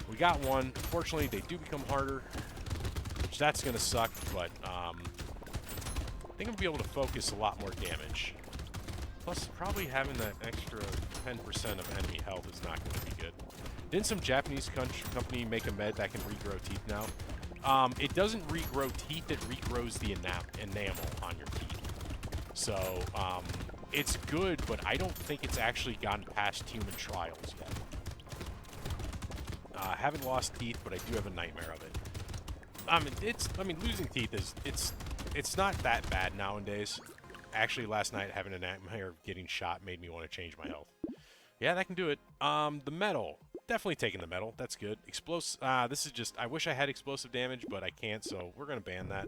we got one. Unfortunately, they do become harder, which that's going to suck, but I think I'm going to be able to focus a lot more damage. Plus, probably having that extra 10% of enemy health is not going to be good. Didn't some Japanese company make a med that can regrow teeth now? It doesn't regrow teeth, it regrows the enamel on your teeth. So, it's good, but I don't think it's actually gotten past human trials yet. I haven't lost teeth, but I do have a nightmare of it. I mean, losing teeth it's not that bad nowadays. Actually, last night, having a nightmare of getting shot made me want to change my health. Yeah, that can do it. The metal. Definitely taking the metal. That's good. This is just... I wish I had explosive damage, but I can't, so we're going to ban that.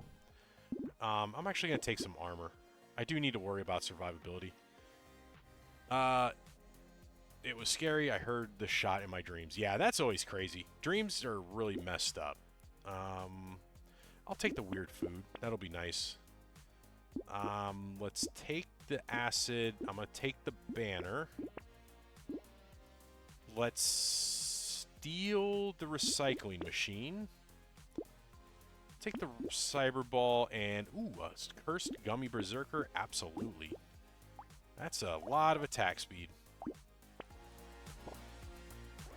I'm actually going to take some armor. I do need to worry about survivability. It was scary. I heard the shot in my dreams. Yeah, that's always crazy. Dreams are really messed up. I'll take the weird food. That'll be nice. Let's take the acid. I'm going to take the banner. Let's steal the recycling machine. Take the cyber ball and... Ooh, a cursed gummy berserker? Absolutely. That's a lot of attack speed.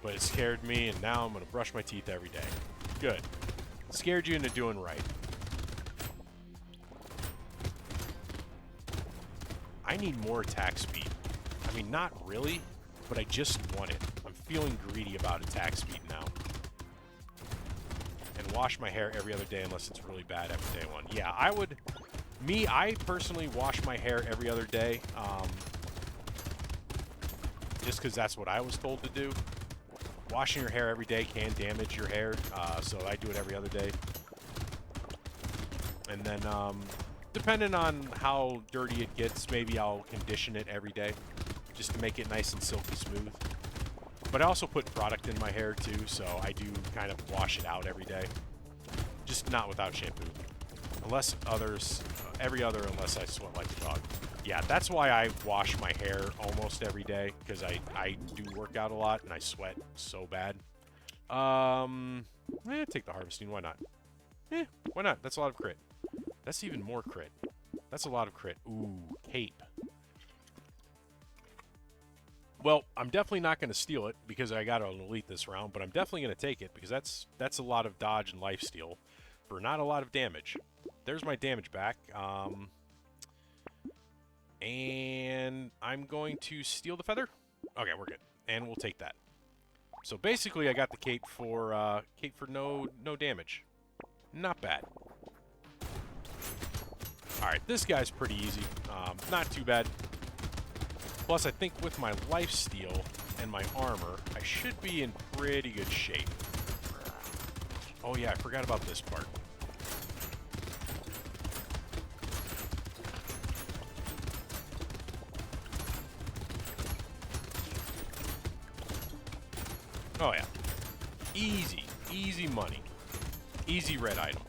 But it scared me, and now I'm going to brush my teeth every day. Good. Scared you into doing right. I need more attack speed. I mean, not really, but I just want it. I'm feeling greedy about attack speed now. And wash my hair every other day unless it's really bad after day 1. Yeah, I would... I personally wash my hair every other day. Just because that's what I was told to do. Washing your hair every day can damage your hair, so I do it every other day. And then, depending on how dirty it gets, maybe I'll condition it every day, just to make it nice and silky smooth. But I also put product in my hair too, so I do kind of wash it out every day. Just not without shampoo. Unless others, every other unless I sweat like a dog. Yeah, that's why I wash my hair almost every day, because I do work out a lot and I sweat so bad. Take the harvesting, why not? Why not? That's a lot of crit. That's even more crit. That's a lot of crit. Ooh, cape. Well, I'm definitely not going to steal it because I got an elite this round, but I'm definitely going to take it because that's a lot of dodge and lifesteal for not a lot of damage. There's my damage back. And I'm going to steal the feather. Okay, we're good. And we'll take that. So basically, I got the cape for no damage. Not bad. Alright, this guy's pretty easy. Not too bad. Plus, I think with my lifesteal and my armor, I should be in pretty good shape. Oh yeah, I forgot about this part. Oh yeah. Easy. Easy money. Easy red item.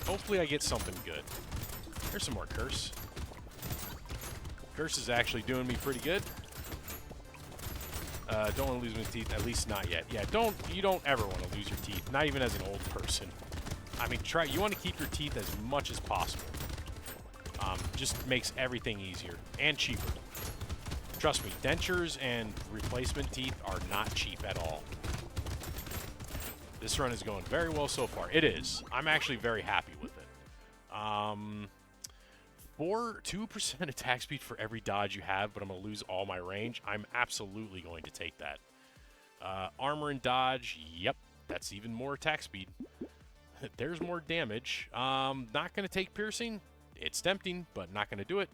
Hopefully I get something good. There's some more curse. Curse is actually doing me pretty good. Don't want to lose my teeth, at least not yet. Yeah, you don't ever want to lose your teeth, not even as an old person. I mean, you want to keep your teeth as much as possible. Just makes everything easier and cheaper. Trust me, dentures and replacement teeth are not cheap at all. This run is going very well so far. It is. I'm actually very happy with it. 2% attack speed for every dodge you have, but I'm going to lose all my range. I'm absolutely going to take that. Armor and dodge, yep, that's even more attack speed. There's more damage. Not going to take piercing. It's tempting, but not going to do it.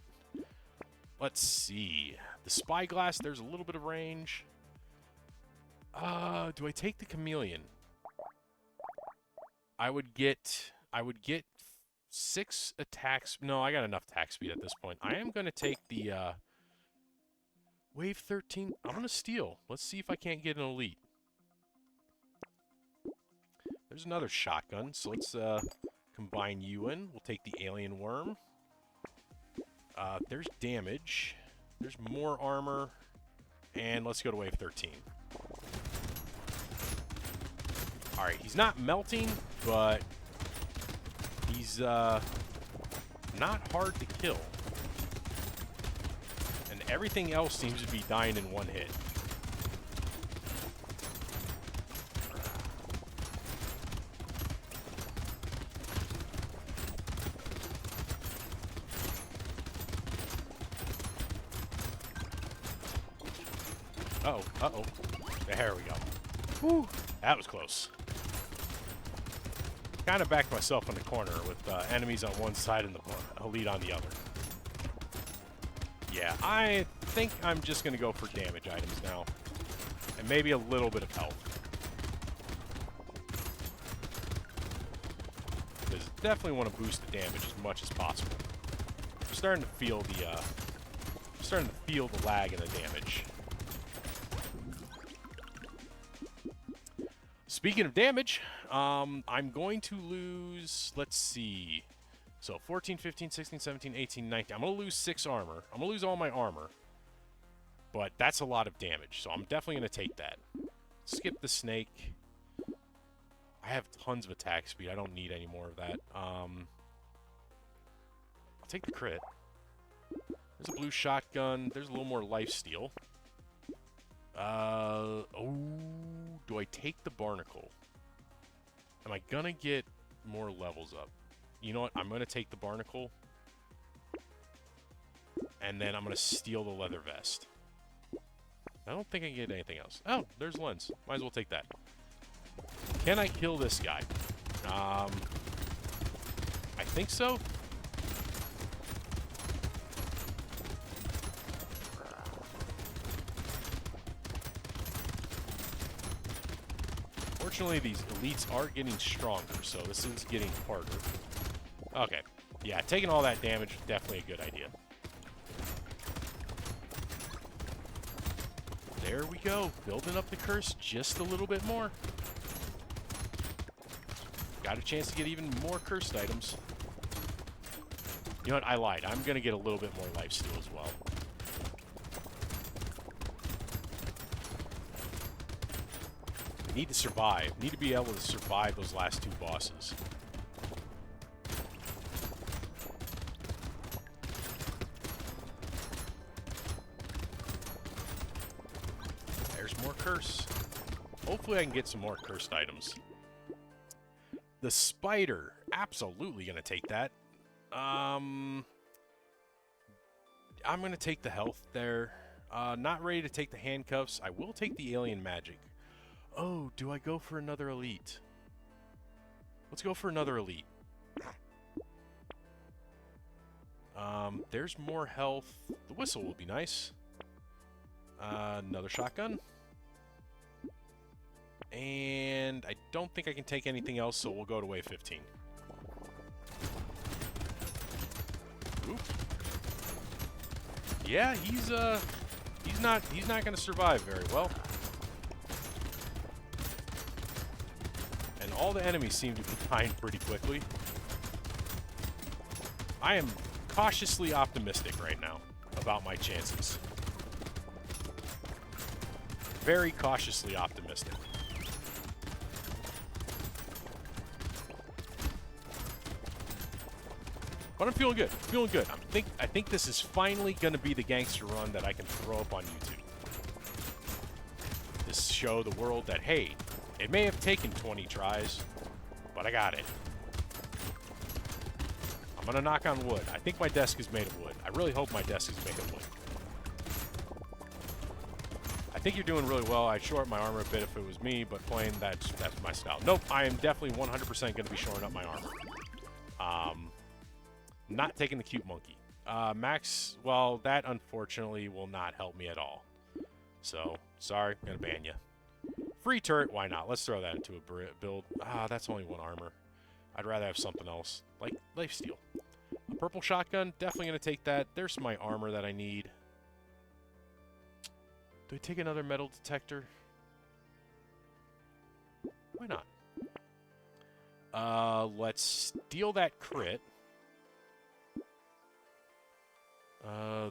Let's see. The spyglass, there's a little bit of range. Do I take the chameleon? I would get 6 attacks. No, I got enough attack speed at this point. I am going to take the wave 13. I'm going to steal. Let's see if I can't get an elite. There's another shotgun, so let's combine you in. We'll take the alien worm. There's damage. There's more armor. And let's go to wave 13. Alright, he's not melting, but he's not hard to kill. And everything else seems to be dying in one hit. Uh-oh. There we go. Whew, that was close. Kind of backed myself in the corner with enemies on one side and the elite on the other. Yeah, I think I'm just going to go for damage items now. And maybe a little bit of health. Because definitely want to boost the damage as much as possible. I'm starting to feel the lag in the damage. Speaking of damage, I'm going to lose, let's see, so 14, 15, 16, 17, 18, 19. I'm going to lose 6 armor. I'm going to lose all my armor, but that's a lot of damage, so I'm definitely going to take that. Skip the snake. I have tons of attack speed. I don't need any more of that. I'll take the crit. There's a blue shotgun. There's a little more lifesteal. Do I take the barnacle? Am I gonna get more levels up? You know what? I'm gonna take the barnacle. And then I'm gonna steal the leather vest. I don't think I can get anything else. Oh, there's lens. Might as well take that. Can I kill this guy? I think so. Fortunately, these elites are getting stronger, so this is getting harder. Okay. Yeah, taking all that damage is definitely a good idea. There we go. Building up the curse just a little bit more. Got a chance to get even more cursed items. You know what? I lied. I'm going to get a little bit more lifesteal as well. We need to survive. We need to be able to survive those last 2 bosses. There's more curse. Hopefully I can get some more cursed items. The spider. Absolutely going to take that. I'm going to take the health there. Not ready to take the handcuffs. I will take the alien magic. Oh, do I go for another elite? Let's go for another elite. There's more health. The whistle will be nice. Another shotgun. And I don't think I can take anything else, so we'll go to wave 15. Oop. Yeah, he's not going to survive very well. And all the enemies seem to be dying pretty quickly. I am cautiously optimistic right now about my chances. Very cautiously optimistic. But I'm feeling good. Feeling good. I think this is finally going to be the Gangster Run that I can throw up on YouTube. This show the world that, hey, it may have taken 20 tries, but I got it. I'm going to knock on wood. I think my desk is made of wood. I really hope my desk is made of wood. I think you're doing really well. I'd shore up my armor a bit if it was me, but playing, that's my style. Nope, I am definitely 100% going to be shoring up my armor. Not taking the cute monkey. Max, well, that unfortunately will not help me at all. So, sorry, I'm going to ban you. Free turret, why not? Let's throw that into a build. That's only 1 armor. I'd rather have something else, like lifesteal. A purple shotgun, definitely going to take that. There's my armor that I need. Do I take another metal detector? Why not? Let's steal that crit.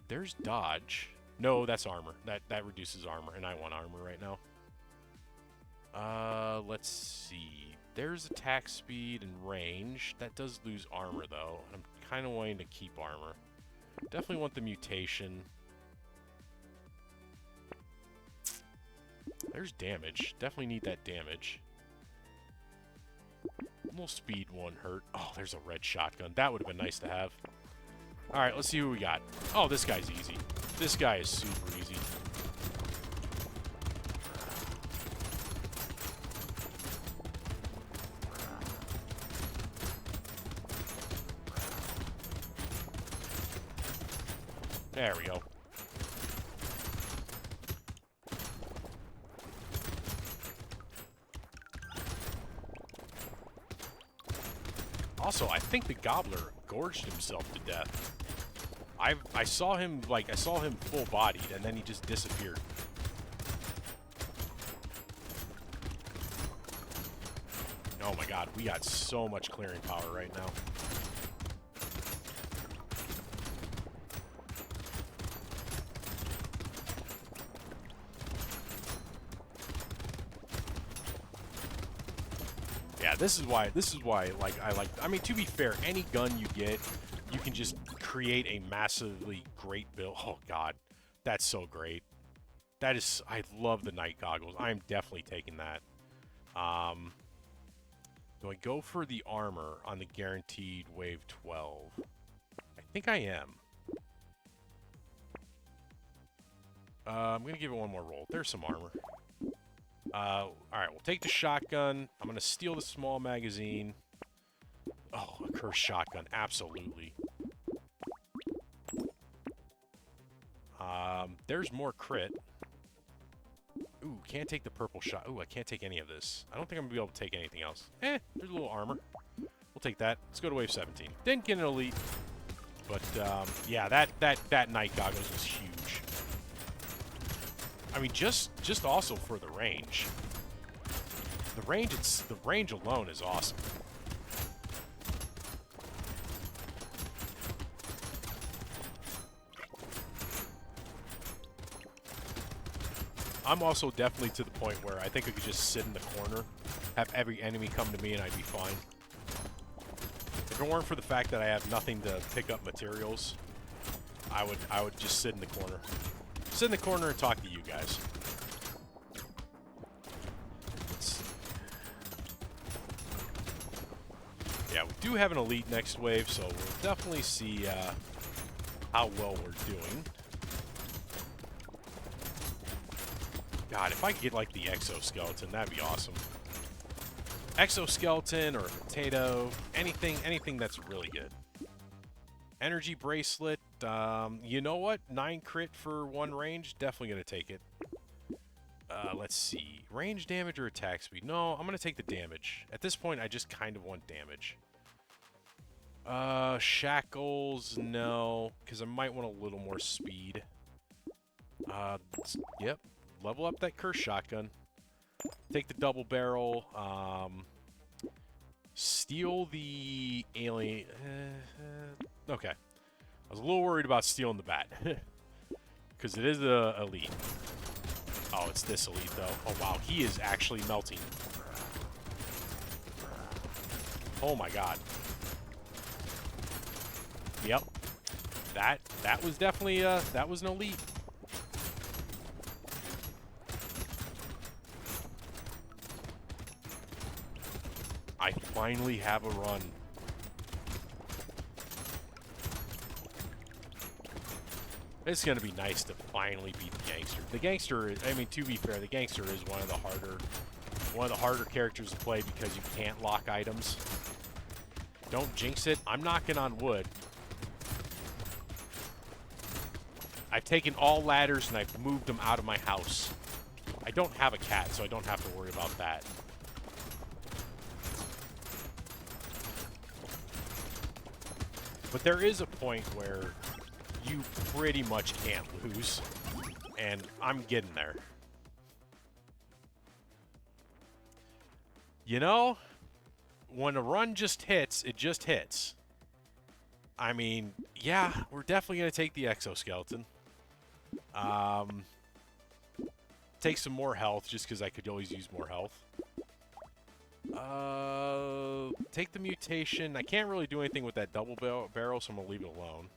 There's dodge. No, that's armor. That reduces armor, and I want armor right now. Let's see. There's attack speed and range. That does lose armor, though. I'm kind of wanting to keep armor. Definitely want the mutation. There's damage. Definitely need that damage. A little speed won't hurt. Oh, there's a red shotgun. That would have been nice to have. Alright, let's see who we got. Oh, this guy's easy. This guy is super easy. There we go. Also, I think the Gobbler gorged himself to death. I saw him full bodied, and then he just disappeared. Oh my god, we got so much clearing power right now. Yeah, this is why I mean, to be fair, any gun you get, you can just create a massively great build. Oh god, that's so great. That is, I love the night goggles. I'm definitely taking that. Do I go for the armor on the guaranteed wave 12? I think I am. I'm gonna give it one more roll. There's some armor. Alright, we'll take the shotgun. I'm gonna steal the small magazine. Oh, a cursed shotgun, absolutely. There's more crit. Ooh, can't take the purple shot. Ooh, I can't take any of this. I don't think I'm gonna be able to take anything else. There's a little armor. We'll take that. Let's go to wave 17. Didn't get an elite, but yeah, that night goggles was huge. I mean, just also for the range. The range alone is awesome. I'm also definitely to the point where I think I could just sit in the corner, have every enemy come to me, and I'd be fine. If it weren't for the fact that I have nothing to pick up materials, I would just sit in the corner. Sit in the corner and talk to you guys. Yeah, we do have an elite next wave, so we'll definitely see how well we're doing. God, if I could get, like, the exoskeleton, that'd be awesome. Exoskeleton or a potato, anything that's really good. Energy bracelet, you know what? 9 crit for 1 range, definitely gonna take it. Let's see. Range damage or attack speed? No, I'm gonna take the damage. At this point, I just kind of want damage. Shackles, no, because I might want a little more speed. Yep. Level up that curse shotgun. Take the double barrel. Steal the alien. Okay. I was a little worried about stealing the bat. Because it is a elite. Oh, it's this elite, though. Oh, wow. He is actually melting. Oh, my God. Yep. That was definitely, that was an elite. I finally have a run. It's going to be nice to finally beat the Gangster. The Gangster, I mean, to be fair, the Gangster is one of the harder characters to play because you can't lock items. Don't jinx it. I'm knocking on wood. I've taken all ladders and I've moved them out of my house. I don't have a cat, so I don't have to worry about that. But there is a point where you pretty much can't lose, and I'm getting there. You know, when a run just hits, it just hits. I mean, yeah, we're definitely going to take the exoskeleton. Take some more health, just because I could always use more health. Take the mutation. I can't really do anything with that double barrel, so I'm going to leave it alone.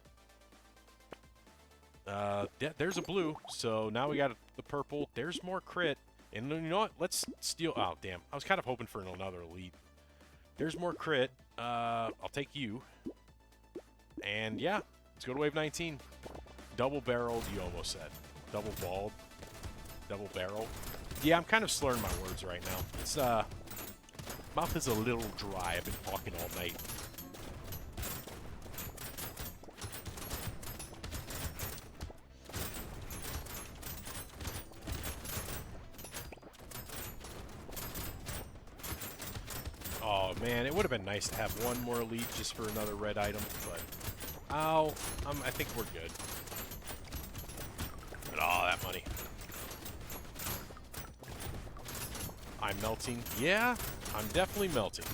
Yeah, there's a blue, so now we got the purple. There's more crit. And you know what? Let's steal... Oh, damn. I was kind of hoping for another elite. There's more crit. I'll take you. And, yeah, let's go to wave 19. Double barreled, you almost said. Double balled. Double barrel. Yeah, I'm kind of slurring my words right now. It's, mouth is a little dry. I've been talking all night. Oh, man, it would have been nice to have one more elite just for another red item, but... I think we're good. But, oh, that money. I'm melting. Yeah, I'm definitely melting.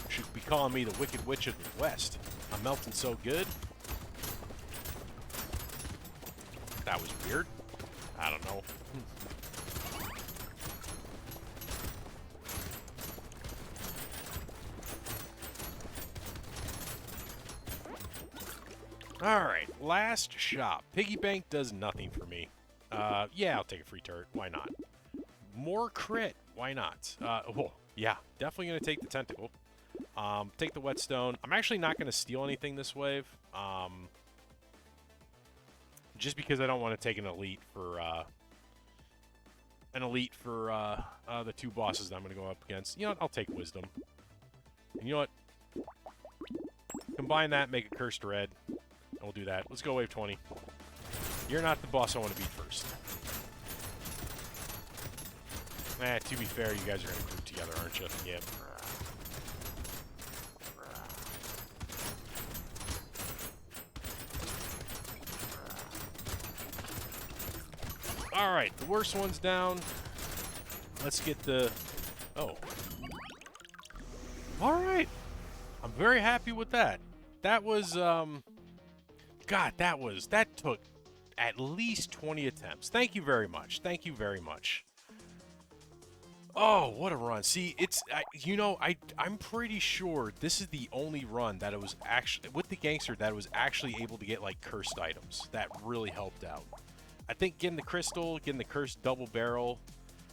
Should be calling me the Wicked Witch of the West. I'm melting so good. That was weird. I don't know. Alright, last shop. Piggy bank does nothing for me. Yeah, I'll take a free turret. Why not? More crit. Why not? Oh, yeah, definitely going to take the tentacle. Take the whetstone. I'm actually not going to steal anything this wave. Just because I don't want to take an elite for the two bosses that I'm going to go up against. You know what? I'll take wisdom. And you know what? Combine that, make a cursed red. We'll do that. Let's go wave 20. You're not the boss I want to beat first. To be fair, you guys are going to group together, aren't you? Yep. All right, the worst one's down. Let's get the... Oh. All right. I'm very happy with that. That was, God, that took at least 20 attempts. Thank you very much. Thank you very much. Oh, what a run. See, it's, you know, I'm pretty sure this is the only run that it was actually, with the Gangster, that was actually able to get, like, cursed items. That really helped out. I think getting the crystal, getting the cursed double barrel,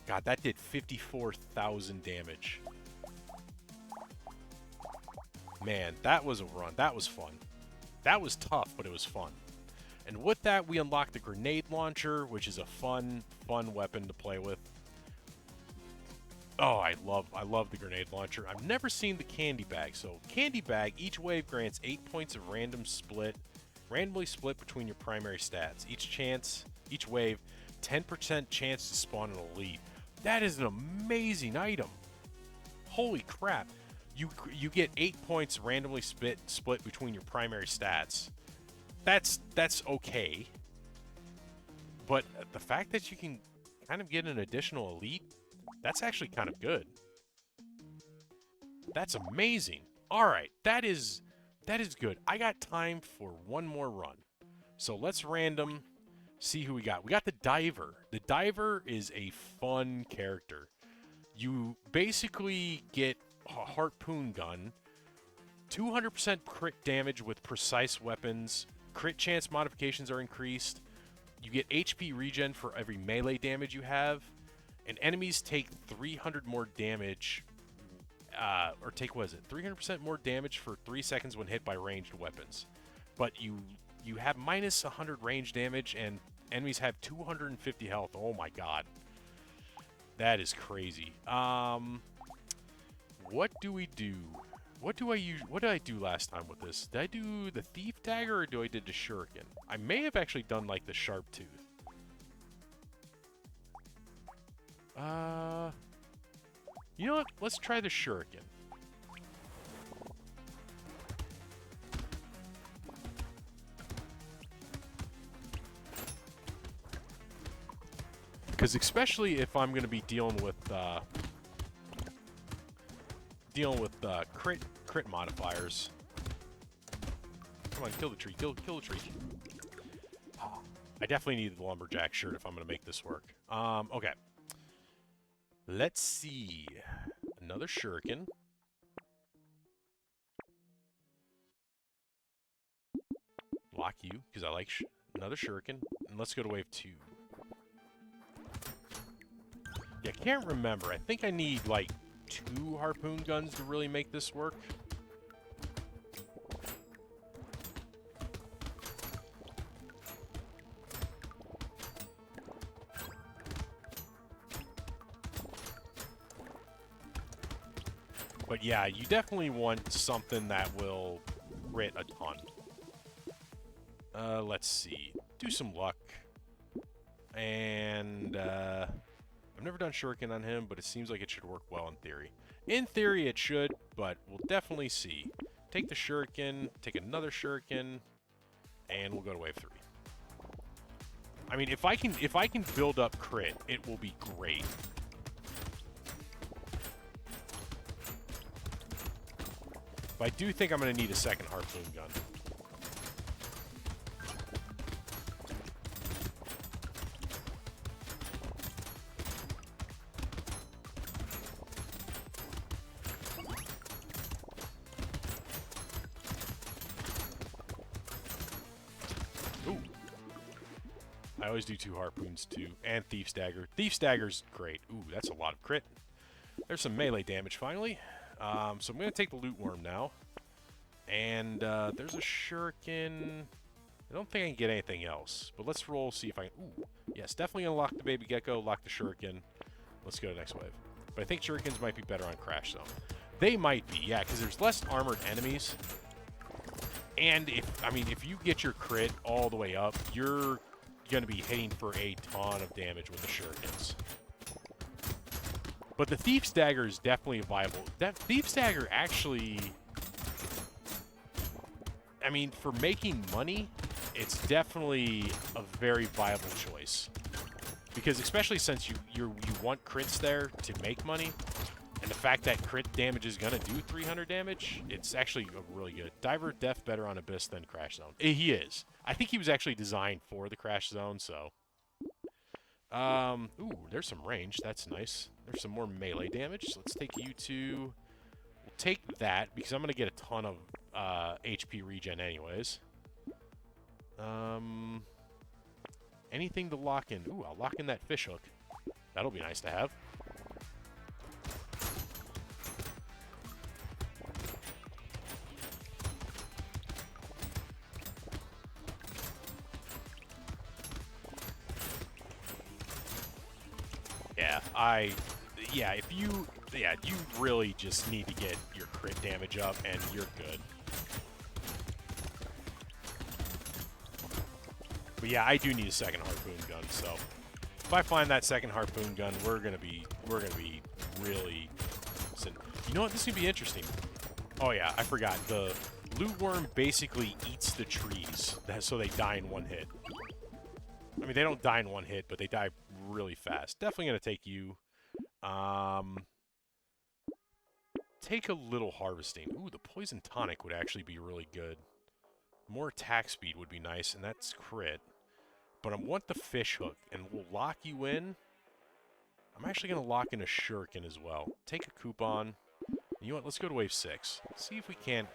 God, that did 54,000 damage. Man, that was a run. That was fun. That was tough, but it was fun. And with that, we unlocked the grenade launcher, which is a fun weapon to play with. Oh, I love the grenade launcher. I've never seen the candy bag. So, candy bag, each wave grants 8 points of randomly split between your primary stats. Each wave, 10% chance to spawn an elite. That is an amazing item. Holy crap. You get 8 points randomly split between your primary stats. That's okay. But the fact that you can kind of get an additional elite, that's actually kind of good. That's amazing. All right, that is good. I got time for one more run. So let's random see who we got. We got the Diver. The Diver is a fun character. You basically get a harpoon gun, 200% crit damage with precise weapons, crit chance modifications are increased, you get HP regen for every melee damage you have, and enemies take 300 more damage, or take, what is it, 300% more damage for 3 seconds when hit by ranged weapons. But you have minus 100 range damage, and enemies have 250 health. Oh my god. That is crazy. What do we do? What did I do last time with this? Did I do the Thief Dagger or did the Shuriken? I may have actually done like the Sharp Tooth. You know what? Let's try the Shuriken. Because especially if I'm going to be dealing with crit modifiers. Come on, kill the tree. Kill the tree. I definitely need the lumberjack shirt if I'm going to make this work. Okay. Let's see. Another shuriken. Lock you, because I like another shuriken. And let's go to wave 2. Yeah, I can't remember. I think I need, like, 2 harpoon guns to really make this work. But yeah, you definitely want something that will crit a ton. Let's see. Do some luck. And, I've never done shuriken on him, but it seems like it should work well in theory. In theory, it should, but we'll definitely see. Take the shuriken, take another shuriken, and we'll go to wave 3. I mean, if I can build up crit, it will be great. But I do think I'm going to need a second harpoon gun. Ooh. I always do 2 harpoons too, and Thief's Dagger. Thief's Dagger's great. Ooh, that's a lot of crit. There's some melee damage finally. So I'm going to take the loot worm now. And there's a shuriken. I don't think I can get anything else. But let's roll, see if I can... Ooh, yes, definitely going to lock the baby gecko, lock the shuriken. Let's go to the next wave. But I think shurikens might be better on Crash Zone. They might be, yeah, because there's less armored enemies. And if you get your crit all the way up, you're going to be hitting for a ton of damage with the shurikens. But the Thief's Dagger is definitely viable. That Thief's Dagger actually... I mean, for making money, it's definitely a very viable choice. Because especially since you want crits there to make money, and the fact that crit damage is gonna do 300 damage, it's actually really good. Diver def better on Abyss than Crash Zone. He is. I think he was actually designed for the Crash Zone, so. Ooh, there's some range. That's nice. There's some more melee damage. So let's take you to. We'll take that because I'm gonna get a ton of HP regen anyways. Anything to lock in? Ooh, I'll lock in that fish hook. That'll be nice to have. You really just need to get your crit damage up, and you're good. But yeah, I do need a second harpoon gun, so if I find that second harpoon gun, we're gonna be really. You know what? This is gonna be interesting. Oh yeah, I forgot. The loot worm basically eats the trees, so they die in one hit. I mean, they don't die in one hit, but they die really fast. Definitely gonna take you. Take a little harvesting. Ooh, the poison tonic would actually be really good. More attack speed would be nice, and that's crit. But I want the fish hook, and we'll lock you in. I'm actually going to lock in a shuriken as well. Take a coupon. You know what? Let's go to wave 6. See if we can't.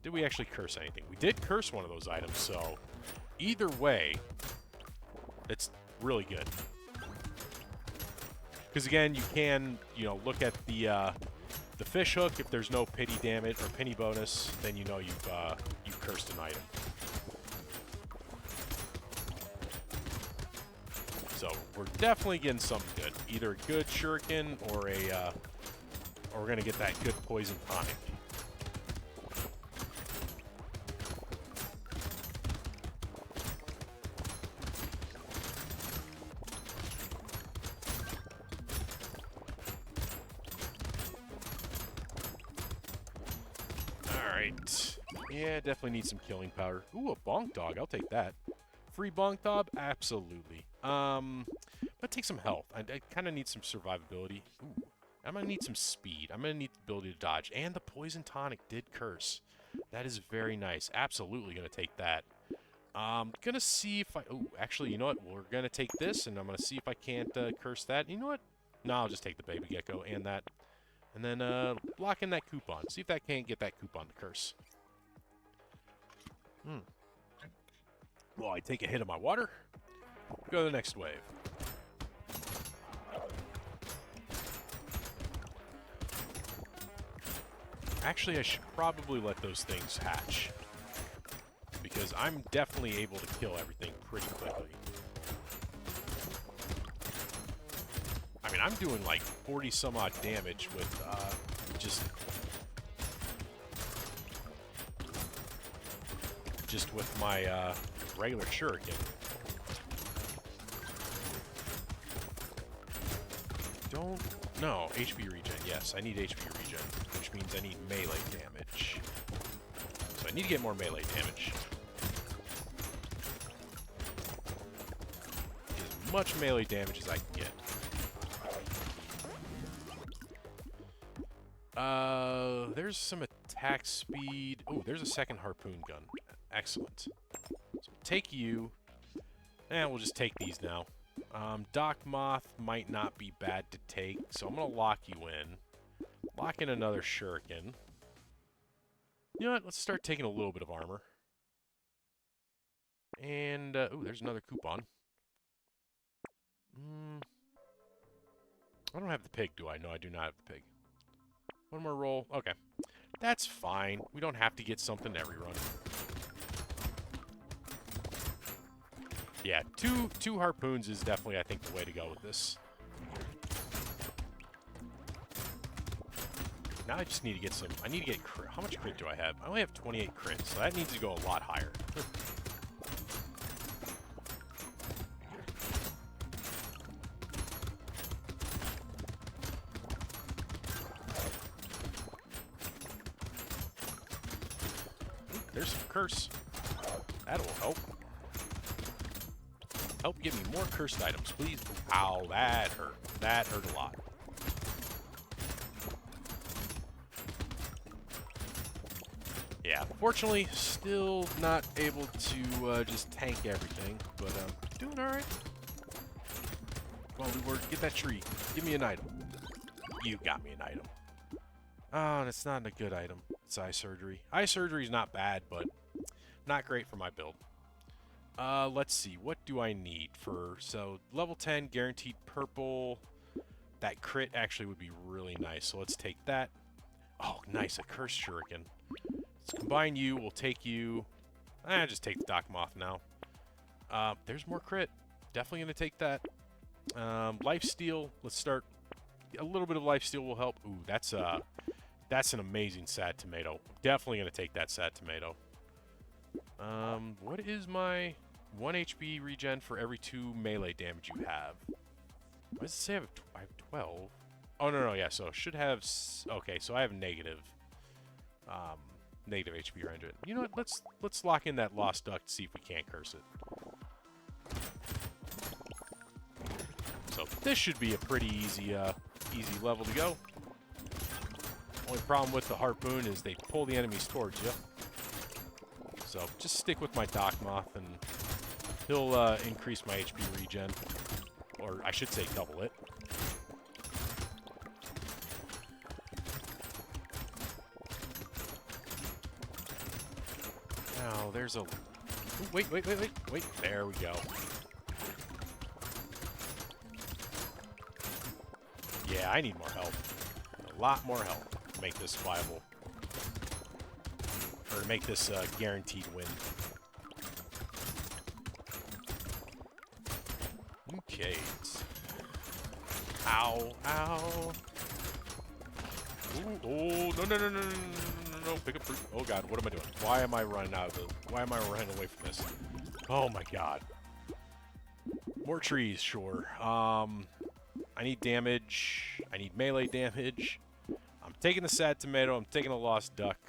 Did we actually curse anything? We did curse one of those items, so either way, it's really good. Because again, you can, look at the fish hook. If there's no pity damage or penny bonus, then you know you've cursed an item. So we're definitely getting something good. Either a good shuriken or we're gonna get that good poison tonic. Yeah, definitely need some killing powder. Ooh, a bonk dog. I'll take that. Free bonk dog? Absolutely. But take some health. I kind of need some survivability. Ooh, I'm going to need some speed. I'm going to need the ability to dodge. And the poison tonic did curse. That is very nice. Absolutely going to take that. Going to see if I... Ooh, actually, you know what? We're going to take this, and I'm going to see if I can't curse that. You know what? No, I'll just take the baby gecko and that. And then lock in that coupon. See if that can't get that coupon to curse. Well, I take a hit of my water. Go to the next wave. Actually, I should probably let those things hatch. Because I'm definitely able to kill everything pretty quickly. I mean, I'm doing like 40 some odd damage with just with my regular shuriken. No, HP regen. Yes, I need HP regen, which means I need melee damage. So I need to get more melee damage. As much melee damage as I can get. There's some attack speed. Oh, there's a second harpoon gun. Excellent. So take you. And we'll just take these now. Dock Moth might not be bad to take, so I'm going to lock you in. Lock in another shuriken. You know what? Let's start taking a little bit of armor. And, ooh, there's another coupon. I don't have the pig, do I? No, I do not have the pig. One more roll. Okay. That's fine. We don't have to get something every run. Yeah, two harpoons is definitely, I think, the way to go with this. Now I just need to get some... I need to get... How much crit do I have? I only have 28 crit, so that needs to go a lot higher. There's some curse. That'll help. help get me more cursed items, please. Ow, that hurt. That hurt a lot. Yeah, fortunately, still not able to just tank everything, but doing all right. Well, get that tree. Give me an item. You got me an item. Oh, and it's not a good item. It's eye surgery. Eye surgery is not bad, but not great for my build. Let's see. What do I need for... So, level 10, guaranteed purple. That crit actually would be really nice, so let's take that. Oh, nice. A cursed shuriken. Let's combine you. We'll take you. Just take the Doc Moth now. There's more crit. Definitely going to take that. Lifesteal. Let's start. A little bit of lifesteal will help. Ooh, that's an amazing sad tomato. Definitely going to take that sad tomato. What is my 1 HP regen for every 2 melee damage you have? Why does it say I have 12? Oh, no, yeah, so should have... Okay, so I have negative HP regen. You know what? Let's lock in that Lost Duck to see if we can't curse it. So this should be a pretty easy level to go. Only problem with the harpoon is they pull the enemies towards you. So just stick with my Doc Moth and he'll increase my HP regen. Or I should say double it. Now there's a... Ooh, wait. There we go. Yeah, I need more help. A lot more help to make this viable. Or to make this guaranteed win. Okay. Ow. Ooh, oh, no. Pick up fruit. Oh god, what am I doing? Why am I running away from this? Oh my god. More trees, sure. I need damage. I need melee damage. I'm taking the sad tomato. I'm taking a lost duck.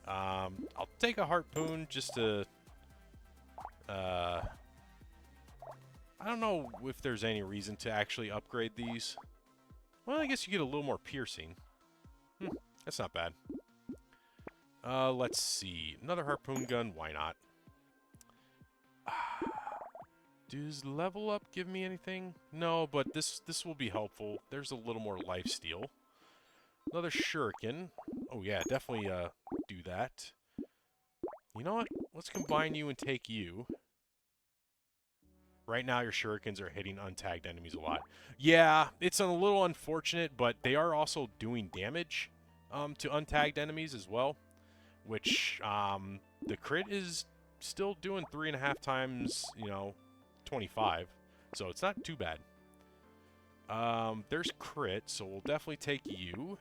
I'll take a harpoon just to... I don't know if there's any reason to actually upgrade these. Well, I guess you get a little more piercing. That's not bad. Let's see. Another harpoon gun. Why not? Does level up give me anything? No, but this will be helpful. There's a little more lifesteal. Another shuriken. Oh yeah, definitely do that. You know what? Let's combine you and take you. Right now your shurikens are hitting untagged enemies a lot. Yeah, it's a little unfortunate, but they are also doing damage to untagged enemies as well. Which, the crit is still doing 3.5 times, 25. So it's not too bad. There's crit, so we'll definitely take you.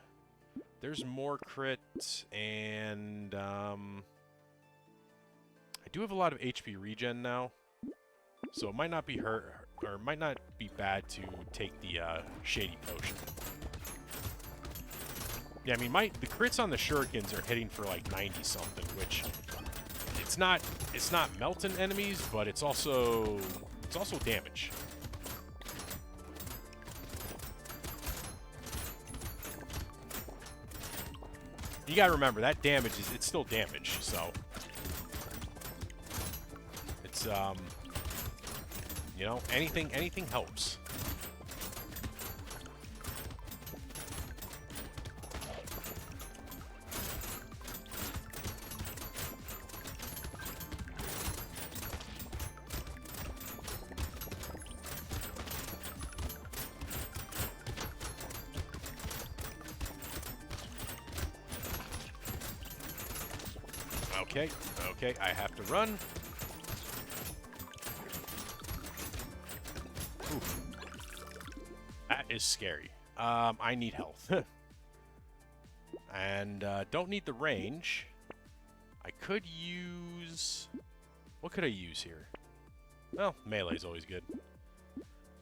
There's more crit, and I do have a lot of HP regen now. So it might not be or it might not be bad to take the Shady Potion. Yeah, I mean, the crits on the shurikens are hitting for like 90-something, which it's not melting enemies, but it's also damage. You gotta remember that damage it's still damage, so it's anything helps. Okay, I have to run. Oof. That is scary. I need health. And don't need the range. I could use... What could I use here? Well, melee's always good.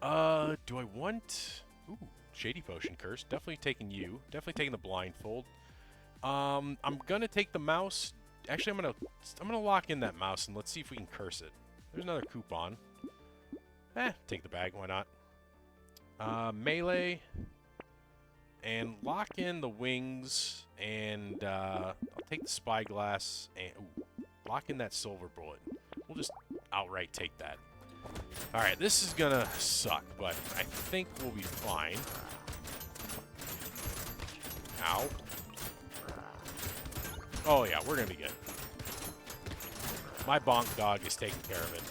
Do I want... Ooh, Shady Potion Curse. Definitely taking you. Definitely taking the blindfold. I'm gonna take the mouse. Actually, I'm gonna lock in that mouse and let's see if we can curse it. There's another coupon. Take the bag, why not? Melee, and lock in the wings, and I'll take the spyglass, and lock in that silver bullet. We'll just outright take that. Alright, this is gonna suck, but I think we'll be fine. Ow. Oh yeah, we're gonna be good. My bonk dog is taking care of it.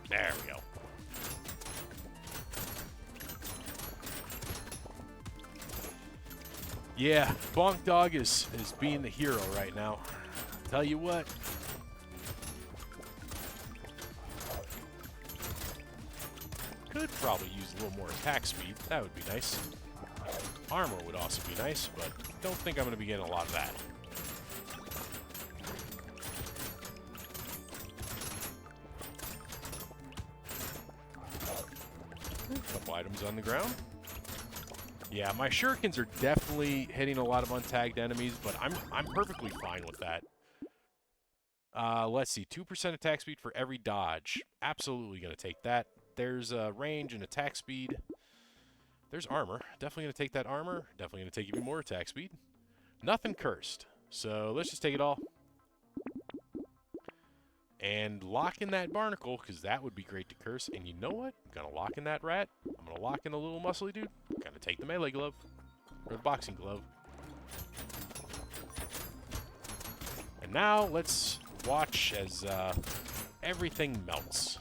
There we go. Yeah, bonk dog is being the hero right now. Tell you what. Could probably use a little more attack speed. That would be nice. Armor would also be nice, but don't think I'm going to be getting a lot of that. A couple items on the ground. Yeah, my shurikens are definitely hitting a lot of untagged enemies, but I'm perfectly fine with that. Let's see, 2% attack speed for every dodge. Absolutely going to take that. There's range and attack speed. There's armor. Definitely going to take that armor. Definitely going to take even more attack speed. Nothing cursed. So let's just take it all. And lock in that barnacle, because that would be great to curse. And you know what? I'm going to lock in that rat. I'm going to lock in the little muscly dude. I'm going to take the melee glove. Or the boxing glove. And now let's watch as everything melts.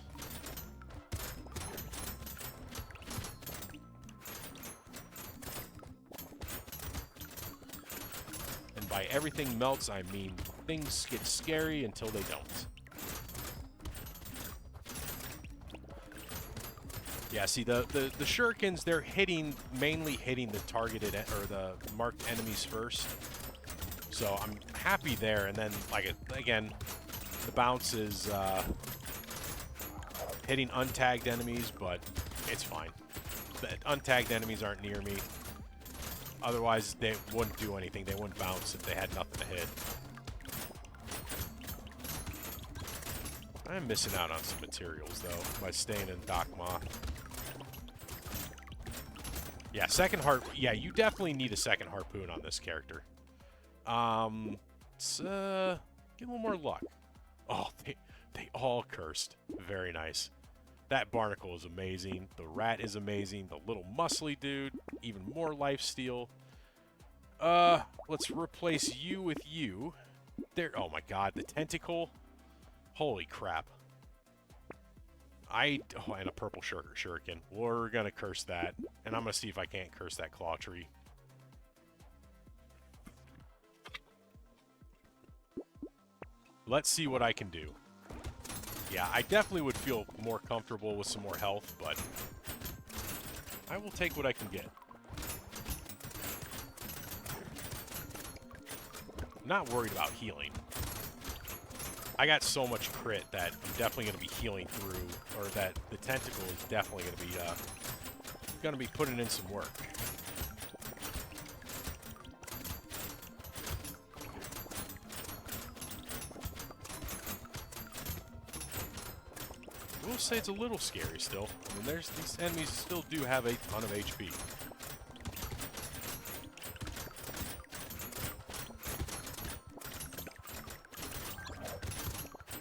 And by everything melts, I mean things get scary until they don't. Yeah, see, the shurikens, they're mainly hitting the targeted, or the marked enemies first. So I'm happy there, and then, like, again, the bounce is hitting untagged enemies, but it's fine. The untagged enemies aren't near me. Otherwise, they wouldn't do anything. They wouldn't bounce if they had nothing to hit. I'm missing out on some materials, though, by staying in Dakma. Yeah, second yeah, you definitely need a second harpoon on this character. Let's get a little more luck. Oh, they all cursed. Very nice. That barnacle is amazing. The rat is amazing. The little muscly dude, even more lifesteal. Let's replace you with you. There. Oh my God, the tentacle. Holy crap. Oh, and a purple shuriken. We're gonna curse that, and I'm gonna see if I can't curse that claw tree. Let's see what I can do. Yeah, I definitely would feel more comfortable with some more health, but I will take what I can get. I'm not worried about healing. I got so much crit that I'm definitely going to be healing through, or that the tentacle is definitely going to be putting in some work. I will say it's a little scary still. I mean, these enemies still do have a ton of HP.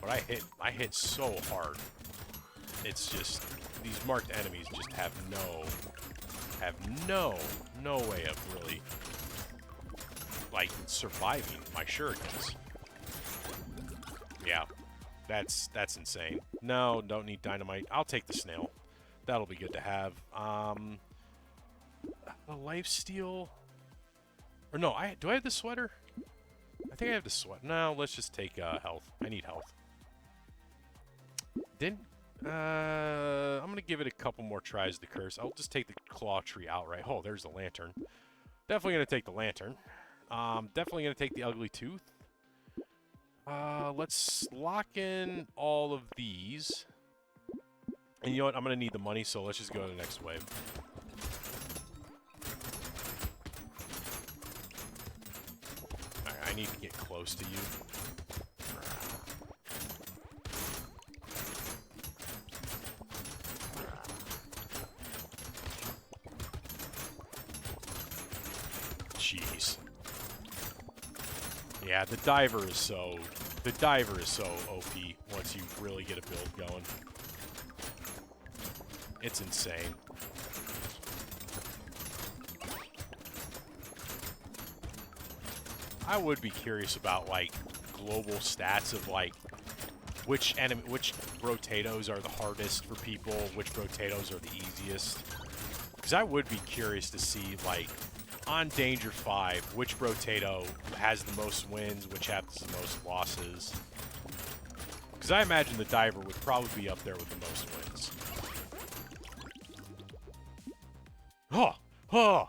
But I hit so hard. It's just, these marked enemies just have no way of really, like, surviving my shurikens. Yeah, that's insane. No, don't need dynamite. I'll take the snail. That'll be good to have. A lifesteal, or no, do I have the sweater? I think I have the sweat. No, let's just take health. I need health. I'm gonna give it a couple more tries to curse. I'll just take the claw tree outright. Oh, there's the lantern. Definitely gonna take the lantern. Definitely gonna take the ugly tooth. Let's lock in all of these. And you know what? I'm gonna need the money, so let's just go to the next wave. Alright, I need to get close to you. Jeez. Yeah, the diver is so OP once you really get a build going. It's insane. I would be curious about like global stats of like which Brotatos are the hardest for people, which Brotatos are the easiest. Because I would be curious to see like on Danger 5, which Brotato has the most wins, which has the most losses. Because I imagine the diver would probably be up there with the most wins. Oh! Oh!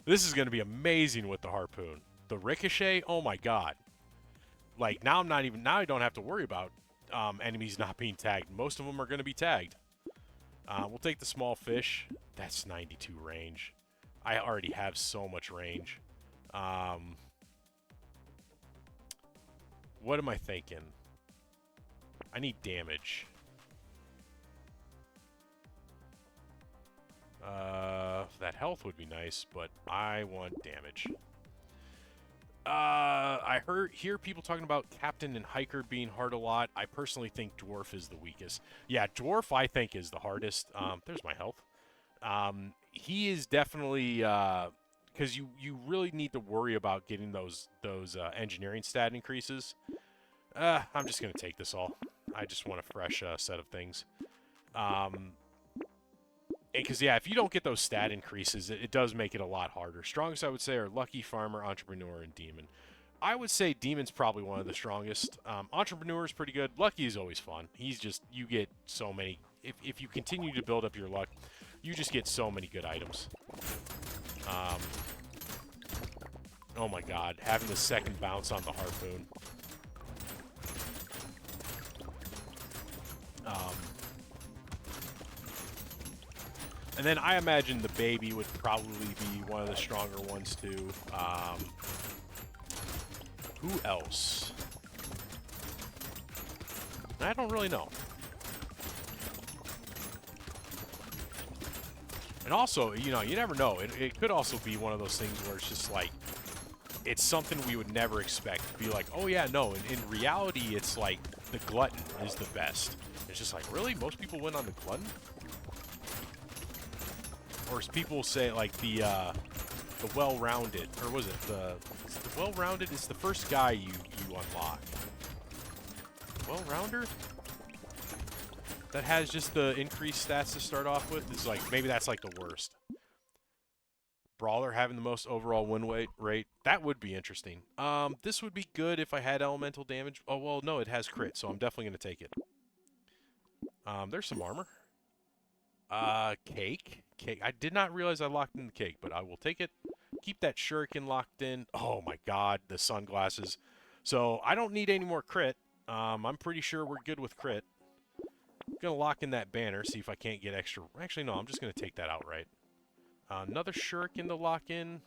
This is going to be amazing with the harpoon. The ricochet, oh my god. Like, now I don't have to worry about enemies not being tagged. Most of them are going to be tagged. We'll take the small fish. That's 92 range. I already have so much range. What am I thinking? I need damage. That health would be nice, but I want damage. I hear people talking about Captain and Hiker being hard a lot. I personally think Dwarf is the weakest. Yeah, Dwarf I think is the hardest. There's my health. He is definitely because you really need to worry about getting those engineering stat increases. I'm just gonna take this all. I just want a fresh set of things. Because, yeah, if you don't get those stat increases, it does make it a lot harder. Strongest, I would say, are Lucky, Farmer, Entrepreneur, and Demon. I would say Demon's probably one of the strongest. Entrepreneur is pretty good. Lucky is always fun. He's just, you get so many. If you continue to build up your luck, you just get so many good items. Oh, my God. Having the second bounce on the harpoon. And then I imagine the baby would probably be one of the stronger ones, too. Who else? I don't really know. And also, you know, you never know. It could also be one of those things where it's just like, it's something we would never expect. To be like, oh yeah, no. In reality, it's like the Glutton is the best. It's just like, really? Most people win on the Glutton? Or as people say, like the well-rounded, or was it the well-rounded is the first guy you unlock. Well-rounder? That has just the increased stats to start off with. Is like, maybe that's like the worst. Brawler having the most overall win rate. That would be interesting. This would be good if I had elemental damage. Oh, well, no, it has crit, so I'm definitely going to take it. There's some armor. Cake. I did not realize I locked in the cake, but I will take it. Keep that shuriken locked in. Oh my god, the sunglasses. So I don't need any more crit. I'm pretty sure we're good with crit. I'm gonna lock in that banner, see if I can't get extra. Actually, no, I'm just gonna take that outright. Another shuriken to lock in.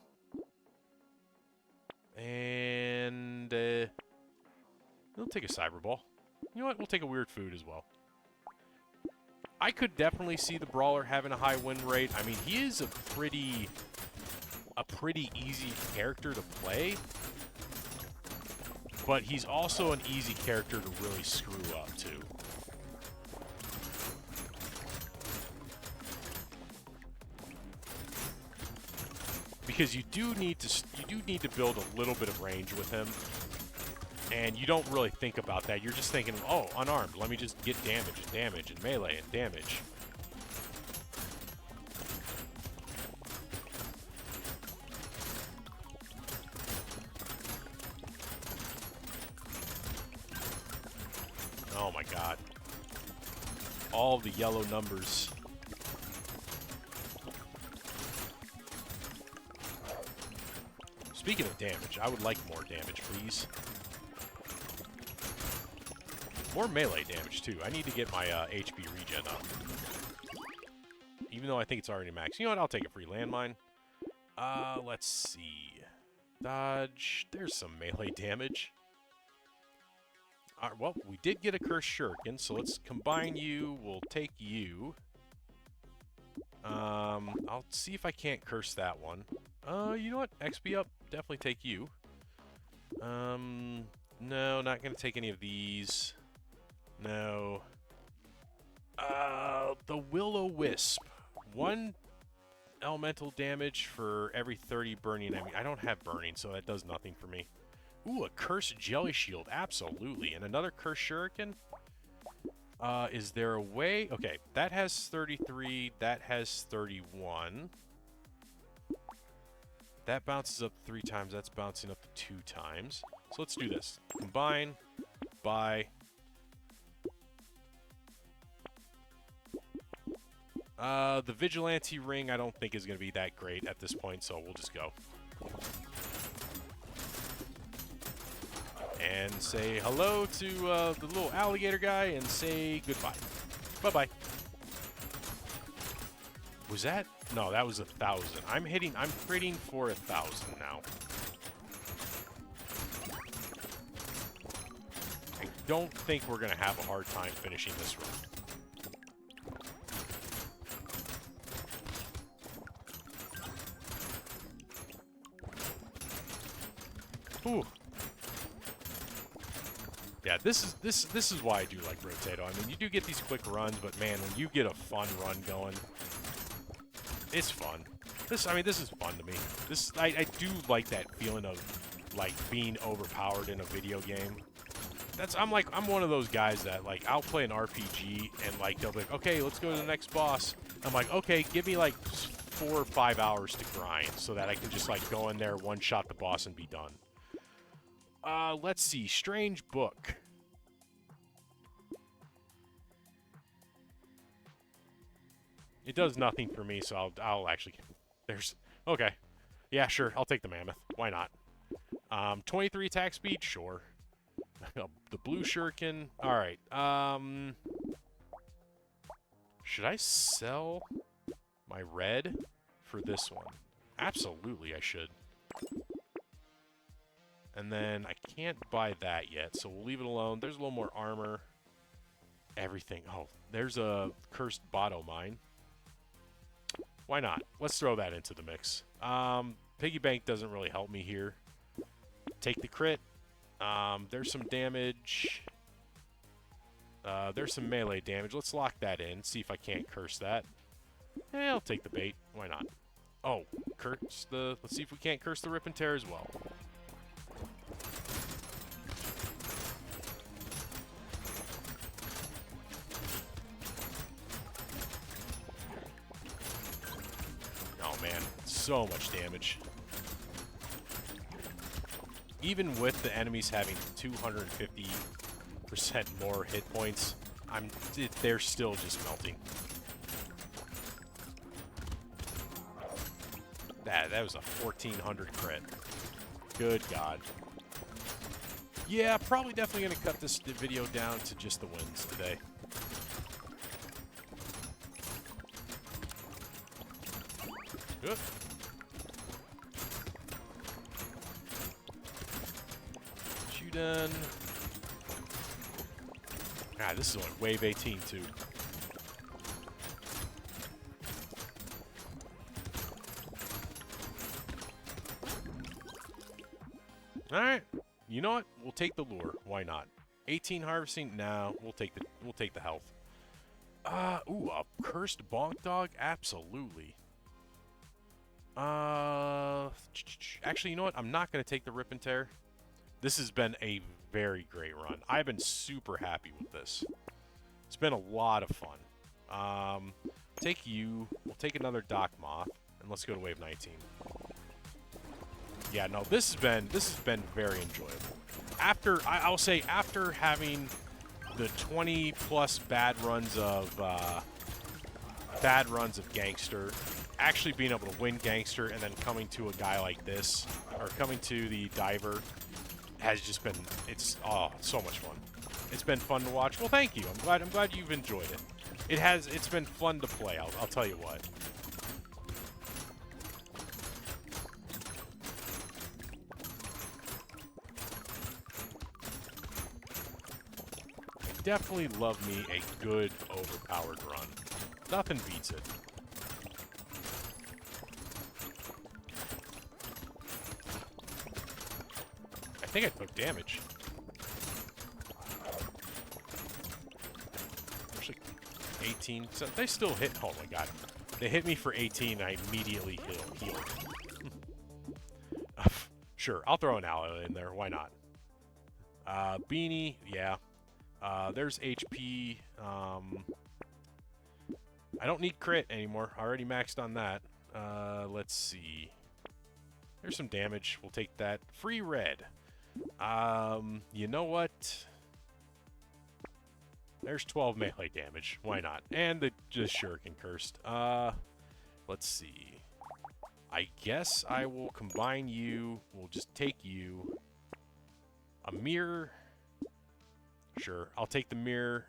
And we'll take a cyber ball. You know what? We'll take a weird food as well. I could definitely see the Brawler having a high win rate. I mean, he is a pretty easy character to play, but he's also an easy character to really screw up too. Because you do need to build a little bit of range with him. And you don't really think about that. You're just thinking, oh, unarmed. Let me just get damage, and melee, and damage. Oh my god. All the yellow numbers. Speaking of damage, I would like more damage, please. More melee damage, too. I need to get my HP regen up. Even though I think it's already max. You know what? I'll take a free landmine. Let's see. Dodge. There's some melee damage. Well, we did get a cursed shuriken, so let's combine you. We'll take you. I'll I'll see if I can't curse that one. You know what? XP up. Definitely take you. No, not gonna take any of these. No. The Will-O-Wisp. 1 elemental damage for every 30 burning enemy. I don't have burning, so that does nothing for me. Ooh, a cursed jelly shield. Absolutely. And another cursed shuriken. Is there a way? Okay, that has 33. That has 31. That bounces up 3 times. That's bouncing up 2 times. So let's do this. Combine. Buy. The Vigilante ring I don't think is going to be that great at this point, so we'll just go. And say hello to the little alligator guy and say goodbye. Bye-bye. Was that? No, that was 1,000. I'm trading for 1,000 now. I don't think we're going to have a hard time finishing this run. Ooh. Yeah, this is why I do like Brotato. I mean, you do get these quick runs, but man, when you get a fun run going, it's fun. This is fun to me. I do like that feeling of like being overpowered in a video game. I'm one of those guys that like I'll play an RPG and like they'll be like, okay, let's go to the next boss. I'm like, okay, give me like 4 or 5 hours to grind so that I can just like go in there, one shot the boss and be done. Let's see. Strange book. It does nothing for me, so I'll actually... Okay. Yeah, sure. I'll take the mammoth. Why not? 23 attack speed? Sure. The blue shuriken? Alright. Should I sell my red for this one? Absolutely, I should. And then I can't buy that yet, so we'll leave it alone. There's a little more armor. Everything. Oh, there's a cursed Brotato mine. Why not? Let's throw that into the mix. Piggy bank doesn't really help me here. Take the crit. There's some damage. There's some melee damage. Let's lock that in. See if I can't curse that. I'll take the bait. Why not? Oh, curse the... Let's see if we can't curse the rip and tear as well. Oh man, so much damage. Even with the enemies having 250% more hit points, they're still just melting. That was a 1,400 crit. Good God. Yeah, probably definitely going to cut this video down to just the wins today. Good. You done? Ah, this is like wave 18 too. All right. You know what? We'll take the lure. Why not? 18 harvesting? No, we'll take the health. Ooh, a cursed bonk dog? Absolutely. Actually, you know what? I'm not going to take the rip and tear. This has been a very great run. I've been super happy with this. It's been a lot of fun. Take you. We'll take another Doc Moth, and let's go to wave 19. Yeah, no, this has been very enjoyable. I'll say after having the 20+ bad runs of Gangster, actually being able to win Gangster and then coming to a guy like this, or coming to the Diver, has just been, it's so much fun. It's been fun to watch. Well, thank you. I'm glad you've enjoyed it. It's been fun to play. I'll tell you what. I definitely love me a good overpowered run. Nothing beats it. think I took damage. Actually, 18. So they still hit. Oh my god. They hit me for 18 and I immediately healed. Sure, I'll throw an ally in there. Why not? Beanie, yeah. There's HP. I don't need crit anymore. I already maxed on that. Let's see. There's some damage. We'll take that. Free red. You know what? There's 12 melee damage. Why not? And the Shuriken Cursed. Let's see. I guess I will combine you. We'll just take you. A mirror. Sure, I'll take the mirror.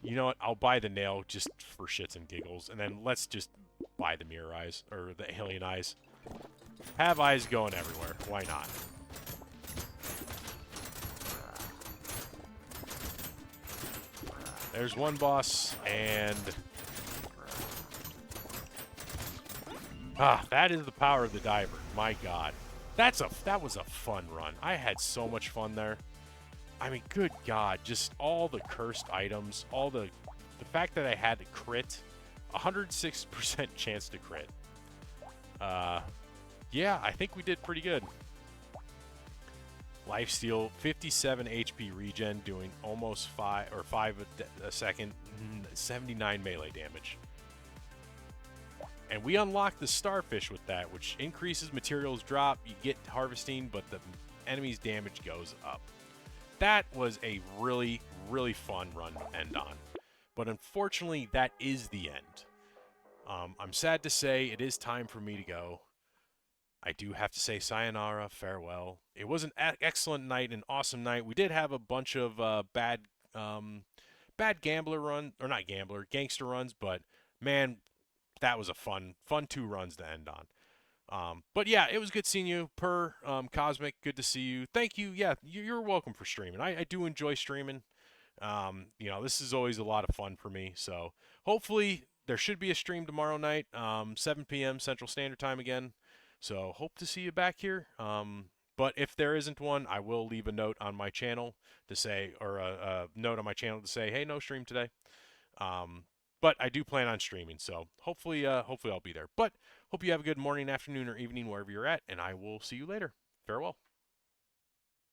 You know what? I'll buy the nail just for shits and giggles. And then let's just buy the mirror eyes. Or the alien eyes. Have eyes going everywhere. Why not? There's one boss. And... that is the power of the diver. My god. That was a fun run. I had so much fun there. I mean, good God, just all the cursed items, all the fact that I had to crit, 106% chance to crit. Yeah, I think we did pretty good. Lifesteal, 57 HP regen, doing almost 5 a second, 79 melee damage. And we unlocked the starfish with that, which increases materials drop, you get harvesting, but the enemy's damage goes up. That was a really, really fun run to end on. But unfortunately, that is the end. I'm sad to say it is time for me to go. I do have to say sayonara, farewell. It was an excellent night, an awesome night. We did have a bunch of bad gambler run, or not gambler, gangster runs, but man, that was a fun 2 runs to end on. But yeah, it was good seeing you. Cosmic, good to see you. Thank you. Yeah, you're welcome for streaming. I do enjoy streaming. You know, this is always a lot of fun for me. So hopefully there should be a stream tomorrow night, 7 p.m. Central Standard Time again. So hope to see you back here. But if there isn't one, I will leave a note on my channel to say, or a note on my channel to say, hey, no stream today. But I do plan on streaming, so hopefully I'll be there. But hope you have a good morning, afternoon, or evening wherever you're at, and I will see you later. Farewell.